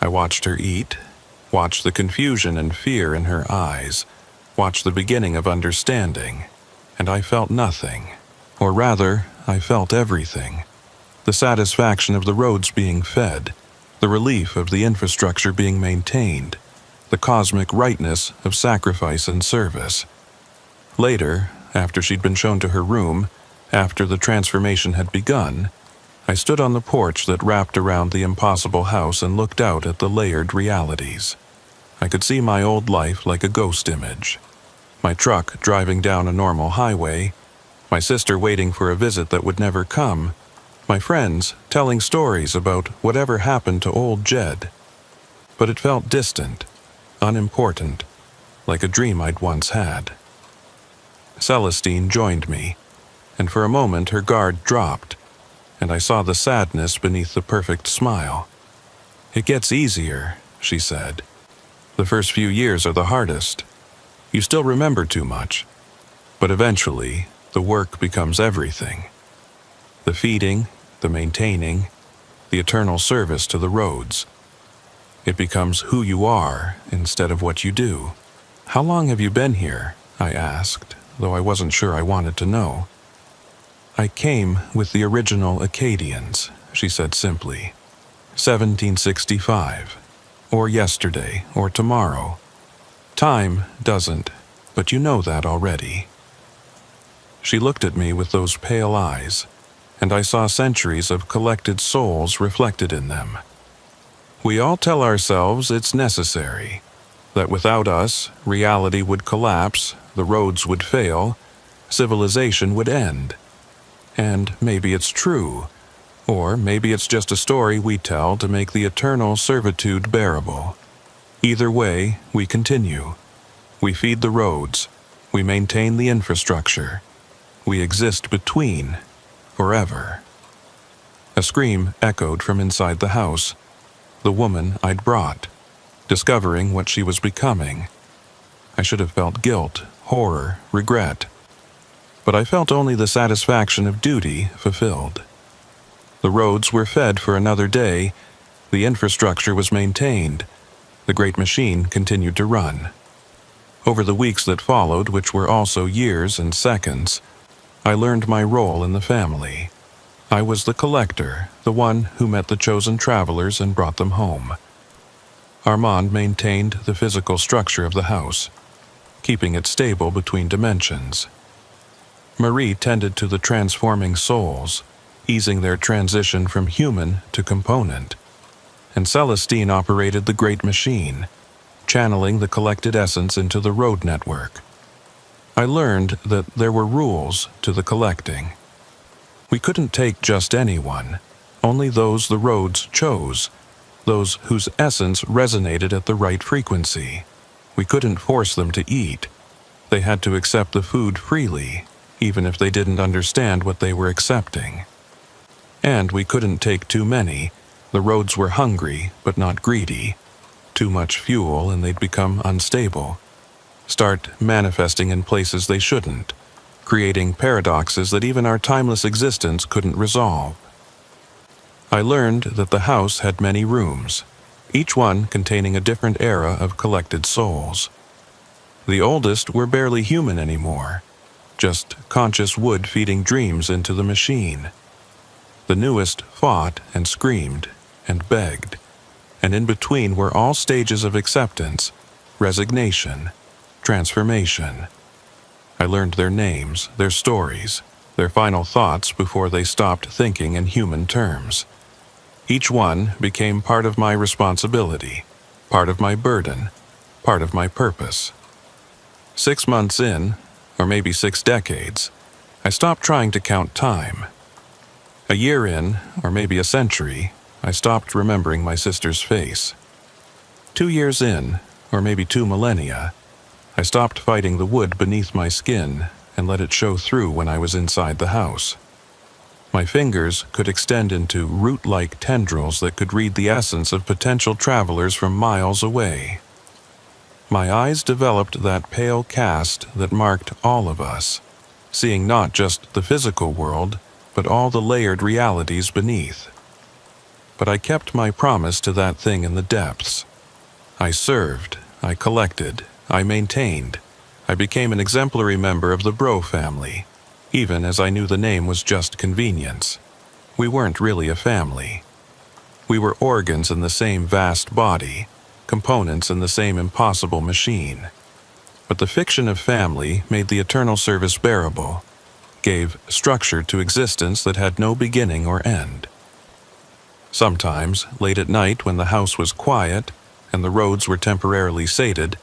I watched her eat, watched the confusion and fear in her eyes, watched the beginning of understanding, and I felt nothing. Or rather, I felt everything. The satisfaction of the roads being fed, the relief of the infrastructure being maintained, the cosmic rightness of sacrifice and service. Later, after she'd been shown to her room, after the transformation had begun, I stood on the porch that wrapped around the impossible house and looked out at the layered realities. I could see my old life like a ghost image. My truck driving down a normal highway, my sister waiting for a visit that would never come, my friends telling stories about whatever happened to old Jed. But it felt distant, unimportant, like a dream I'd once had. Celestine joined me, and for a moment her guard dropped, and I saw the sadness beneath the perfect smile. "It gets easier," she said. "The first few years are the hardest. You still remember too much, but eventually the work becomes everything. The feeding, the maintaining, the eternal service to the roads. It becomes who you are instead of what you do. "How long have you been here?" I asked, though I wasn't sure I wanted to know. "I came with the original Acadians," she said simply. 1765. Or yesterday, or tomorrow. Time doesn't, but you know that already. She looked at me with those pale eyes, and I saw centuries of collected souls reflected in them. We all tell ourselves it's necessary, that without us, reality would collapse, the roads would fail, civilization would end. And maybe it's true, or maybe it's just a story we tell to make the eternal servitude bearable. Either way, we continue. We feed the roads, we maintain the infrastructure, we exist between, forever. A scream echoed from inside the house, the woman I'd brought, discovering what she was becoming. I should have felt guilt, horror, regret. But I felt only the satisfaction of duty fulfilled. The roads were fed for another day, the infrastructure was maintained, the great machine continued to run. Over the weeks that followed, which were also years and seconds, I learned my role in the family. I was the collector, the one who met the chosen travelers and brought them home. Armand maintained the physical structure of the house, keeping it stable between dimensions. Marie tended to the transforming souls, easing their transition from human to component. And Celestine operated the great machine, channeling the collected essence into the road network. I learned that there were rules to the collecting. We couldn't take just anyone, only those the roads chose, those whose essence resonated at the right frequency. We couldn't force them to eat. They had to accept the food freely, even if they didn't understand what they were accepting. And we couldn't take too many. The roads were hungry, but not greedy. Too much fuel and they'd become unstable. Start manifesting in places they shouldn't, creating paradoxes that even our timeless existence couldn't resolve. I learned that the house had many rooms, each one containing a different era of collected souls. The oldest were barely human anymore, just conscious wood feeding dreams into the machine. The newest fought and screamed and begged, and in between were all stages of acceptance, resignation, transformation. I learned their names, their stories, their final thoughts before they stopped thinking in human terms. Each one became part of my responsibility, part of my burden, part of my purpose. 6 months in, or maybe 6 decades, I stopped trying to count time. A year in, or maybe a century, I stopped remembering my sister's face. 2 years in, or maybe 2 millennia, I stopped fighting the wood beneath my skin and let it show through when I was inside the house. My fingers could extend into root-like tendrils that could read the essence of potential travelers from miles away. My eyes developed that pale cast that marked all of us, seeing not just the physical world, but all the layered realities beneath. But I kept my promise to that thing in the depths. I served, I collected, I maintained. I became an exemplary member of the Bro family, even as I knew the name was just convenience. We weren't really a family. We were organs in the same vast body, components in the same impossible machine. But the fiction of family made the eternal service bearable, gave structure to existence that had no beginning or end. Sometimes, late at night when the house was quiet and the roads were temporarily sated,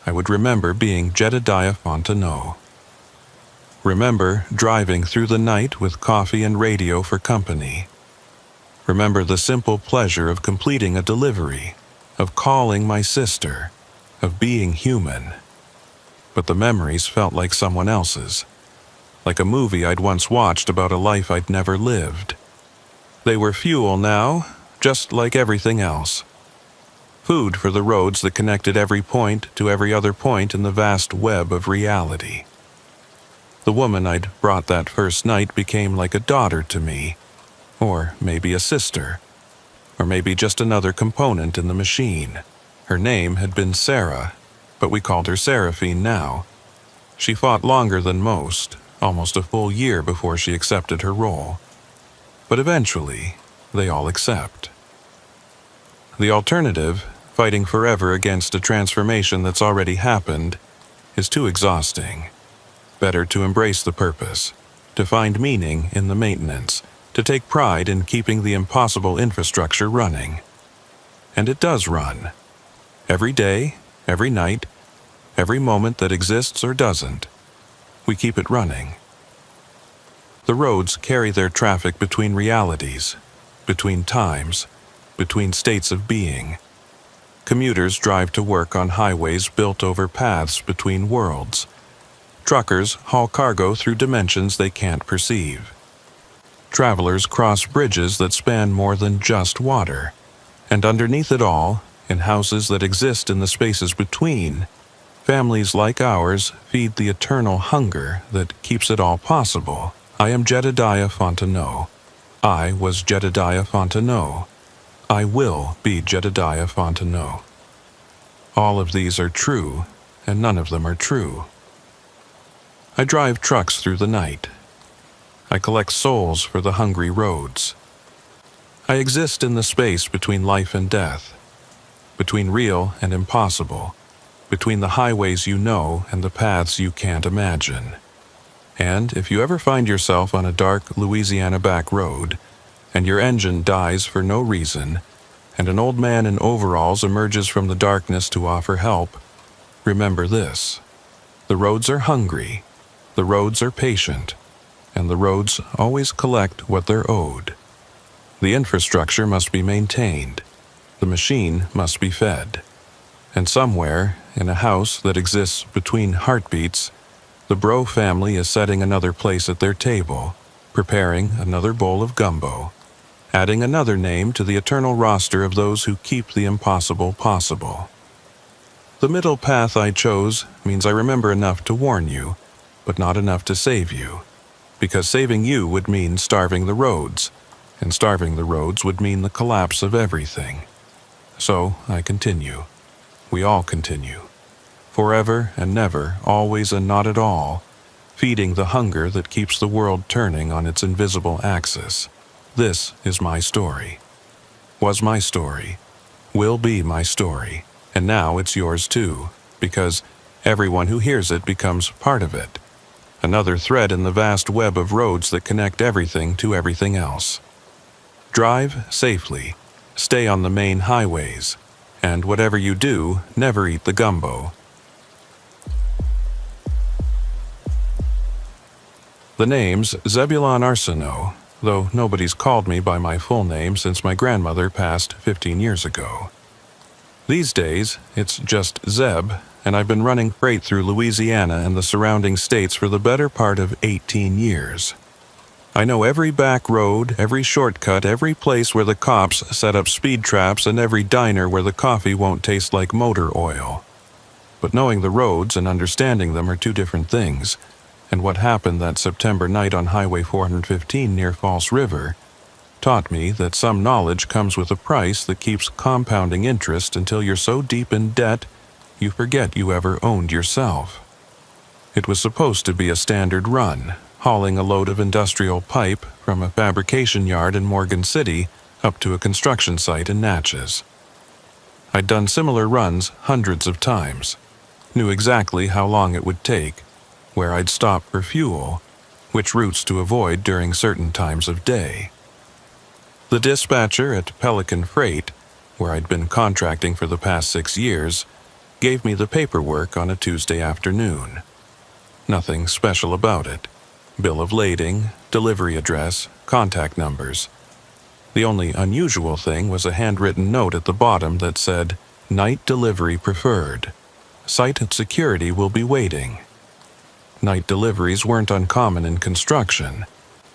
I would remember being Jedediah Fontenot. Remember driving through the night with coffee and radio for company. Remember the simple pleasure of completing a delivery, of calling my sister, of being human. But the memories felt like someone else's, like a movie I'd once watched about a life I'd never lived. They were fuel now, just like everything else. Food for the roads that connected every point to every other point in the vast web of reality. The woman I'd brought that first night became like a daughter to me, or maybe a sister, or maybe just another component in the machine. Her name had been Sarah, but we called her Seraphine now. She fought longer than most, almost a full year before she accepted her role. But eventually, they all accept. The alternative, fighting forever against a transformation that's already happened, is too exhausting. Better to embrace the purpose, to find meaning in the maintenance, to take pride in keeping the impossible infrastructure running. And it does run. Every day, every night, every moment that exists or doesn't, we keep it running. The roads carry their traffic between realities, between times, between states of being. Commuters drive to work on highways built over paths between worlds. Truckers haul cargo through dimensions they can't perceive. Travelers cross bridges that span more than just water. And underneath it all, in houses that exist in the spaces between, families like ours feed the eternal hunger that keeps it all possible. I am Jedediah Fontenot. I was Jedediah Fontenot. I will be Jedediah Fontenot. All of these are true, and none of them are true. I drive trucks through the night. I collect souls for the hungry roads. I exist in the space between life and death, between real and impossible, between the highways you know and the paths you can't imagine. And if you ever find yourself on a dark Louisiana back road, and your engine dies for no reason, and an old man in overalls emerges from the darkness to offer help, remember this: the roads are hungry, the roads are patient, and the roads always collect what they're owed. The infrastructure must be maintained, the machine must be fed, and somewhere, in a house that exists between heartbeats, the Bro family is setting another place at their table, preparing another bowl of gumbo, adding another name to the eternal roster of those who keep the impossible possible. The middle path I chose means I remember enough to warn you, but not enough to save you, because saving you would mean starving the roads, and starving the roads would mean the collapse of everything. So I continue. We all continue. Forever and never, always and not at all, feeding the hunger that keeps the world turning on its invisible axis. This is my story. Was my story. Will be my story. And now it's yours too, because everyone who hears it becomes part of it. Another thread in the vast web of roads that connect everything to everything else. Drive safely. Stay on the main highways. And whatever you do, never eat the gumbo. The name's Zebulon Arsenault, though nobody's called me by my full name since my grandmother passed 15 years ago. These days, it's just Zeb, and I've been running freight through Louisiana and the surrounding states for the better part of 18 years. I know every back road, every shortcut, every place where the cops set up speed traps, and every diner where the coffee won't taste like motor oil. But knowing the roads and understanding them are two different things. And what happened that September night on Highway 415 near False River taught me that some knowledge comes with a price that keeps compounding interest until you're so deep in debt you forget you ever owned yourself. It was supposed to be a standard run, hauling a load of industrial pipe from a fabrication yard in Morgan City up to a construction site in Natchez. I'd done similar runs hundreds of times, knew exactly how long it would take, where I'd stop for fuel, which routes to avoid during certain times of day. The dispatcher at Pelican Freight, where I'd been contracting for the past 6 years, gave me the paperwork on a Tuesday afternoon. Nothing special about it. Bill of lading, delivery address, contact numbers. The only unusual thing was a handwritten note at the bottom that said, "Night delivery preferred. Site and security will be waiting." Night deliveries weren't uncommon in construction,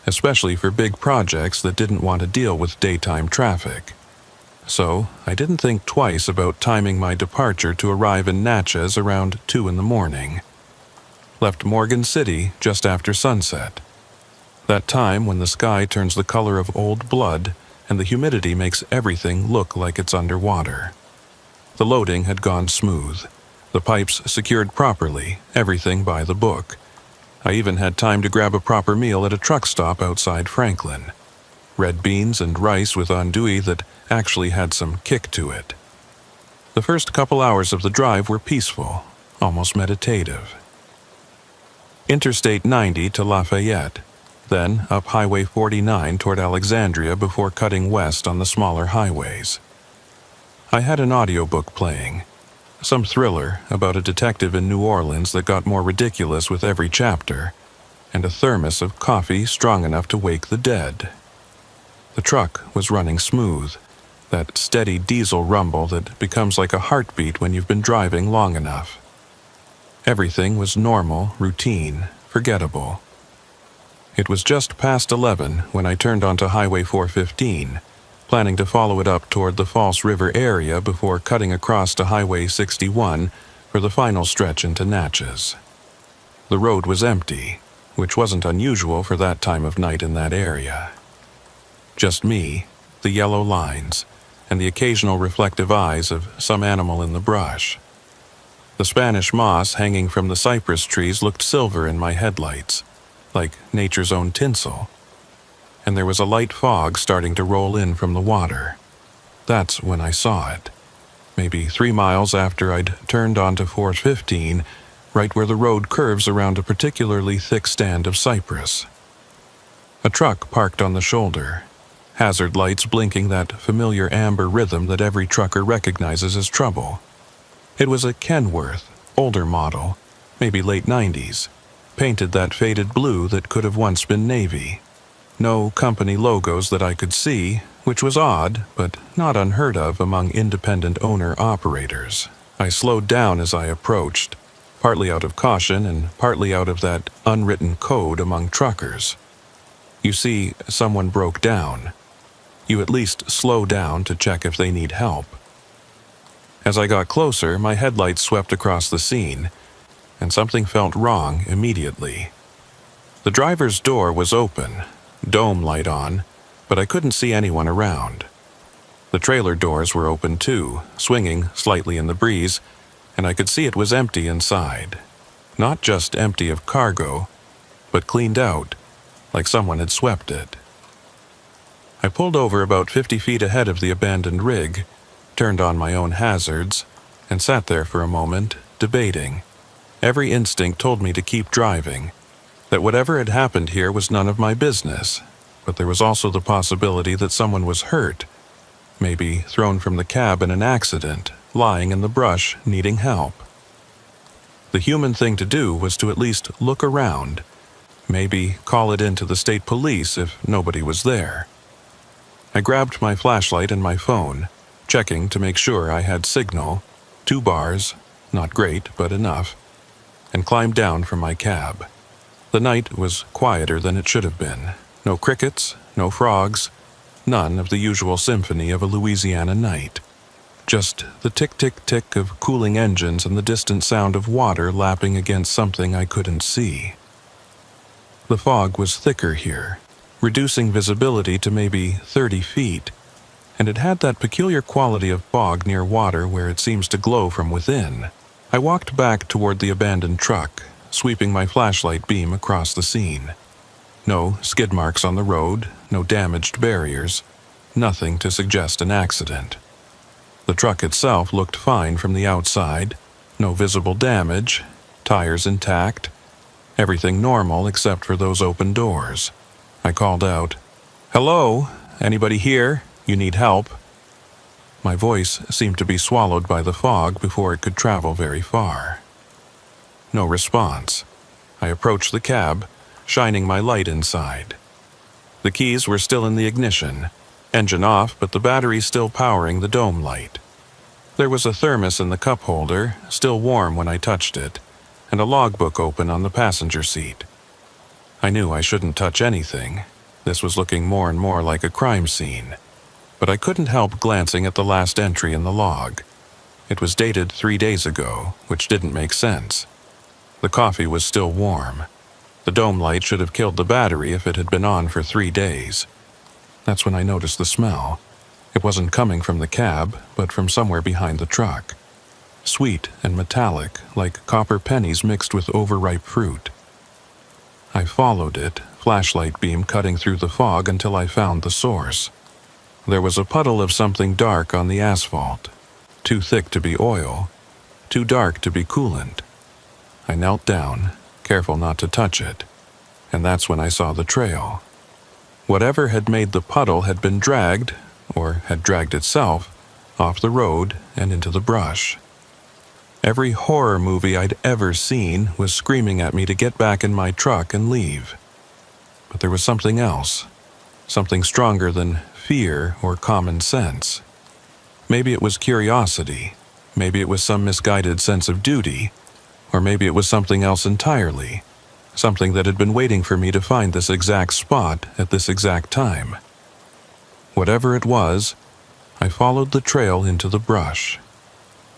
especially for big projects that didn't want to deal with daytime traffic. So I didn't think twice about timing my departure to arrive in Natchez around 2 in the morning. Left Morgan City just after sunset. That time when the sky turns the color of old blood and the humidity makes everything look like it's underwater. The loading had gone smooth. The pipes secured properly, everything by the book. I even had time to grab a proper meal at a truck stop outside Franklin. Red beans and rice with andouille that actually had some kick to it. The first couple hours of the drive were peaceful, almost meditative. Interstate 90 to Lafayette, then up Highway 49 toward Alexandria before cutting west on the smaller highways. I had an audiobook playing, some thriller about a detective in New Orleans that got more ridiculous with every chapter, and a thermos of coffee strong enough to wake the dead. The truck was running smooth, that steady diesel rumble that becomes like a heartbeat when you've been driving long enough. Everything was normal, routine, forgettable. It was just past 11 when I turned onto Highway 415, planning to follow it up toward the False River area before cutting across to Highway 61 for the final stretch into Natchez. The road was empty, which wasn't unusual for that time of night in that area. Just me, the yellow lines, and the occasional reflective eyes of some animal in the brush. The Spanish moss hanging from the cypress trees looked silver in my headlights, like nature's own tinsel. And there was a light fog starting to roll in from the water. That's when I saw it. Maybe 3 miles after I'd turned onto 415, right where the road curves around a particularly thick stand of cypress. A truck parked on the shoulder, hazard lights blinking that familiar amber rhythm that every trucker recognizes as trouble. It was a Kenworth, older model, maybe late 90s, painted that faded blue that could have once been navy. No company logos that I could see, which was odd, but not unheard of among independent owner-operators. I slowed down as I approached, partly out of caution and partly out of that unwritten code among truckers. You see, someone broke down. You at least slow down to check if they need help. As I got closer, my headlights swept across the scene, and something felt wrong immediately. The driver's door was open, dome light on, but I couldn't see anyone around. The trailer doors were open too, swinging slightly in the breeze, and I could see it was empty inside. Not just empty of cargo, but cleaned out, like someone had swept it. I pulled over about 50 feet ahead of the abandoned rig, turned on my own hazards, and sat there for a moment, debating. Every instinct told me to keep driving, that whatever had happened here was none of my business, but there was also the possibility that someone was hurt, maybe thrown from the cab in an accident, lying in the brush, needing help. The human thing to do was to at least look around, maybe call it in to the state police if nobody was there. I grabbed my flashlight and my phone, checking to make sure I had signal, 2 bars, not great, but enough, and climbed down from my cab. The night was quieter than it should have been. No crickets, no frogs, none of the usual symphony of a Louisiana night. Just the tick-tick-tick of cooling engines and the distant sound of water lapping against something I couldn't see. The fog was thicker here, reducing visibility to maybe 30 feet, and it had that peculiar quality of fog near water where it seems to glow from within. I walked back toward the abandoned truck, sweeping my flashlight beam across the scene. No skid marks on the road, no damaged barriers, nothing to suggest an accident. The truck itself looked fine from the outside, no visible damage, tires intact, everything normal except for those open doors. I called out, "Hello? Anybody here? You need help?" My voice seemed to be swallowed by the fog before it could travel very far. No response. I approached the cab, shining my light inside. The keys were still in the ignition, engine off but the battery still powering the dome light. There was a thermos in the cup holder, still warm when I touched it, and a logbook open on the passenger seat. I knew I shouldn't touch anything. This was looking more and more like a crime scene. But I couldn't help glancing at the last entry in the log. It was dated 3 days ago, which didn't make sense. The coffee was still warm. The dome light should have killed the battery if it had been on for 3 days. That's when I noticed the smell. It wasn't coming from the cab, but from somewhere behind the truck. Sweet and metallic, like copper pennies mixed with overripe fruit. I followed it, flashlight beam cutting through the fog until I found the source. There was a puddle of something dark on the asphalt. Too thick to be oil, too dark to be coolant. I knelt down, careful not to touch it, and that's when I saw the trail. Whatever had made the puddle had been dragged, or had dragged itself, off the road and into the brush. Every horror movie I'd ever seen was screaming at me to get back in my truck and leave. But there was something else, something stronger than fear or common sense. Maybe it was curiosity, maybe it was some misguided sense of duty, or maybe it was something else entirely, something that had been waiting for me to find this exact spot at this exact time. Whatever it was, I followed the trail into the brush.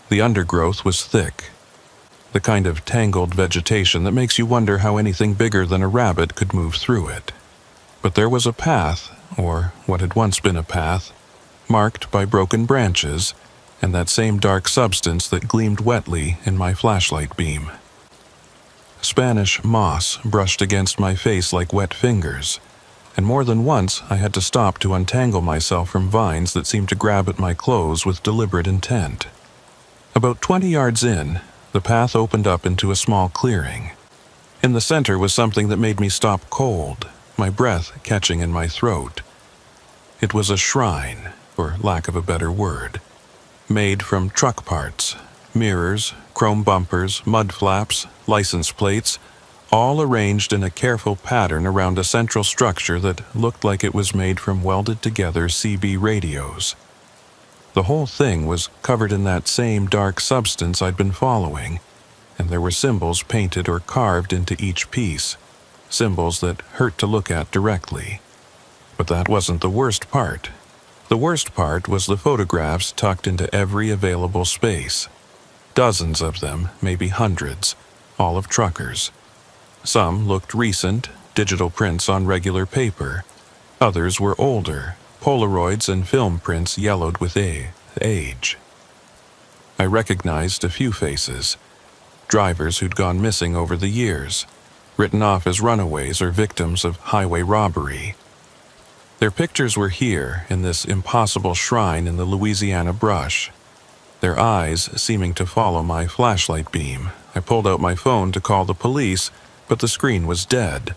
The undergrowth was thick, the kind of tangled vegetation that makes you wonder how anything bigger than a rabbit could move through it. But there was a path, or what had once been a path, marked by broken branches and that same dark substance that gleamed wetly in my flashlight beam. Spanish moss brushed against my face like wet fingers, and more than once I had to stop to untangle myself from vines that seemed to grab at my clothes with deliberate intent. About 20 yards in, the path opened up into a small clearing. In the center was something that made me stop cold, my breath catching in my throat. It was a shrine, for lack of a better word, made from truck parts, mirrors, chrome bumpers, mud flaps, license plates, all arranged in a careful pattern around a central structure that looked like it was made from welded-together CB radios. The whole thing was covered in that same dark substance I'd been following, and there were symbols painted or carved into each piece, symbols that hurt to look at directly. But that wasn't the worst part. The worst part was the photographs tucked into every available space. Dozens of them, maybe hundreds, all of truckers. Some looked recent, digital prints on regular paper. Others were older, Polaroids and film prints yellowed with age. I recognized a few faces. Drivers who'd gone missing over the years, written off as runaways or victims of highway robbery. Their pictures were here in this impossible shrine in the Louisiana brush. Their eyes seeming to follow my flashlight beam. I pulled out my phone to call the police, but the screen was dead.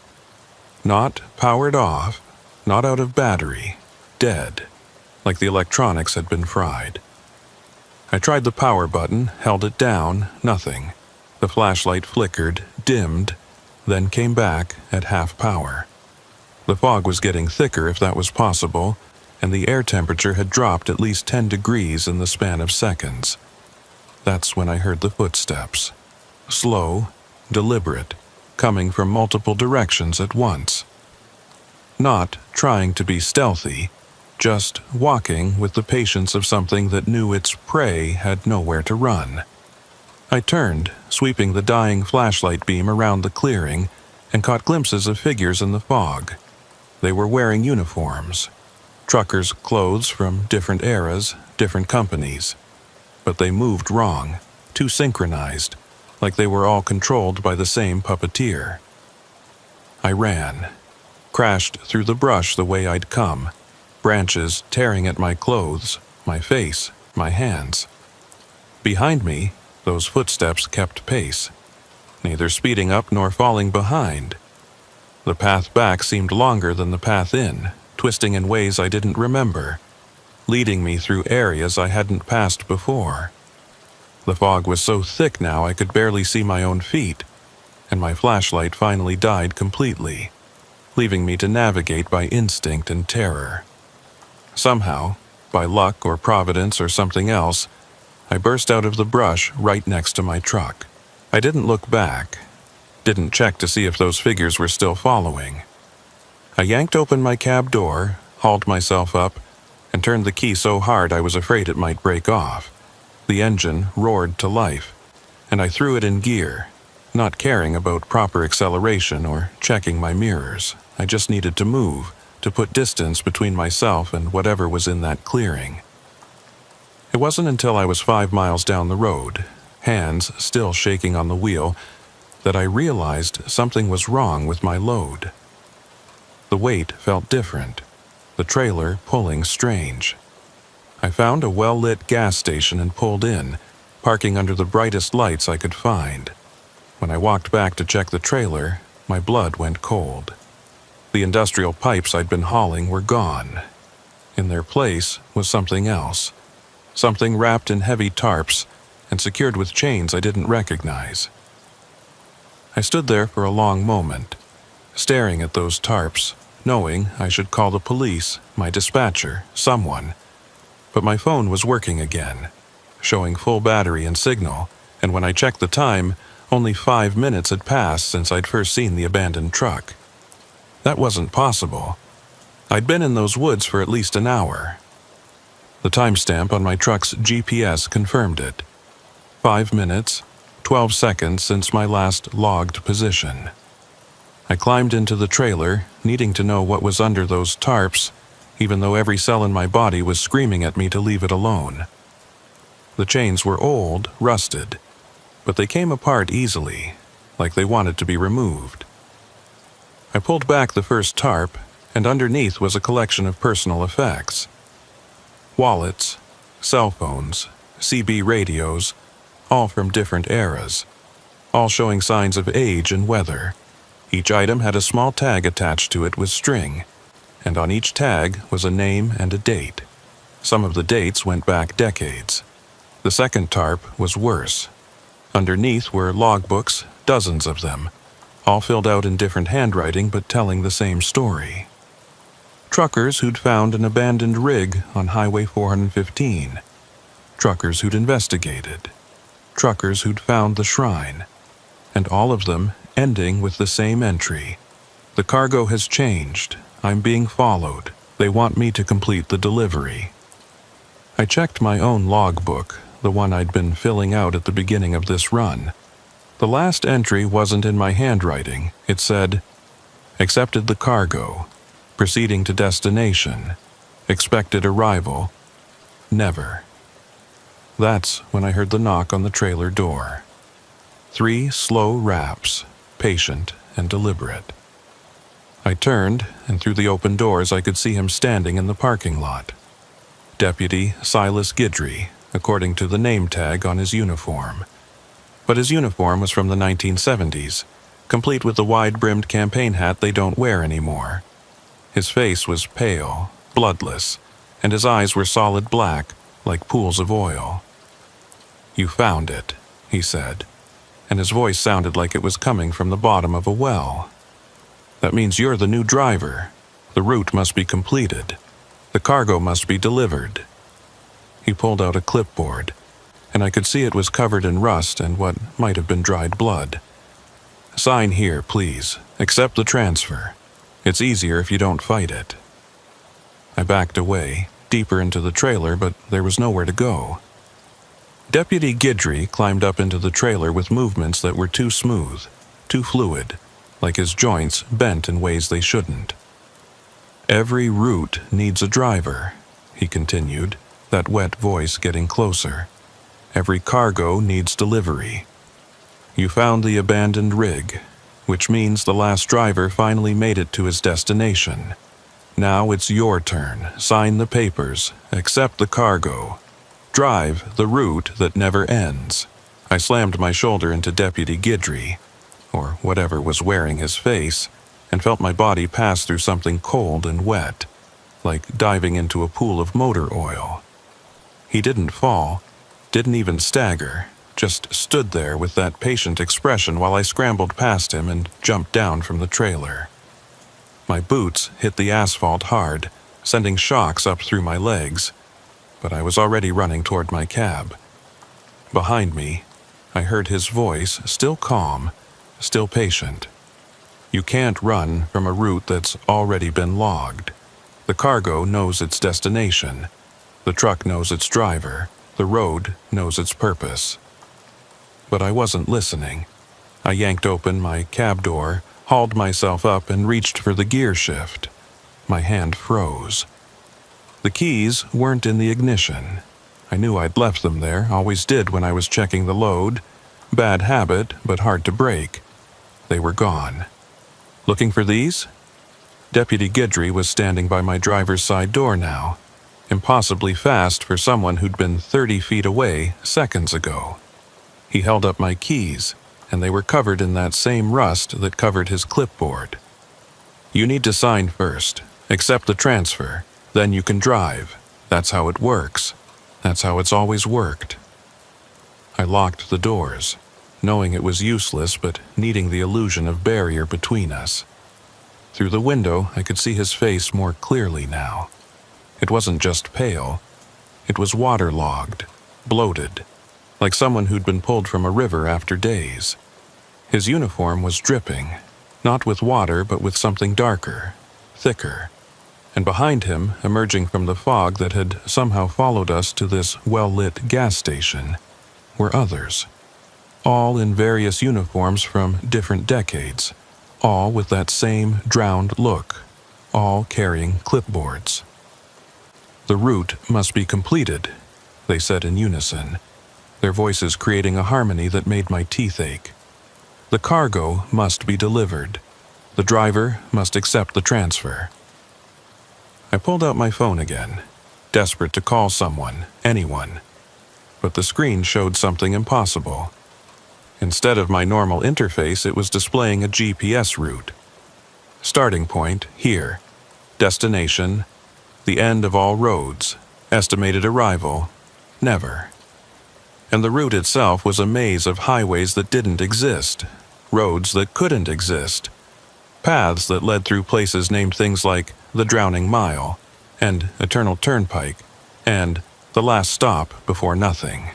Not powered off, not out of battery, dead, like the electronics had been fried. I tried the power button, held it down, nothing. The flashlight flickered, dimmed, then came back at half power. The fog was getting thicker if that was possible, and the air temperature had dropped at least 10 degrees in the span of seconds. That's when I heard the footsteps. Slow, deliberate, coming from multiple directions at once. Not trying to be stealthy, just walking with the patience of something that knew its prey had nowhere to run. I turned, sweeping the dying flashlight beam around the clearing, and caught glimpses of figures in the fog. They were wearing uniforms. Truckers' clothes from different eras, different companies. But they moved wrong, too synchronized, like they were all controlled by the same puppeteer. I ran, crashed through the brush the way I'd come, branches tearing at my clothes, my face, my hands. Behind me, those footsteps kept pace, neither speeding up nor falling behind. The path back seemed longer than the path in, twisting in ways I didn't remember, leading me through areas I hadn't passed before. The fog was so thick now I could barely see my own feet, and my flashlight finally died completely, leaving me to navigate by instinct and terror. Somehow, by luck or providence or something else, I burst out of the brush right next to my truck. I didn't look back, didn't check to see if those figures were still following. I yanked open my cab door, hauled myself up, and turned the key so hard I was afraid it might break off. The engine roared to life, and I threw it in gear, not caring about proper acceleration or checking my mirrors. I just needed to move, to put distance between myself and whatever was in that clearing. It wasn't until I was 5 miles down the road, hands still shaking on the wheel, that I realized something was wrong with my load. The weight felt different, the trailer pulling strange. I found a well-lit gas station and pulled in, parking under the brightest lights I could find. When I walked back to check the trailer, my blood went cold. The industrial pipes I'd been hauling were gone. In their place was something else, something wrapped in heavy tarps and secured with chains I didn't recognize. I stood there for a long moment, staring at those tarps, knowing I should call the police, my dispatcher, someone. But my phone was working again, showing full battery and signal, and when I checked the time, only 5 minutes had passed since I'd first seen the abandoned truck. That wasn't possible. I'd been in those woods for at least an hour. The timestamp on my truck's GPS confirmed it. 5 minutes, 12 seconds since my last logged position. I climbed into the trailer, needing to know what was under those tarps, even though every cell in my body was screaming at me to leave it alone. The chains were old, rusted, but they came apart easily, like they wanted to be removed. I pulled back the first tarp, and underneath was a collection of personal effects. Wallets, cell phones, CB radios, all from different eras, all showing signs of age and weather. Each item had a small tag attached to it with string, and on each tag was a name and a date. Some of the dates went back decades. The second tarp was worse. Underneath were logbooks, dozens of them, all filled out in different handwriting but telling the same story. Truckers who'd found an abandoned rig on Highway 415. Truckers who'd investigated. Truckers who'd found the shrine. And all of them ending with the same entry. The cargo has changed. I'm being followed. They want me to complete the delivery. I checked my own logbook, the one I'd been filling out at the beginning of this run. The last entry wasn't in my handwriting. It said, accepted the cargo, proceeding to destination, expected arrival, never. That's when I heard the knock on the trailer door. 3 slow raps, patient and deliberate. I turned, and through the open doors I could see him standing in the parking lot. Deputy Silas Guidry, according to the name tag on his uniform. But his uniform was from the 1970s, complete with the wide-brimmed campaign hat they don't wear anymore. His face was pale, bloodless, and his eyes were solid black, like pools of oil. "You found it," he said, and his voice sounded like it was coming from the bottom of a well. "That means you're the new driver. The route must be completed. The cargo must be delivered." He pulled out a clipboard, and I could see it was covered in rust and what might have been dried blood. "Sign here, please. Accept the transfer. It's easier if you don't fight it." I backed away, deeper into the trailer, but there was nowhere to go. Deputy Guidry climbed up into the trailer with movements that were too smooth, too fluid, like his joints bent in ways they shouldn't. "Every route needs a driver," he continued, that wet voice getting closer. "Every cargo needs delivery. You found the abandoned rig, which means the last driver finally made it to his destination. Now it's your turn. Sign the papers, accept the cargo, drive the route that never ends." I slammed my shoulder into Deputy Guidry, or whatever was wearing his face, and felt my body pass through something cold and wet, like diving into a pool of motor oil. He didn't fall, didn't even stagger, just stood there with that patient expression while I scrambled past him and jumped down from the trailer. My boots hit the asphalt hard, sending shocks up through my legs, but I was already running toward my cab. Behind me, I heard his voice, still calm, still patient. "You can't run from a route that's already been logged. The cargo knows its destination. The truck knows its driver. The road knows its purpose." But I wasn't listening. I yanked open my cab door, hauled myself up, and reached for the gear shift. My hand froze. The keys weren't in the ignition. I knew I'd left them there, always did when I was checking the load. Bad habit, but hard to break. They were gone. Looking for these? Deputy Guidry was standing by my driver's side door now, impossibly fast for someone who'd been 30 feet away seconds ago. He held up my keys, and they were covered in that same rust that covered his clipboard. You need to sign first, accept the transfer, then you can drive. That's how it works. That's how it's always worked. I locked the doors, knowing it was useless but needing the illusion of barrier between us. Through the window, I could see his face more clearly now. It wasn't just pale. It was waterlogged, bloated, like someone who'd been pulled from a river after days. His uniform was dripping, not with water but with something darker, thicker. And behind him, emerging from the fog that had somehow followed us to this well-lit gas station, were others. All in various uniforms from different decades, all with that same drowned look, all carrying clipboards. The route must be completed, they said in unison, their voices creating a harmony that made my teeth ache. The cargo must be delivered. The driver must accept the transfer. I pulled out my phone again, desperate to call someone, anyone. But the screen showed something impossible. Instead of my normal interface, it was displaying a GPS route. Starting point, here. Destination, the end of all roads. Estimated arrival, never. And the route itself was a maze of highways that didn't exist, roads that couldn't exist, paths that led through places named things like the Drowning Mile, and Eternal Turnpike, and the last stop before nothing.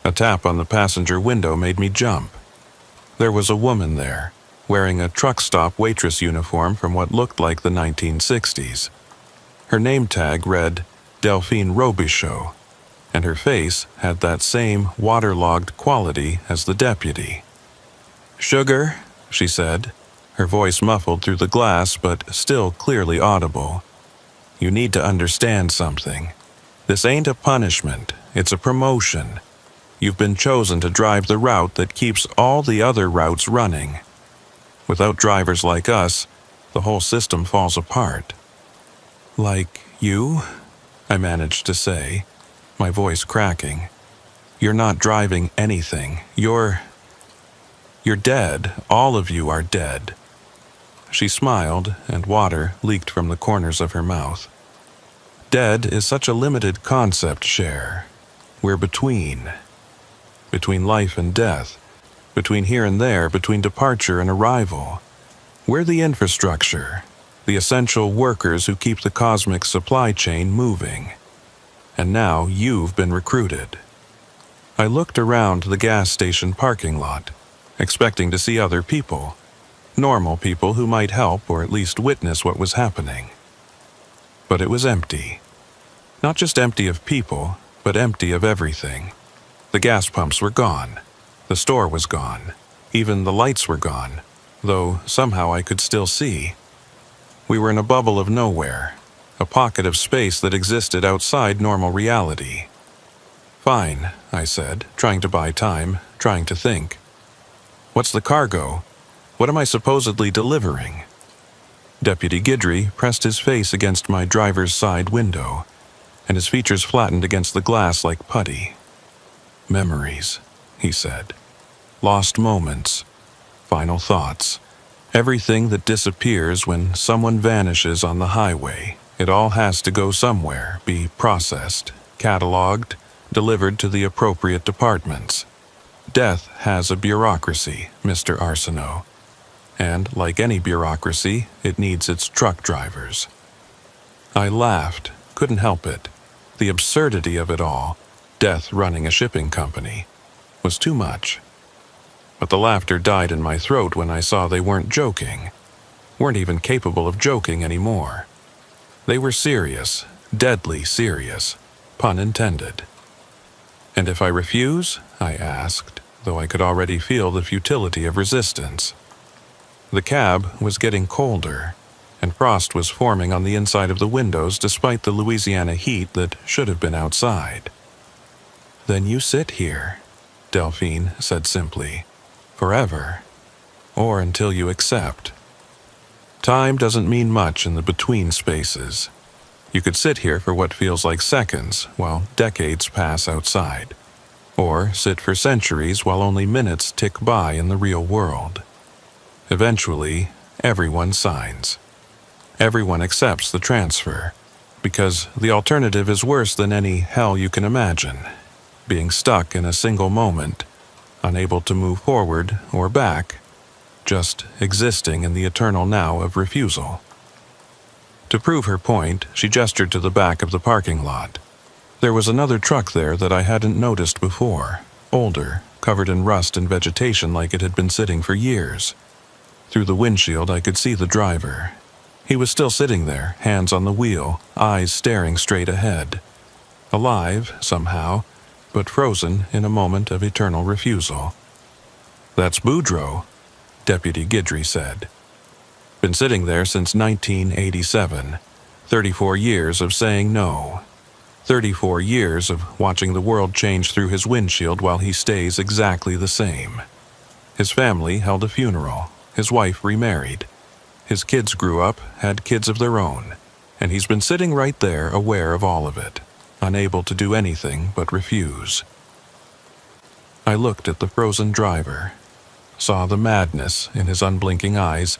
A tap on the passenger window made me jump. There was a woman there, wearing a truck stop waitress uniform from what looked like the 1960s. Her name tag read Delphine Robichaud, and her face had that same waterlogged quality as the deputy. "Sugar," she said, her voice muffled through the glass but still clearly audible. "You need to understand something. This ain't a punishment, it's a promotion. You've been chosen to drive the route that keeps all the other routes running. Without drivers like us, the whole system falls apart." "Like you?" I managed to say, my voice cracking. "You're not driving anything. You're dead. All of you are dead." She smiled, and water leaked from the corners of her mouth. Dead is such a limited concept, Cher. We're between life and death, between here and there, between departure and arrival. We're the infrastructure, the essential workers who keep the cosmic supply chain moving. And now you've been recruited. I looked around the gas station parking lot, expecting to see other people, normal people who might help or at least witness what was happening. But it was empty. Not just empty of people, but empty of everything. The gas pumps were gone. The store was gone. Even the lights were gone, though somehow I could still see. We were in a bubble of nowhere, a pocket of space that existed outside normal reality. "Fine," I said, trying to buy time, trying to think. "What's the cargo? What am I supposedly delivering?" Deputy Guidry pressed his face against my driver's side window, and his features flattened against the glass like putty. "Memories," he said. "Lost moments. Final thoughts. Everything that disappears when someone vanishes on the highway. It all has to go somewhere, be processed, cataloged, delivered to the appropriate departments. Death has a bureaucracy, Mr. Arsenault. And, like any bureaucracy, it needs its truck drivers." I laughed, couldn't help it. The absurdity of it all, death running a shipping company, was too much. But the laughter died in my throat when I saw they weren't joking, weren't even capable of joking anymore. They were serious, deadly serious, pun intended. "And if I refuse?" I asked, though I could already feel the futility of resistance. The cab was getting colder, and frost was forming on the inside of the windows despite the Louisiana heat that should have been outside. "Then you sit here," Delphine said simply, "forever, or until you accept. Time doesn't mean much in the between spaces. You could sit here for what feels like seconds while decades pass outside, or sit for centuries while only minutes tick by in the real world. Eventually, everyone signs. Everyone accepts the transfer, because the alternative is worse than any hell you can imagine, being stuck in a single moment, unable to move forward or back, just existing in the eternal now of refusal." To prove her point, she gestured to the back of the parking lot. There was another truck there that I hadn't noticed before, older, covered in rust and vegetation like it had been sitting for years. Through the windshield, I could see the driver. He was still sitting there, hands on the wheel, eyes staring straight ahead. Alive, somehow, but frozen in a moment of eternal refusal. "That's Boudreaux," Deputy Guidry said. "Been sitting there since 1987. 34 years of saying no. 34 years of watching the world change through his windshield while he stays exactly the same. His family held a funeral. His wife remarried. His kids grew up, had kids of their own, and he's been sitting right there aware of all of it, unable to do anything but refuse." I looked at the frozen driver, saw the madness in his unblinking eyes,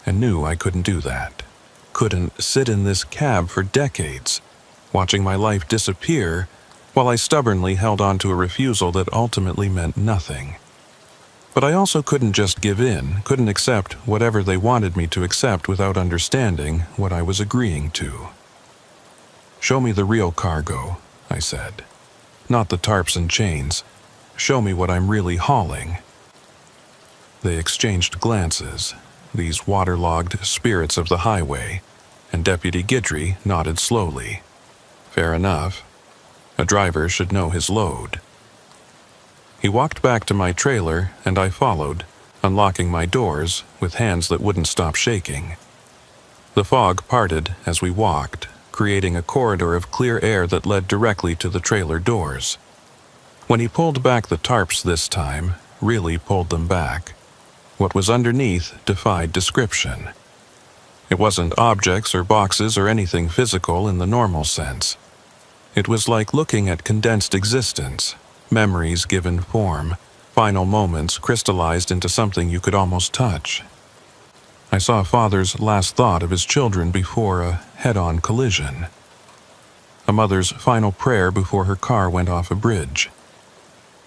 and knew I couldn't do that. Couldn't sit in this cab for decades, watching my life disappear while I stubbornly held on to a refusal that ultimately meant nothing. But I also couldn't just give in, couldn't accept whatever they wanted me to accept without understanding what I was agreeing to. "Show me the real cargo," I said. "Not the tarps and chains. Show me what I'm really hauling." They exchanged glances, these waterlogged spirits of the highway, and Deputy Guidry nodded slowly. Fair enough. A driver should know his load. He walked back to my trailer, and I followed, unlocking my doors with hands that wouldn't stop shaking. The fog parted as we walked, creating a corridor of clear air that led directly to the trailer doors. When he pulled back the tarps this time, really pulled them back, what was underneath defied description. It wasn't objects or boxes or anything physical in the normal sense. It was like looking at condensed existence, memories given form, final moments crystallized into something you could almost touch. I saw a father's last thought of his children before a head-on collision. A mother's final prayer before her car went off a bridge.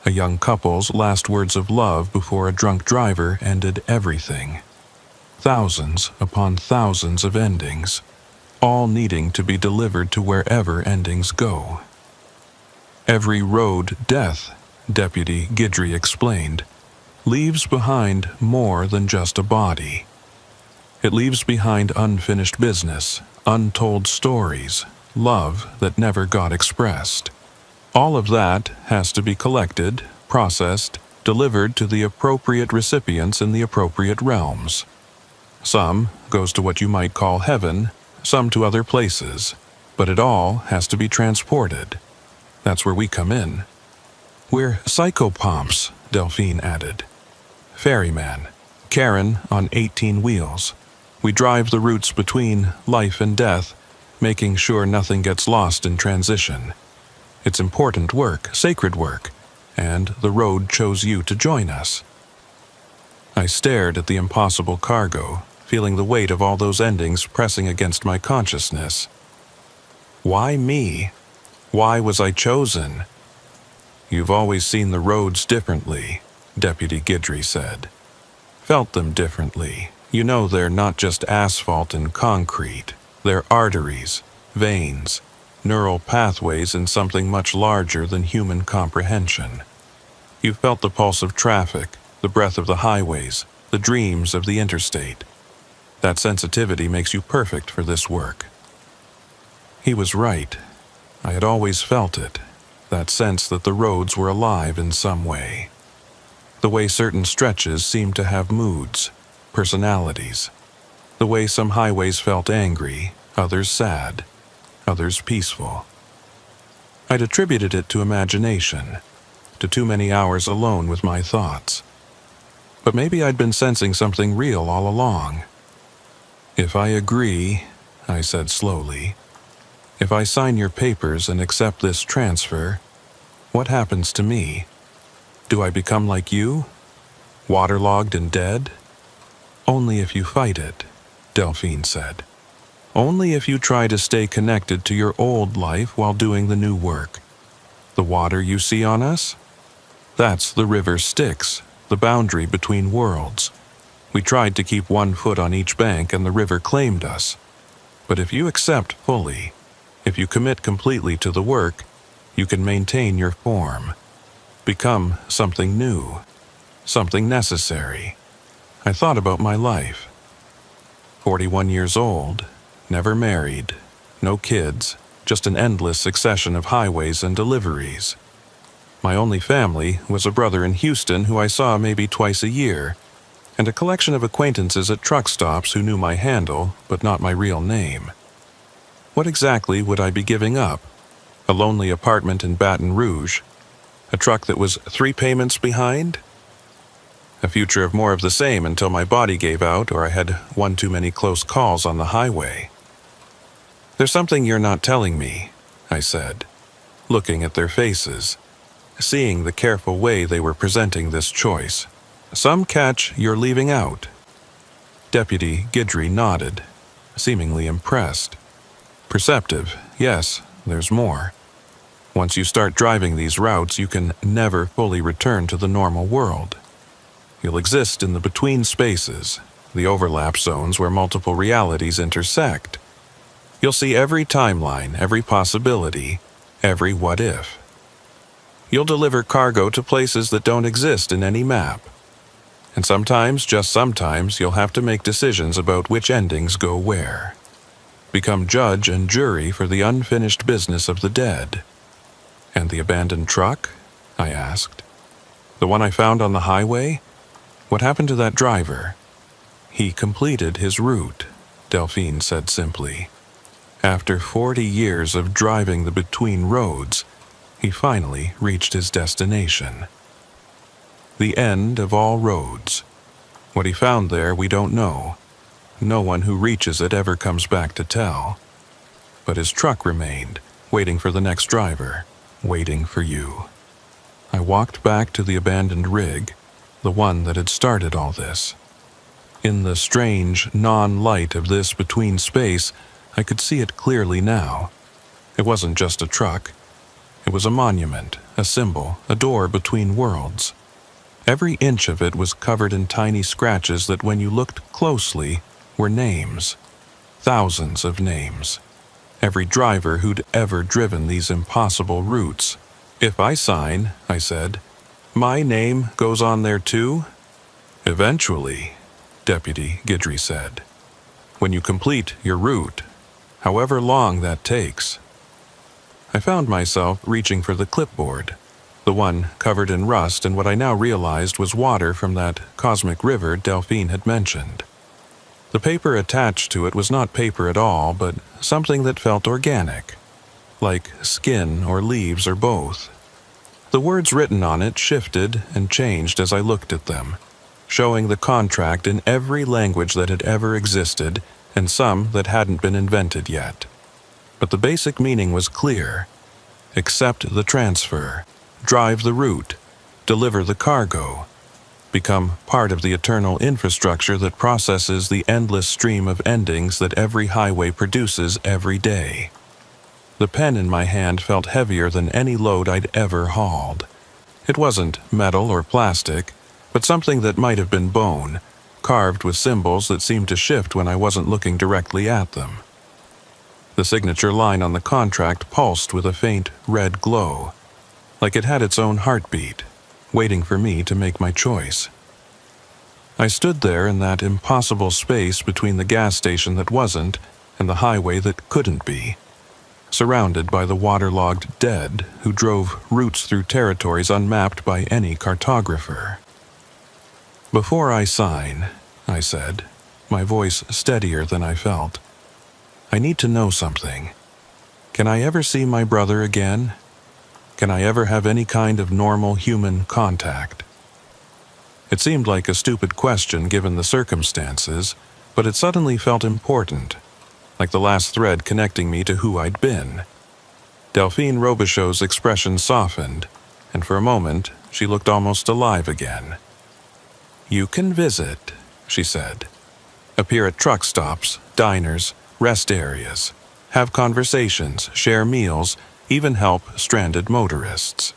A young couple's last words of love before a drunk driver ended everything. Thousands upon thousands of endings, all needing to be delivered to wherever endings go. Every road death, Deputy Guidry explained, leaves behind more than just a body. It leaves behind unfinished business, untold stories, love that never got expressed. All of that has to be collected, processed, delivered to the appropriate recipients in the appropriate realms. Some goes to what you might call heaven, some to other places, but it all has to be transported. That's where we come in. We're psychopomps, Delphine added. Ferryman, Karen on 18 wheels. We drive the routes between life and death, making sure nothing gets lost in transition. It's important work, sacred work, and the road chose you to join us. I stared at the impossible cargo, feeling the weight of all those endings pressing against my consciousness. Why me? Why was I chosen? You've always seen the roads differently, Deputy Guidry said. Felt them differently. You know they're not just asphalt and concrete. They're arteries, veins, neural pathways in something much larger than human comprehension. You've felt the pulse of traffic, the breath of the highways, the dreams of the interstate. That sensitivity makes you perfect for this work. He was right. I had always felt it, that sense that the roads were alive in some way. The way certain stretches seemed to have moods, personalities. The way some highways felt angry, others sad, others peaceful. I'd attributed it to imagination, to too many hours alone with my thoughts. But maybe I'd been sensing something real all along. "If I agree," I said slowly, "if I sign your papers and accept this transfer, what happens to me? Do I become like you? Waterlogged and dead?" "Only if you fight it," Delphine said. "Only if you try to stay connected to your old life while doing the new work. The water you see on us? That's the river Styx, the boundary between worlds. We tried to keep 1 foot on each bank and the river claimed us. But if you accept fully, if you commit completely to the work, you can maintain your form, become something new, something necessary." I thought about my life. 41 years old, never married, no kids, just an endless succession of highways and deliveries. My only family was a brother in Houston who I saw maybe twice a year, and a collection of acquaintances at truck stops who knew my handle, but not my real name. What exactly would I be giving up? A lonely apartment in Baton Rouge? A truck that was 3 payments behind? A future of more of the same until my body gave out or I had one too many close calls on the highway. "There's something you're not telling me," I said, looking at their faces, seeing the careful way they were presenting this choice. "Some catch you're leaving out." Deputy Guidry nodded, seemingly impressed. "Perceptive, yes, there's more. Once you start driving these routes, you can never fully return to the normal world. You'll exist in the between spaces, the overlap zones where multiple realities intersect. You'll see every timeline, every possibility, every what if. You'll deliver cargo to places that don't exist in any map. And sometimes, just sometimes, you'll have to make decisions about which endings go where. Become judge and jury for the unfinished business of the dead." "And the abandoned truck?" I asked. "The one I found on the highway? What happened to that driver?" "He completed his route," Delphine said simply. "After 40 years of driving the between roads, he finally reached his destination. The end of all roads. What he found there we don't know. No one who reaches it ever comes back to tell. But his truck remained, waiting for the next driver, waiting for you." I walked back to the abandoned rig, the one that had started all this. In the strange, non-light of this between space, I could see it clearly now. It wasn't just a truck. It was a monument, a symbol, a door between worlds. Every inch of it was covered in tiny scratches that, when you looked closely, were names. Thousands of names. Every driver who'd ever driven these impossible routes. "If I sign," I said, "my name goes on there too?" "Eventually," Deputy Guidry said. "When you complete your route, however long that takes." I found myself reaching for the clipboard, the one covered in rust and what I now realized was water from that cosmic river Delphine had mentioned. The paper attached to it was not paper at all, but something that felt organic, like skin or leaves or both. The words written on it shifted and changed as I looked at them, showing the contract in every language that had ever existed and some that hadn't been invented yet. But the basic meaning was clear. Accept the transfer, drive the route, deliver the cargo, become part of the eternal infrastructure that processes the endless stream of endings that every highway produces every day. The pen in my hand felt heavier than any load I'd ever hauled. It wasn't metal or plastic, but something that might have been bone, carved with symbols that seemed to shift when I wasn't looking directly at them. The signature line on the contract pulsed with a faint red glow, like it had its own heartbeat, waiting for me to make my choice. I stood there in that impossible space between the gas station that wasn't and the highway that couldn't be, surrounded by the waterlogged dead who drove routes through territories unmapped by any cartographer. "Before I sign," I said, my voice steadier than I felt, "I need to know something. Can I ever see my brother again? Can I ever have any kind of normal human contact?" It seemed like a stupid question given the circumstances, but it suddenly felt important, like the last thread connecting me to who I'd been. Delphine Robichaud's expression softened, and for a moment she looked almost alive again. "You can visit," she said. "Appear at truck stops, diners, rest areas, have conversations, share meals, even help stranded motorists.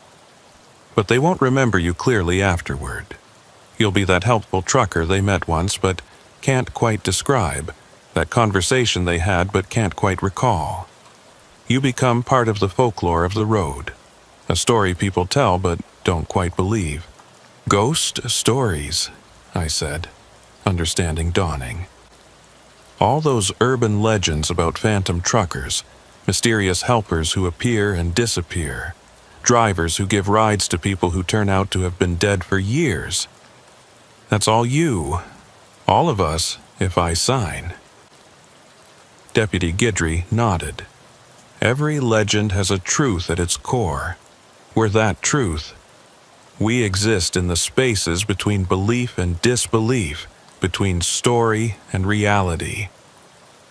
But they won't remember you clearly afterward. You'll be that helpful trucker they met once but can't quite describe, that conversation they had but can't quite recall. You become part of the folklore of the road, a story people tell but don't quite believe." "Ghost stories," I said, understanding dawning. "All those urban legends about phantom truckers, mysterious helpers who appear and disappear, drivers who give rides to people who turn out to have been dead for years. That's all you, all of us, if I sign." Deputy Guidry nodded. "Every legend has a truth at its core. We're that truth. We exist in the spaces between belief and disbelief, between story and reality.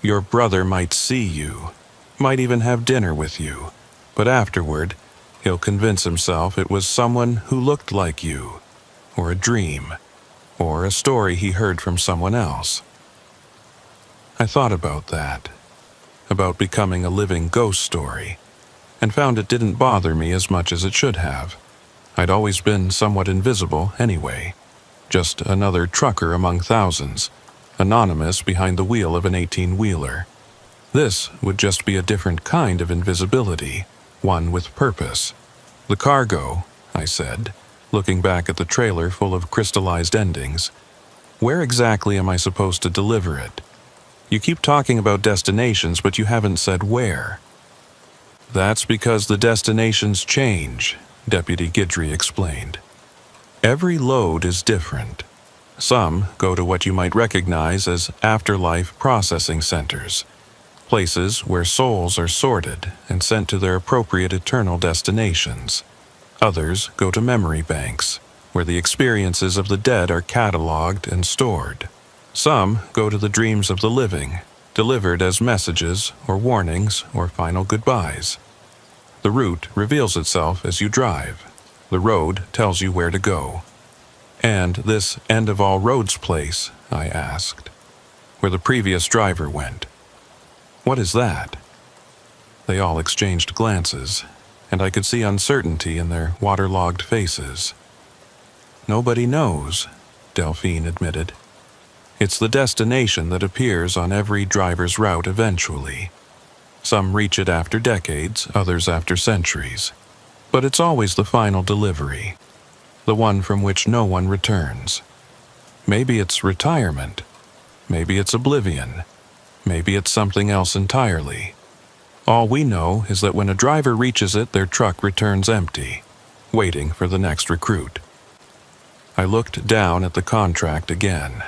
Your brother might see you, might even have dinner with you, but afterward, he'll convince himself it was someone who looked like you, or a dream, or a story he heard from someone else." I thought about that, about becoming a living ghost story, and found it didn't bother me as much as it should have. I'd always been somewhat invisible anyway, just another trucker among thousands, anonymous behind the wheel of an 18-wheeler. This would just be a different kind of invisibility, one with purpose. "The cargo," I said, looking back at the trailer full of crystallized endings. "Where exactly am I supposed to deliver it? You keep talking about destinations, but you haven't said where." "That's because the destinations change," Deputy Guidry explained. "Every load is different. Some go to what you might recognize as afterlife processing centers, places where souls are sorted and sent to their appropriate eternal destinations. Others go to memory banks, where the experiences of the dead are cataloged and stored. Some go to the dreams of the living, delivered as messages or warnings or final goodbyes. The route reveals itself as you drive. The road tells you where to go." "And this end-of-all-roads place," I asked, "where the previous driver went, what is that?" They all exchanged glances, and I could see uncertainty in their waterlogged faces. "Nobody knows," Delphine admitted. "It's the destination that appears on every driver's route eventually. Some reach it after decades, others after centuries. But it's always the final delivery, the one from which no one returns. Maybe it's retirement. Maybe it's oblivion. Maybe it's something else entirely. All we know is that when a driver reaches it, their truck returns empty, waiting for the next recruit." I looked down at the contract again.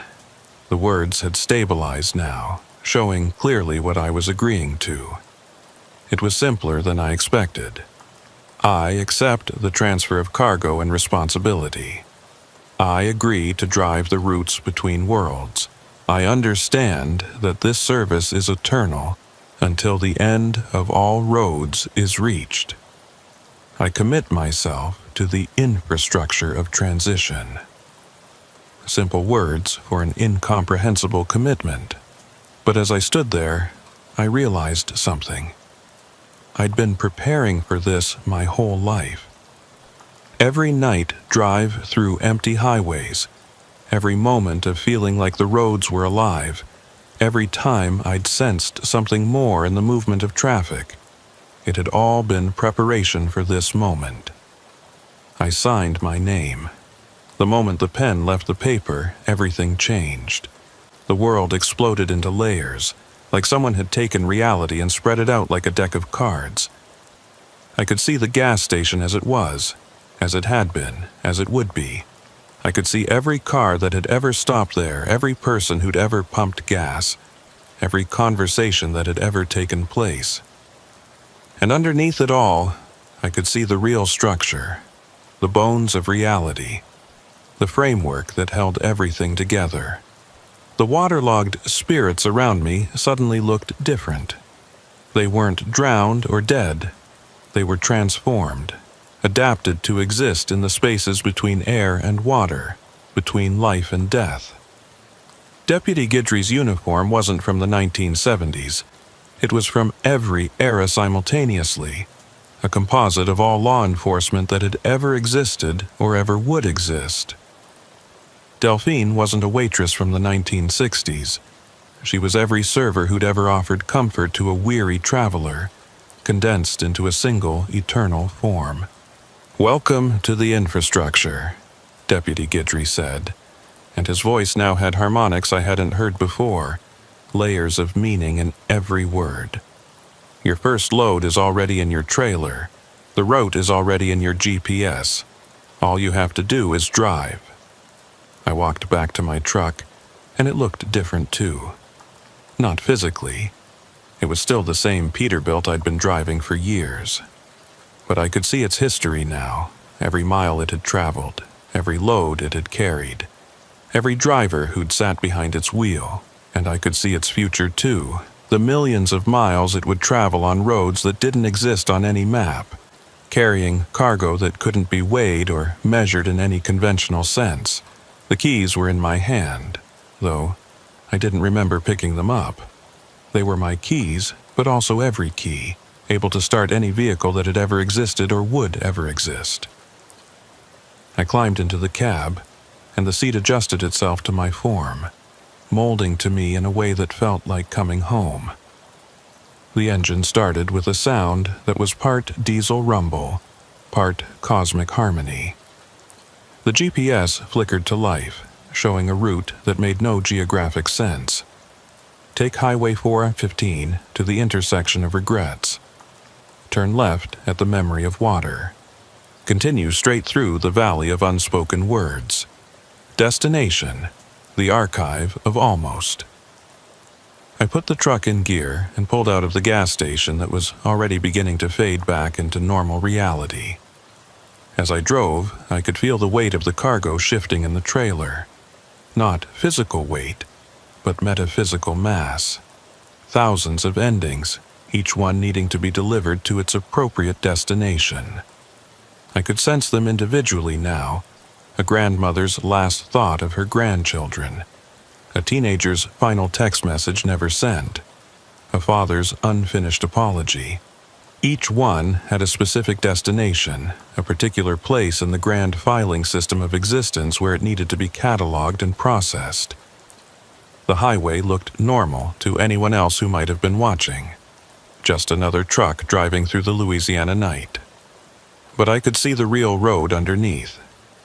The words had stabilized now, showing clearly what I was agreeing to. It was simpler than I expected. I accept the transfer of cargo and responsibility. I agree to drive the routes between worlds. I understand that this service is eternal until the end of all roads is reached. I commit myself to the infrastructure of transition. Simple words for an incomprehensible commitment. But as I stood there, I realized something. I'd been preparing for this my whole life. Every night drive through empty highways, every moment of feeling like the roads were alive, every time I'd sensed something more in the movement of traffic. It had all been preparation for this moment. I signed my name. The moment the pen left the paper, everything changed. The world exploded into layers, like someone had taken reality and spread it out like a deck of cards. I could see the gas station as it was, as it had been, as it would be. I could see every car that had ever stopped there, every person who'd ever pumped gas, every conversation that had ever taken place. And underneath it all, I could see the real structure, the bones of reality, the framework that held everything together. The waterlogged spirits around me suddenly looked different. They weren't drowned or dead. They were transformed, adapted to exist in the spaces between air and water, between life and death. Deputy Guidry's uniform wasn't from the 1970s. It was from every era simultaneously, a composite of all law enforcement that had ever existed or ever would exist. Delphine wasn't a waitress from the 1960s. She was every server who'd ever offered comfort to a weary traveler, condensed into a single eternal form. "Welcome to the infrastructure," Deputy Guidry said, and his voice now had harmonics I hadn't heard before, layers of meaning in every word. "Your first load is already in your trailer. The route is already in your GPS. All you have to do is drive." I walked back to my truck, and it looked different too. Not physically. It was still the same Peterbilt I'd been driving for years. But I could see its history now, every mile it had traveled, every load it had carried, every driver who'd sat behind its wheel, and I could see its future too, the millions of miles it would travel on roads that didn't exist on any map, carrying cargo that couldn't be weighed or measured in any conventional sense. The keys were in my hand, though I didn't remember picking them up. They were my keys, but also every key, able to start any vehicle that had ever existed or would ever exist. I climbed into the cab, and the seat adjusted itself to my form, molding to me in a way that felt like coming home. The engine started with a sound that was part diesel rumble, part cosmic harmony. The GPS flickered to life, showing a route that made no geographic sense. Take Highway 415 to the intersection of Regrets. Turn left at the Memory of Water. Continue straight through the Valley of Unspoken Words. Destination, the Archive of Almost. I put the truck in gear and pulled out of the gas station that was already beginning to fade back into normal reality. As I drove, I could feel the weight of the cargo shifting in the trailer. Not physical weight, but metaphysical mass. Thousands of endings, each one needing to be delivered to its appropriate destination. I could sense them individually now, a grandmother's last thought of her grandchildren, a teenager's final text message never sent, a father's unfinished apology. Each one had a specific destination, a particular place in the grand filing system of existence where it needed to be cataloged and processed. The highway looked normal to anyone else who might have been watching. Just another truck driving through the Louisiana night. But I could see the real road underneath,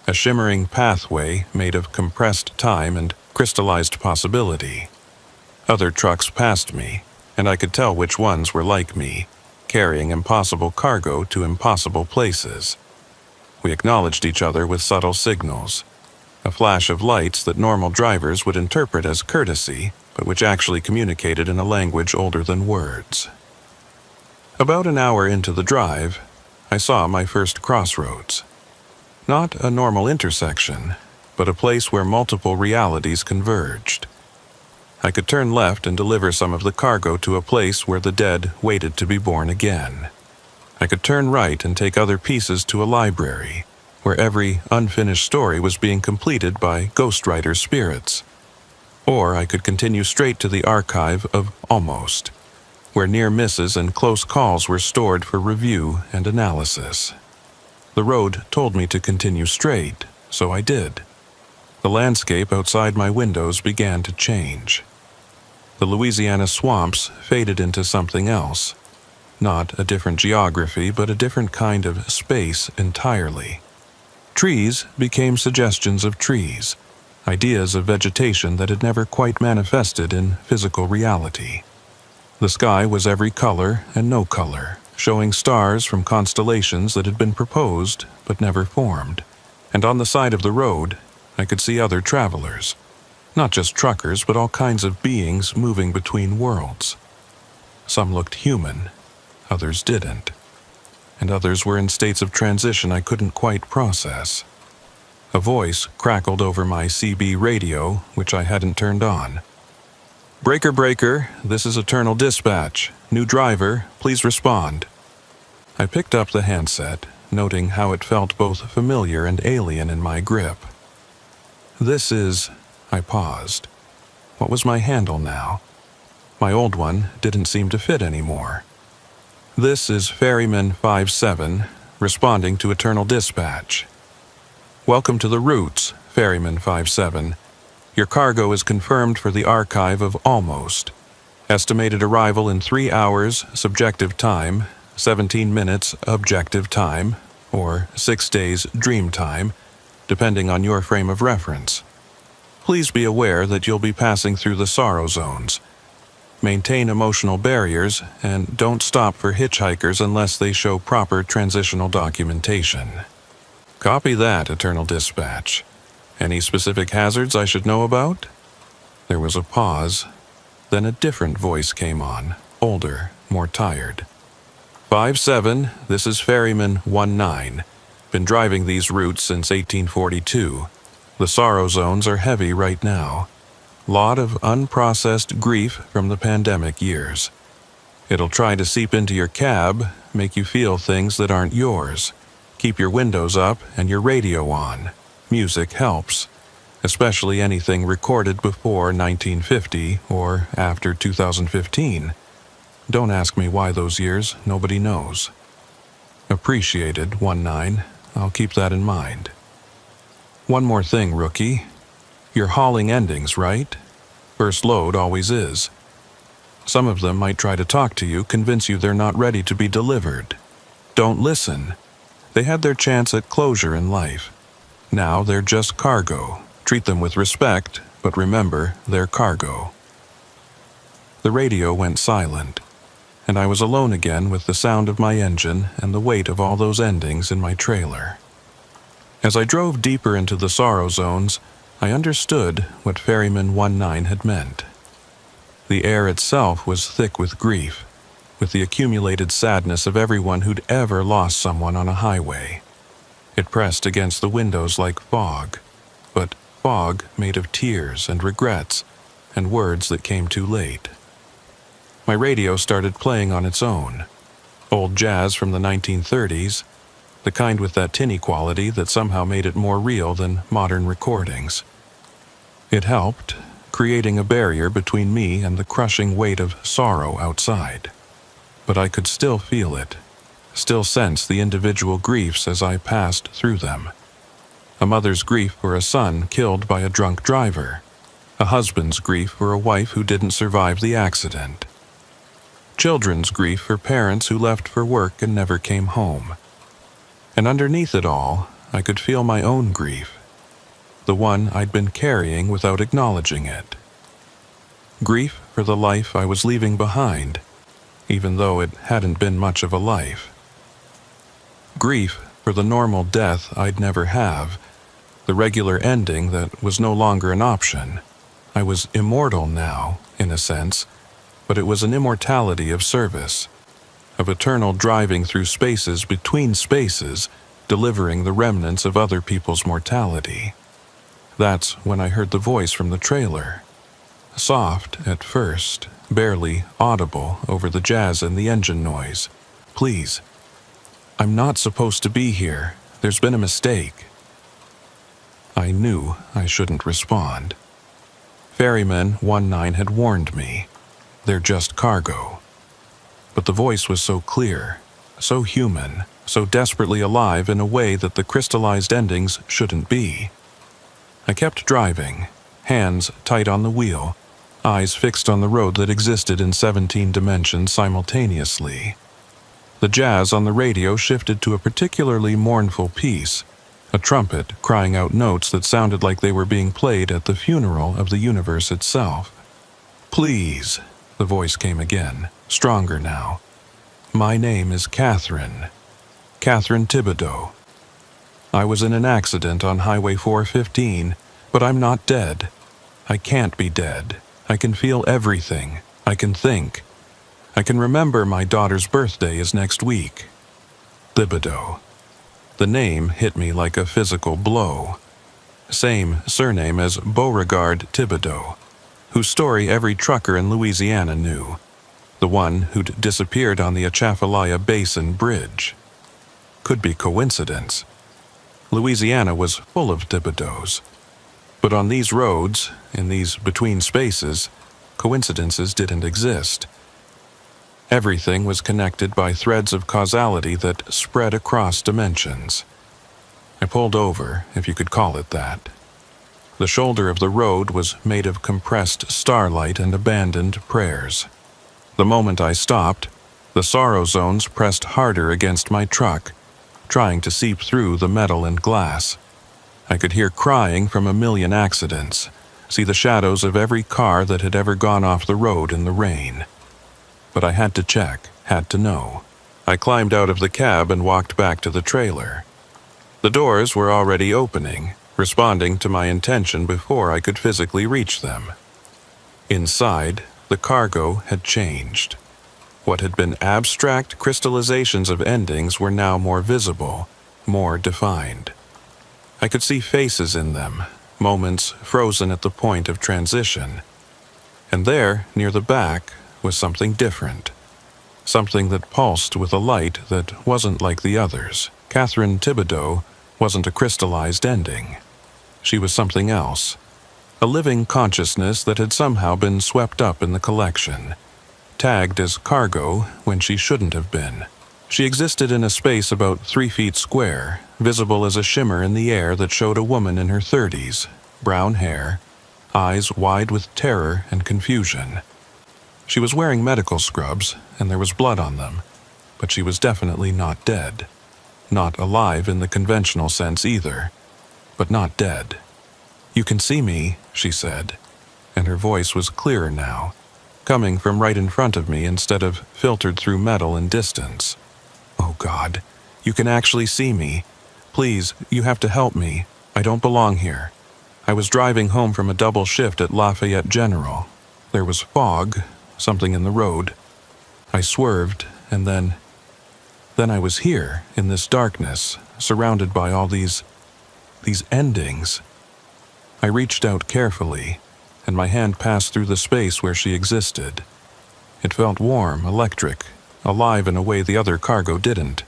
a shimmering pathway made of compressed time and crystallized possibility. Other trucks passed me, and I could tell which ones were like me, carrying impossible cargo to impossible places. We acknowledged each other with subtle signals, a flash of lights that normal drivers would interpret as courtesy, but which actually communicated in a language older than words. About an hour into the drive, I saw my first crossroads. Not a normal intersection, but a place where multiple realities converged. I could turn left and deliver some of the cargo to a place where the dead waited to be born again. I could turn right and take other pieces to a library, where every unfinished story was being completed by ghostwriter spirits. Or I could continue straight to the archive of Almost, where near misses and close calls were stored for review and analysis. The road told me to continue straight, so I did. The landscape outside my windows began to change. The Louisiana swamps faded into something else. Not a different geography, but a different kind of space entirely. Trees became suggestions of trees, ideas of vegetation that had never quite manifested in physical reality. The sky was every color and no color, showing stars from constellations that had been proposed but never formed. And on the side of the road, I could see other travelers. Not just truckers, but all kinds of beings moving between worlds. Some looked human, others didn't. And others were in states of transition I couldn't quite process. A voice crackled over my CB radio, which I hadn't turned on. "Breaker, breaker, this is Eternal Dispatch. New driver, please respond." I picked up the handset, noting how it felt both familiar and alien in my grip. "This is..." I paused. What was my handle now? My old one didn't seem to fit anymore. "This is Ferryman 57, responding to Eternal Dispatch. Welcome to the routes, Ferryman 57. Your cargo is confirmed for the archive of almost. Estimated arrival in 3 hours, subjective time, 17 minutes, objective time, or 6 days, dream time, depending on your frame of reference. Please be aware that you'll be passing through the sorrow zones. Maintain emotional barriers, and don't stop for hitchhikers unless they show proper transitional documentation." "Copy that, Eternal Dispatch. Any specific hazards I should know about?" There was a pause. Then a different voice came on, older, more tired. 57, this is Ferryman 19. Been driving these routes since 1842. The sorrow zones are heavy right now. Lot of unprocessed grief from the pandemic years. It'll try to seep into your cab, make you feel things that aren't yours. Keep your windows up and your radio on. Music helps, especially anything recorded before 1950 or after 2015. Don't ask me why those years, nobody knows. Appreciated, 19. I'll keep that in mind. One more thing, rookie. You're hauling endings, right? First load always is. Some of them might try to talk to you, convince you they're not ready to be delivered. Don't listen. They had their chance at closure in life. Now they're just cargo. Treat them with respect, but remember, they're cargo. The radio went silent, and I was alone again with the sound of my engine and the weight of all those endings in my trailer. As I drove deeper into the sorrow zones, I understood what Ferryman 19 had meant. The air itself was thick with grief, with the accumulated sadness of everyone who'd ever lost someone on a highway. It pressed against the windows like fog, but fog made of tears and regrets and words that came too late. My radio started playing on its own. Old jazz from the 1930s, the kind with that tinny quality that somehow made it more real than modern recordings. It helped, creating a barrier between me and the crushing weight of sorrow outside. But I could still feel it, still sense the individual griefs as I passed through them. A mother's grief for a son killed by a drunk driver. A husband's grief for a wife who didn't survive the accident. Children's grief for parents who left for work and never came home. And underneath it all, I could feel my own grief, the one I'd been carrying without acknowledging it. Grief for the life I was leaving behind, even though it hadn't been much of a life. Grief for the normal death I'd never have, the regular ending that was no longer an option. I was immortal now, in a sense, but it was an immortality of service, of eternal driving through spaces between spaces, delivering the remnants of other people's mortality. That's when I heard the voice from the trailer. Soft at first, barely audible over the jazz and the engine noise. "Please. I'm not supposed to be here. There's been a mistake." I knew I shouldn't respond. Ferryman 19 had warned me. They're just cargo. But the voice was so clear, so human, so desperately alive in a way that the crystallized endings shouldn't be. I kept driving, hands tight on the wheel, eyes fixed on the road that existed in 17 dimensions simultaneously. The jazz on the radio shifted to a particularly mournful piece, a trumpet crying out notes that sounded like they were being played at the funeral of the universe itself. "Please," the voice came again, stronger now. "My name is Catherine. Catherine Thibodeau. I was in an accident on Highway 415, But I'm not dead. I can't be dead. I can feel everything. I can think. I can remember my daughter's birthday is next week. Thibodeau. The name hit me like a physical blow. Same surname as Beauregard Thibodeau, whose story every trucker in Louisiana knew. The one who'd disappeared on the Atchafalaya Basin Bridge. Could be coincidence. Louisiana was full of Thibodeaus. But on these roads, in these between spaces, coincidences didn't exist. Everything was connected by threads of causality that spread across dimensions. I pulled over, if you could call it that. The shoulder of the road was made of compressed starlight and abandoned prayers. The moment I stopped, the sorrow zones pressed harder against my truck, trying to seep through the metal and glass. I could hear crying from a million accidents, see the shadows of every car that had ever gone off the road in the rain. But I had to check, had to know. I climbed out of the cab and walked back to the trailer. The doors were already opening, responding to my intention before I could physically reach them. Inside, the cargo had changed. What had been abstract crystallizations of endings were now more visible, more defined. I could see faces in them, moments frozen at the point of transition. And there, near the back, was something different. Something that pulsed with a light that wasn't like the others. Catherine Thibodeau wasn't a crystallized ending. She was something else. A living consciousness that had somehow been swept up in the collection. Tagged as cargo when she shouldn't have been. She existed in a space about 3 feet square, visible as a shimmer in the air that showed a woman in her 30s, brown hair, eyes wide with terror and confusion. She was wearing medical scrubs, and there was blood on them, but she was definitely not dead. Not alive in the conventional sense either, but not dead. "You can see me," she said, and her voice was clearer now, coming from right in front of me instead of filtered through metal and distance. "Oh God, you can actually see me. Please, you have to help me. I don't belong here. I was driving home from a double shift at Lafayette General. There was fog, something in the road. I swerved, and then I was here, in this darkness, surrounded by all these endings." I reached out carefully, and my hand passed through the space where she existed. It felt warm, electric, alive in a way the other cargo didn't.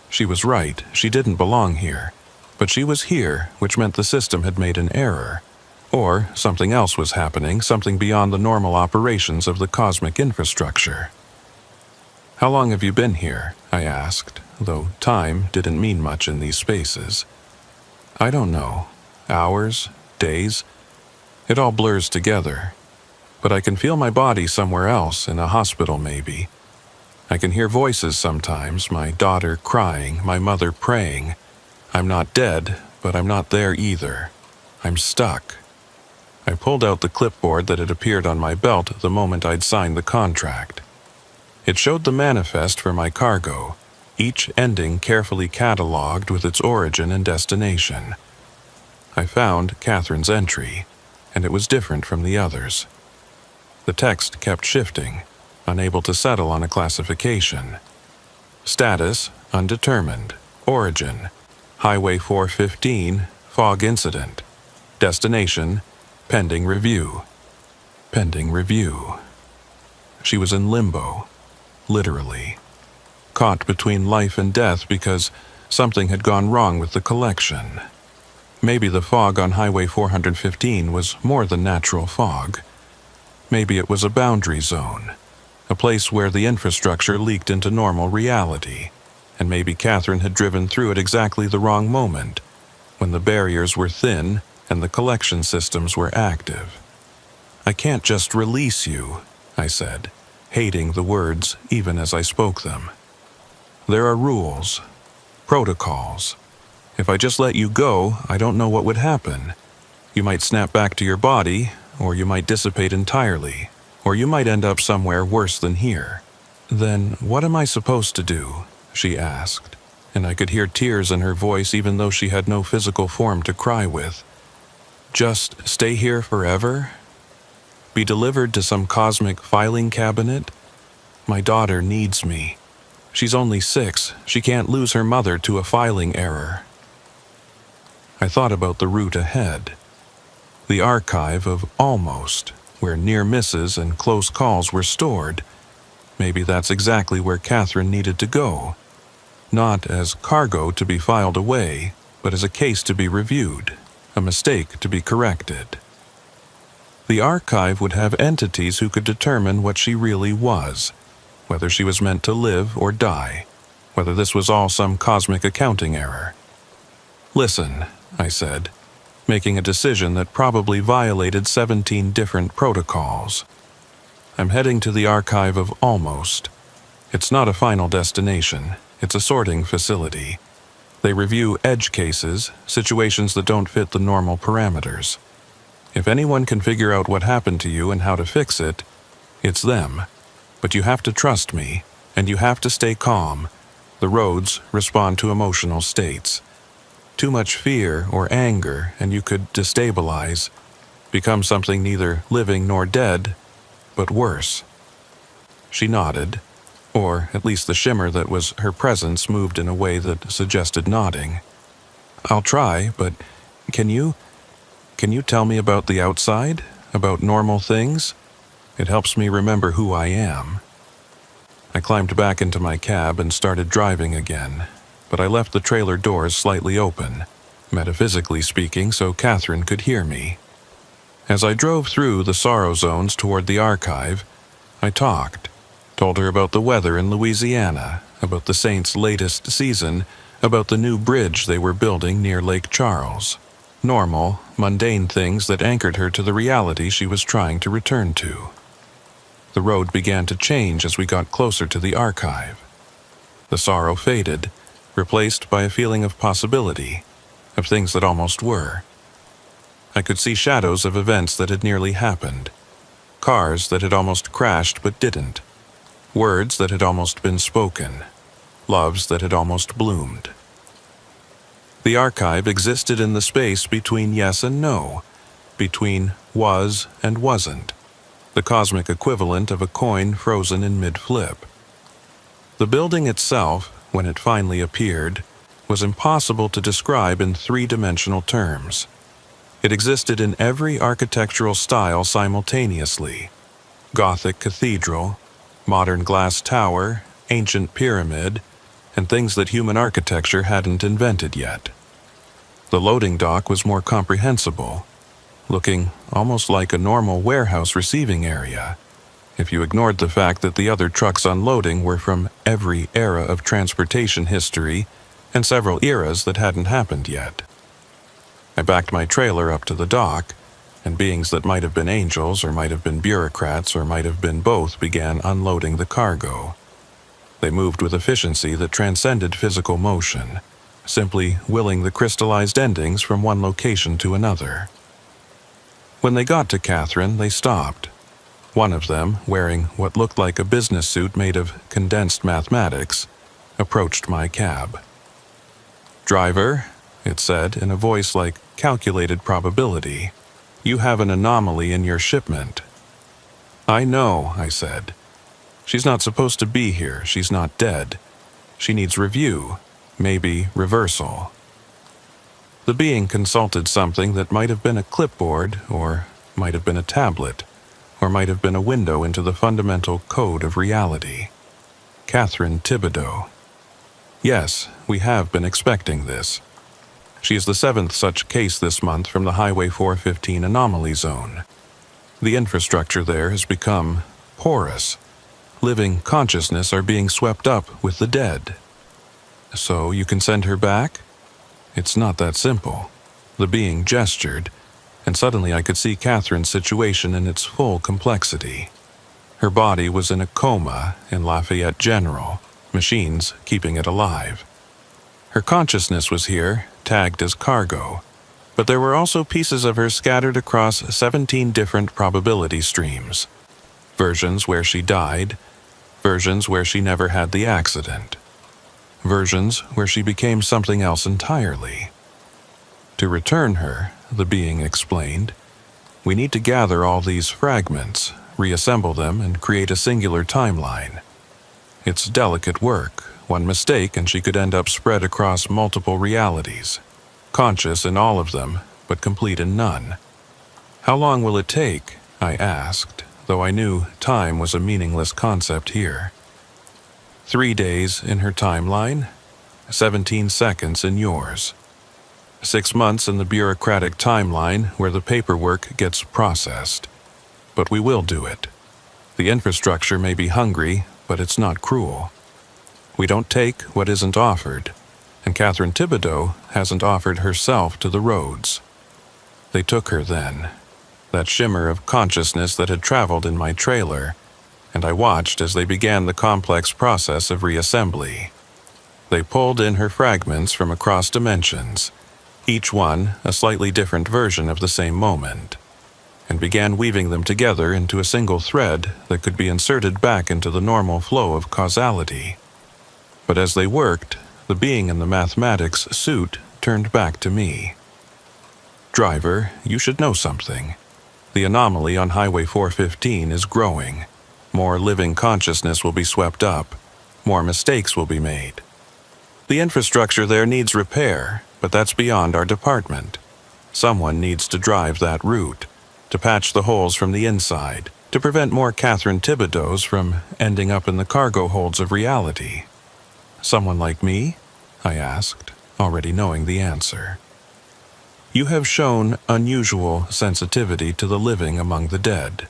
She was right, she didn't belong here. But she was here, which meant the system had made an error. Or something else was happening, something beyond the normal operations of the cosmic infrastructure. "How long have you been here?" I asked, though time didn't mean much in these spaces. "I don't know. Hours? Days? It all blurs together. But I can feel my body somewhere else, in a hospital maybe. I can hear voices sometimes, my daughter crying, my mother praying. I'm not dead, but I'm not there either. I'm stuck." I pulled out the clipboard that had appeared on my belt the moment I'd signed the contract. It showed the manifest for my cargo, each ending carefully catalogued with its origin and destination. I found Catherine's entry, and it was different from the others. The text kept shifting, unable to settle on a classification. Status, undetermined. Origin, Highway 415, fog incident. Destination, pending review. Pending review. She was in limbo, literally. Caught between life and death because something had gone wrong with the collection. Maybe the fog on Highway 415 was more than natural fog. Maybe it was a boundary zone, a place where the infrastructure leaked into normal reality, and maybe Catherine had driven through at exactly the wrong moment, when the barriers were thin and the collection systems were active. "I can't just release you," I said, hating the words even as I spoke them. "There are rules, protocols. If I just let you go, I don't know what would happen. You might snap back to your body, or you might dissipate entirely, or you might end up somewhere worse than here." "Then what am I supposed to do?" she asked, and I could hear tears in her voice even though she had no physical form to cry with. Just stay here forever? Be delivered to some cosmic filing cabinet? My daughter needs me. She's only 6. She can't lose her mother to a filing error. I thought about the route ahead. The archive of almost, where near misses and close calls were stored. Maybe that's exactly where Catherine needed to go. Not as cargo to be filed away, but as a case to be reviewed, a mistake to be corrected. The archive would have entities who could determine what she really was, whether she was meant to live or die, whether this was all some cosmic accounting error. Listen, I said, making a decision that probably violated 17 different protocols. I'm heading to the archive of almost. It's not a final destination. It's a sorting facility. They review edge cases, situations that don't fit the normal parameters. If anyone can figure out what happened to you and how to fix it, it's them. But you have to trust me, and you have to stay calm. The roads respond to emotional states. Too much fear or anger, and you could destabilize, become something neither living nor dead, but worse. She nodded, or at least the shimmer that was her presence moved in a way that suggested nodding. I'll try, but can you tell me about the outside? About normal things? It helps me remember who I am. I climbed back into my cab and started driving again, but I left the trailer doors slightly open, metaphysically speaking, so Catherine could hear me. As I drove through the sorrow zones toward the archive, I told her about the weather in Louisiana, about the Saints' latest season, about the new bridge they were building near Lake Charles. Normal, mundane things that anchored her to the reality she was trying to return to. The road began to change as we got closer to the archive. The sorrow faded, replaced by a feeling of possibility, of things that almost were. I could see shadows of events that had nearly happened, cars that had almost crashed but didn't, words that had almost been spoken, loves that had almost bloomed. The archive existed in the space between yes and no, between was and wasn't, the cosmic equivalent of a coin frozen in mid-flip. The building itself, when it finally appeared, was impossible to describe in three-dimensional terms. It existed in every architectural style simultaneously: Gothic cathedral, modern glass tower, ancient pyramid, and things that human architecture hadn't invented yet. The loading dock was more comprehensible, looking almost like a normal warehouse receiving area, if you ignored the fact that the other trucks unloading were from every era of transportation history and several eras that hadn't happened yet. I backed my trailer up to the dock, and beings that might have been angels or might have been bureaucrats or might have been both began unloading the cargo. They moved with efficiency that transcended physical motion, simply willing the crystallized endings from one location to another. When they got to Catherine, they stopped. One of them, wearing what looked like a business suit made of condensed mathematics, approached my cab. "Driver," it said in a voice like calculated probability, "you have an anomaly in your shipment." "I know," I said. "She's not supposed to be here. She's not dead. She needs review, maybe reversal." The being consulted something that might have been a clipboard, or might have been a tablet, or might have been a window into the fundamental code of reality. Catherine Thibodeau. Yes, we have been expecting this. She is the 7th such case this month from the Highway 415 anomaly zone. The infrastructure there has become porous. Living consciousness are being swept up with the dead. So you can send her back? It's not that simple. The being gestured, and suddenly I could see Catherine's situation in its full complexity. Her body was in a coma in Lafayette General, machines keeping it alive. Her consciousness was here, tagged as cargo, but there were also pieces of her scattered across 17 different probability streams. Versions where she died, versions where she never had the accident, versions where she became something else entirely. To return her, the being explained. We need to gather all these fragments, reassemble them, and create a singular timeline. It's delicate work. One mistake and she could end up spread across multiple realities, conscious in all of them, but complete in none. How long will it take? I asked, though I knew time was a meaningless concept here. 3 days in her timeline, 17 seconds in yours. 6 months in the bureaucratic timeline where the paperwork gets processed. But we will do it. The infrastructure may be hungry, but it's not cruel. We don't take what isn't offered, and Catherine Thibodeau hasn't offered herself to the roads. They took her then, that shimmer of consciousness that had traveled in my trailer, and I watched as they began the complex process of reassembly. They pulled in her fragments from across dimensions, each one a slightly different version of the same moment, and began weaving them together into a single thread that could be inserted back into the normal flow of causality. But as they worked, the being in the mathematics suit turned back to me. Driver, you should know something. The anomaly on Highway 415 is growing. More living consciousness will be swept up. More mistakes will be made. The infrastructure there needs repair, but that's beyond our department. Someone needs to drive that route, to patch the holes from the inside, to prevent more Catherine Thibodeaus from ending up in the cargo holds of reality. Someone like me? I asked, already knowing the answer. You have shown unusual sensitivity to the living among the dead.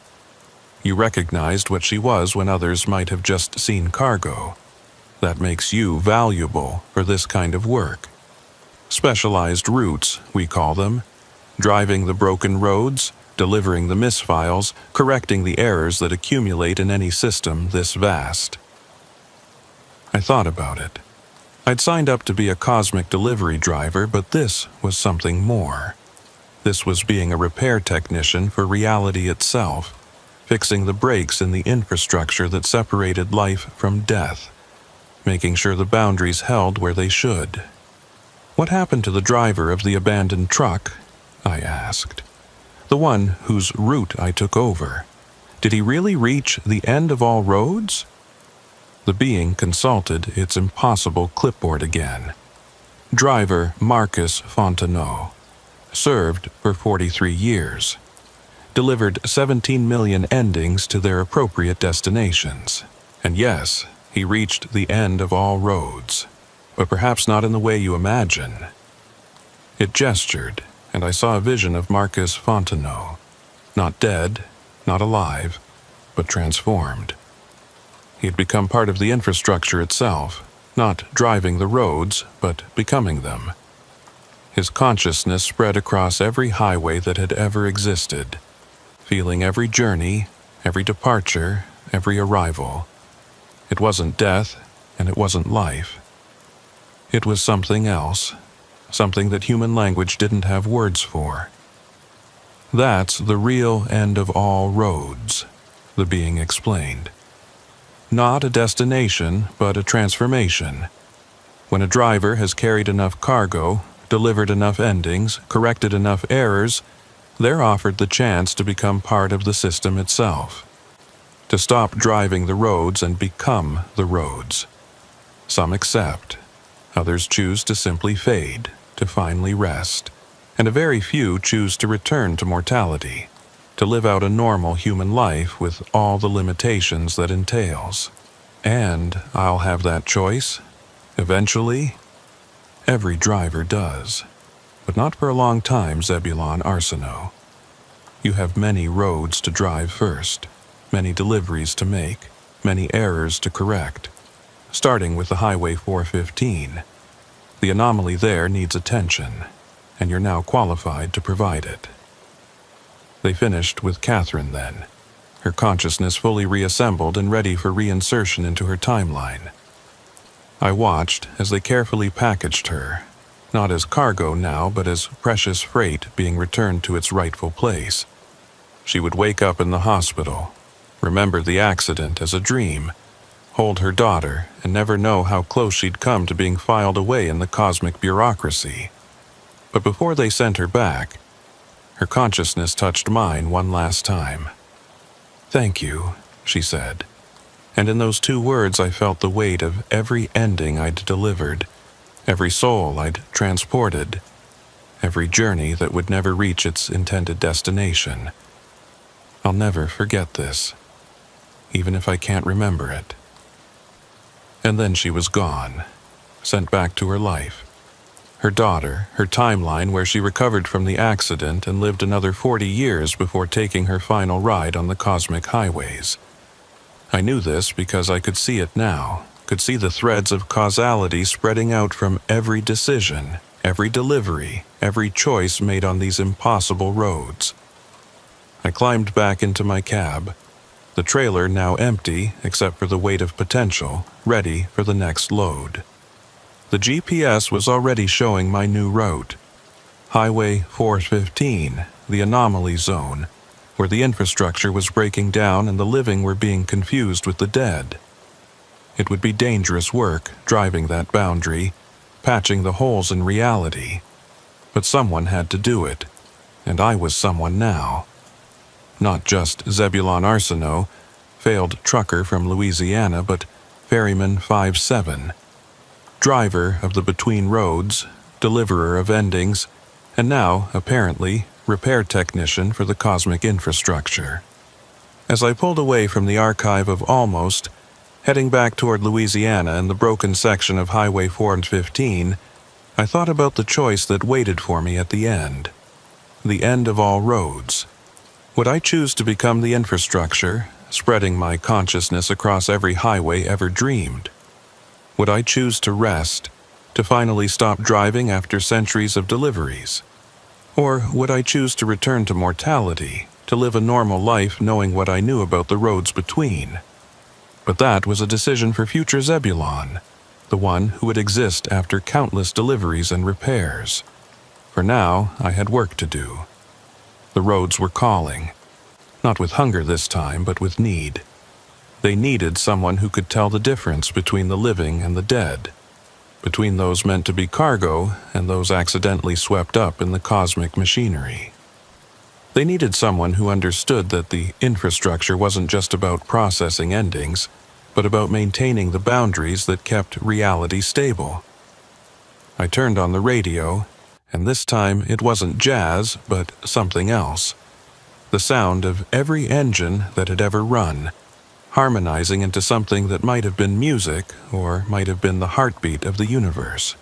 You recognized what she was when others might have just seen cargo. That makes you valuable for this kind of work. Specialized routes, we call them. Driving the broken roads, delivering the misfiles, correcting the errors that accumulate in any system this vast. I thought about it. I'd signed up to be a cosmic delivery driver, but this was something more. This was being a repair technician for reality itself, fixing the breaks in the infrastructure that separated life from death, making sure the boundaries held where they should. What happened to the driver of the abandoned truck? I asked. The one whose route I took over. Did he really reach the end of all roads? The being consulted its impossible clipboard again. Driver Marcus Fontenot. Served for 43 years. Delivered 17 million endings to their appropriate destinations. And yes, he reached the end of all roads. But perhaps not in the way you imagine. It gestured, and I saw a vision of Marcus Fontenot. Not dead, not alive, but transformed. He had become part of the infrastructure itself, not driving the roads, but becoming them. His consciousness spread across every highway that had ever existed, feeling every journey, every departure, every arrival. It wasn't death, and it wasn't life. It was something else, something that human language didn't have words for. That's the real end of all roads, the being explained. Not a destination, but a transformation. When a driver has carried enough cargo, delivered enough endings, corrected enough errors, they're offered the chance to become part of the system itself. To stop driving the roads and become the roads. Some accept. Others choose to simply fade, to finally rest. And a very few choose to return to mortality, to live out a normal human life with all the limitations that entails. And I'll have that choice. Eventually, every driver does. But not for a long time, Zebulon Arsenault. You have many roads to drive first, many deliveries to make, many errors to correct. Starting with the Highway 415. The anomaly there needs attention, and you're now qualified to provide it. They finished with Catherine then, her consciousness fully reassembled and ready for reinsertion into her timeline. I watched as they carefully packaged her, not as cargo now, but as precious freight being returned to its rightful place. She would wake up in the hospital, remember the accident as a dream, hold her daughter, and never know how close she'd come to being filed away in the cosmic bureaucracy. But before they sent her back, Her consciousness touched mine one last time. "Thank you," she said. And in those two words I felt the weight of every ending I'd delivered, every soul I'd transported, every journey that would never reach its intended destination. I'll never forget this, even if I can't remember it. And then she was gone, sent back to her life. Her daughter, her timeline where she recovered from the accident and lived another 40 years before taking her final ride on the cosmic highways. I knew this because I could see it now, could see the threads of causality spreading out from every decision, every delivery, every choice made on these impossible roads. I climbed back into my cab, the trailer now empty except for the weight of potential, ready for the next load. The GPS was already showing my new route. Highway 415, the anomaly zone, where the infrastructure was breaking down and the living were being confused with the dead. It would be dangerous work driving that boundary, patching the holes in reality. But someone had to do it, and I was someone now. Not just Zebulon Arsenault, failed trucker from Louisiana, but Ferryman 57, driver of the between roads, deliverer of endings, and now, apparently, repair technician for the cosmic infrastructure. As I pulled away from the archive of almost, heading back toward Louisiana and the broken section of Highway 415, I thought about the choice that waited for me at the end of all roads. Would I choose to become the infrastructure, spreading my consciousness across every highway ever dreamed? Would I choose to rest, to finally stop driving after centuries of deliveries? Or would I choose to return to mortality, to live a normal life knowing what I knew about the roads between? But that was a decision for future Zebulon, the one who would exist after countless deliveries and repairs. For now, I had work to do. The roads were calling, not with hunger this time, but with need. They needed someone who could tell the difference between the living and the dead, between those meant to be cargo and those accidentally swept up in the cosmic machinery. They needed someone who understood that the infrastructure wasn't just about processing endings, but about maintaining the boundaries that kept reality stable. I turned on the radio, and this time it wasn't jazz, but something else. The sound of every engine that had ever run, harmonizing into something that might have been music or might have been the heartbeat of the universe.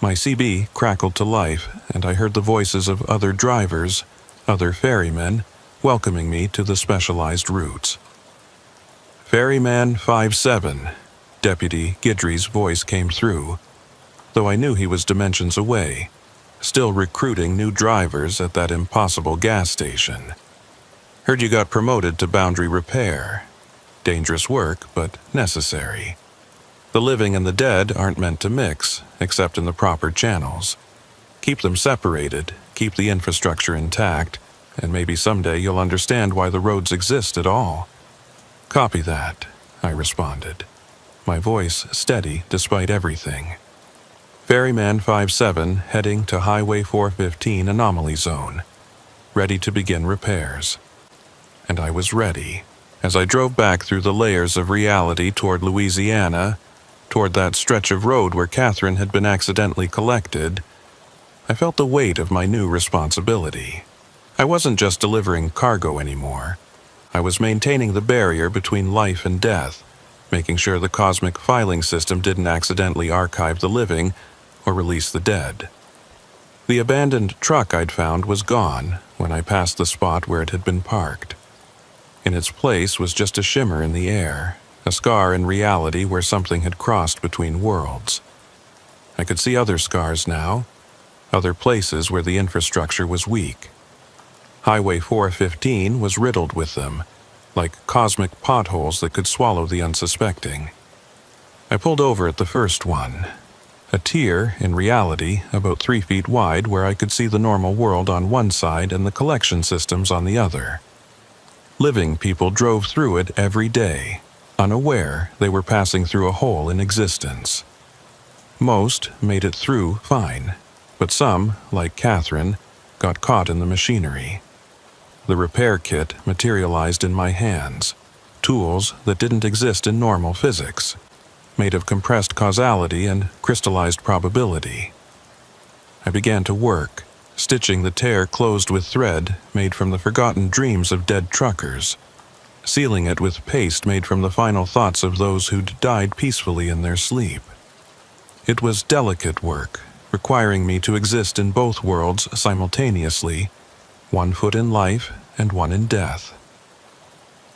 My CB crackled to life, and I heard the voices of other drivers, other ferrymen, welcoming me to the specialized routes. "Ferryman 57, Deputy Guidry's voice came through, though I knew he was dimensions away, still recruiting new drivers at that impossible gas station. "Heard you got promoted to boundary repair. Dangerous work, but necessary. The living and the dead aren't meant to mix, except in the proper channels. Keep them separated, keep the infrastructure intact, and maybe someday you'll understand why the roads exist at all." "Copy that," I responded, my voice steady despite everything. Ferryman 57 heading to Highway 415 Anomaly Zone, ready to begin repairs. And I was ready. As I drove back through the layers of reality toward Louisiana, toward that stretch of road where Catherine had been accidentally collected, I felt the weight of my new responsibility. I wasn't just delivering cargo anymore. I was maintaining the barrier between life and death, making sure the cosmic filing system didn't accidentally archive the living or release the dead. The abandoned truck I'd found was gone when I passed the spot where it had been parked. In its place was just a shimmer in the air, a scar in reality where something had crossed between worlds. I could see other scars now, other places where the infrastructure was weak. Highway 415 was riddled with them, like cosmic potholes that could swallow the unsuspecting. I pulled over at the first one, a tier, in reality, about 3 feet wide where I could see the normal world on one side and the collection systems on the other. Living people drove through it every day, unaware they were passing through a hole in existence. Most made it through fine, but some, like Catherine, got caught in the machinery. The repair kit materialized in my hands, tools that didn't exist in normal physics, made of compressed causality and crystallized probability. I began to work, stitching the tear closed with thread made from the forgotten dreams of dead truckers, sealing it with paste made from the final thoughts of those who'd died peacefully in their sleep. It was delicate work, requiring me to exist in both worlds simultaneously, one foot in life and one in death.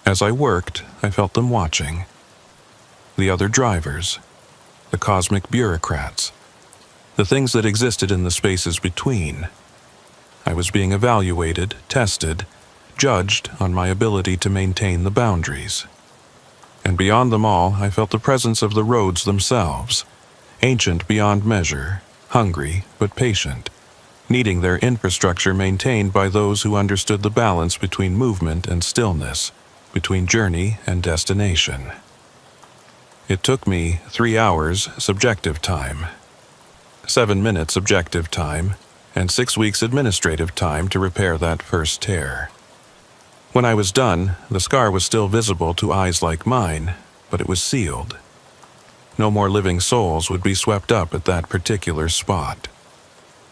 As I worked, I felt them watching. The other drivers, the cosmic bureaucrats, the things that existed in the spaces between. I was being evaluated, tested, judged on my ability to maintain the boundaries. And beyond them all, I felt the presence of the roads themselves, ancient beyond measure, hungry but patient, needing their infrastructure maintained by those who understood the balance between movement and stillness, between journey and destination. It took me 3 hours subjective time, 7 minutes objective time, and 6 weeks administrative time to repair that first tear. When I was done, the scar was still visible to eyes like mine, but it was sealed. No more living souls would be swept up at that particular spot.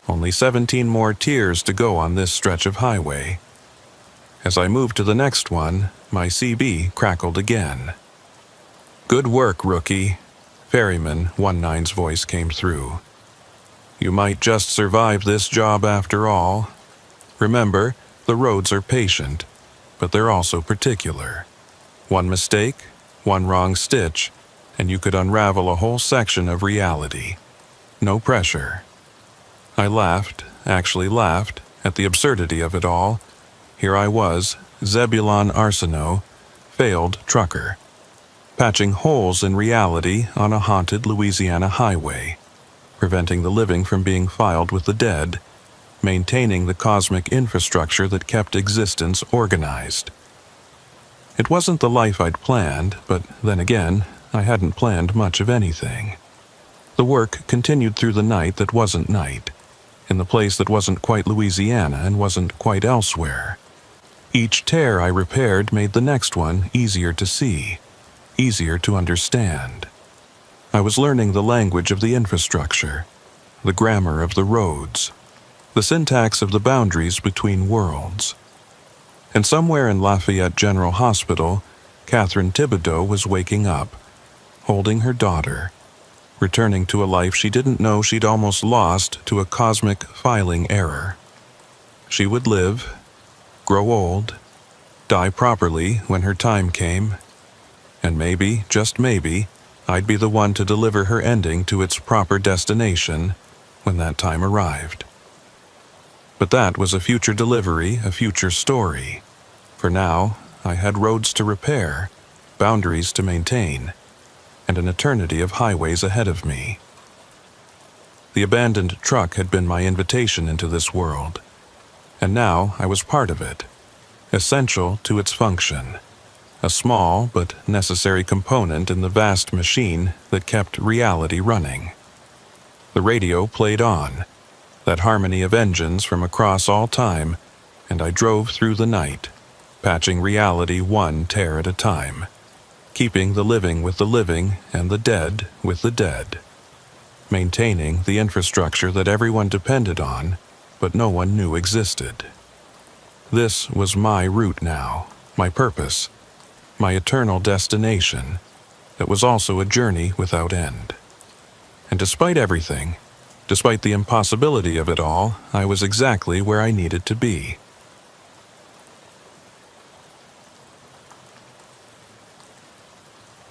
Only 17 more tiers to go on this stretch of highway. As I moved to the next one, my CB crackled again. "Good work, rookie," Ferryman 19's voice came through. "You might just survive this job after all. Remember, the roads are patient, but they're also particular. One mistake, one wrong stitch, and you could unravel a whole section of reality. No pressure." I laughed, actually laughed, at the absurdity of it all. Here I was, Zebulon Arsenault, failed trucker, patching holes in reality on a haunted Louisiana highway, preventing the living from being filed with the dead, maintaining the cosmic infrastructure that kept existence organized. It wasn't the life I'd planned, but then again, I hadn't planned much of anything. The work continued through the night that wasn't night, in the place that wasn't quite Louisiana and wasn't quite elsewhere. Each tear I repaired made the next one easier to see, easier to understand. I was learning the language of the infrastructure, the grammar of the roads, the syntax of the boundaries between worlds. And somewhere in Lafayette General Hospital, Catherine Thibodeau was waking up, holding her daughter, returning to a life she didn't know she'd almost lost to a cosmic filing error. She would live, grow old, die properly when her time came, and maybe, just maybe, I'd be the one to deliver her ending to its proper destination when that time arrived. But that was a future delivery, a future story. For now, I had roads to repair, boundaries to maintain, and an eternity of highways ahead of me. The abandoned truck had been my invitation into this world, and now I was part of it, essential to its function, a small but necessary component in the vast machine that kept reality running. The radio played on, that harmony of engines from across all time, and I drove through the night, patching reality one tear at a time, keeping the living with the living and the dead with the dead, maintaining the infrastructure that everyone depended on, but no one knew existed. This was my route now, my purpose, my eternal destination, that was also a journey without end. And despite everything, despite the impossibility of it all, I was exactly where I needed to be.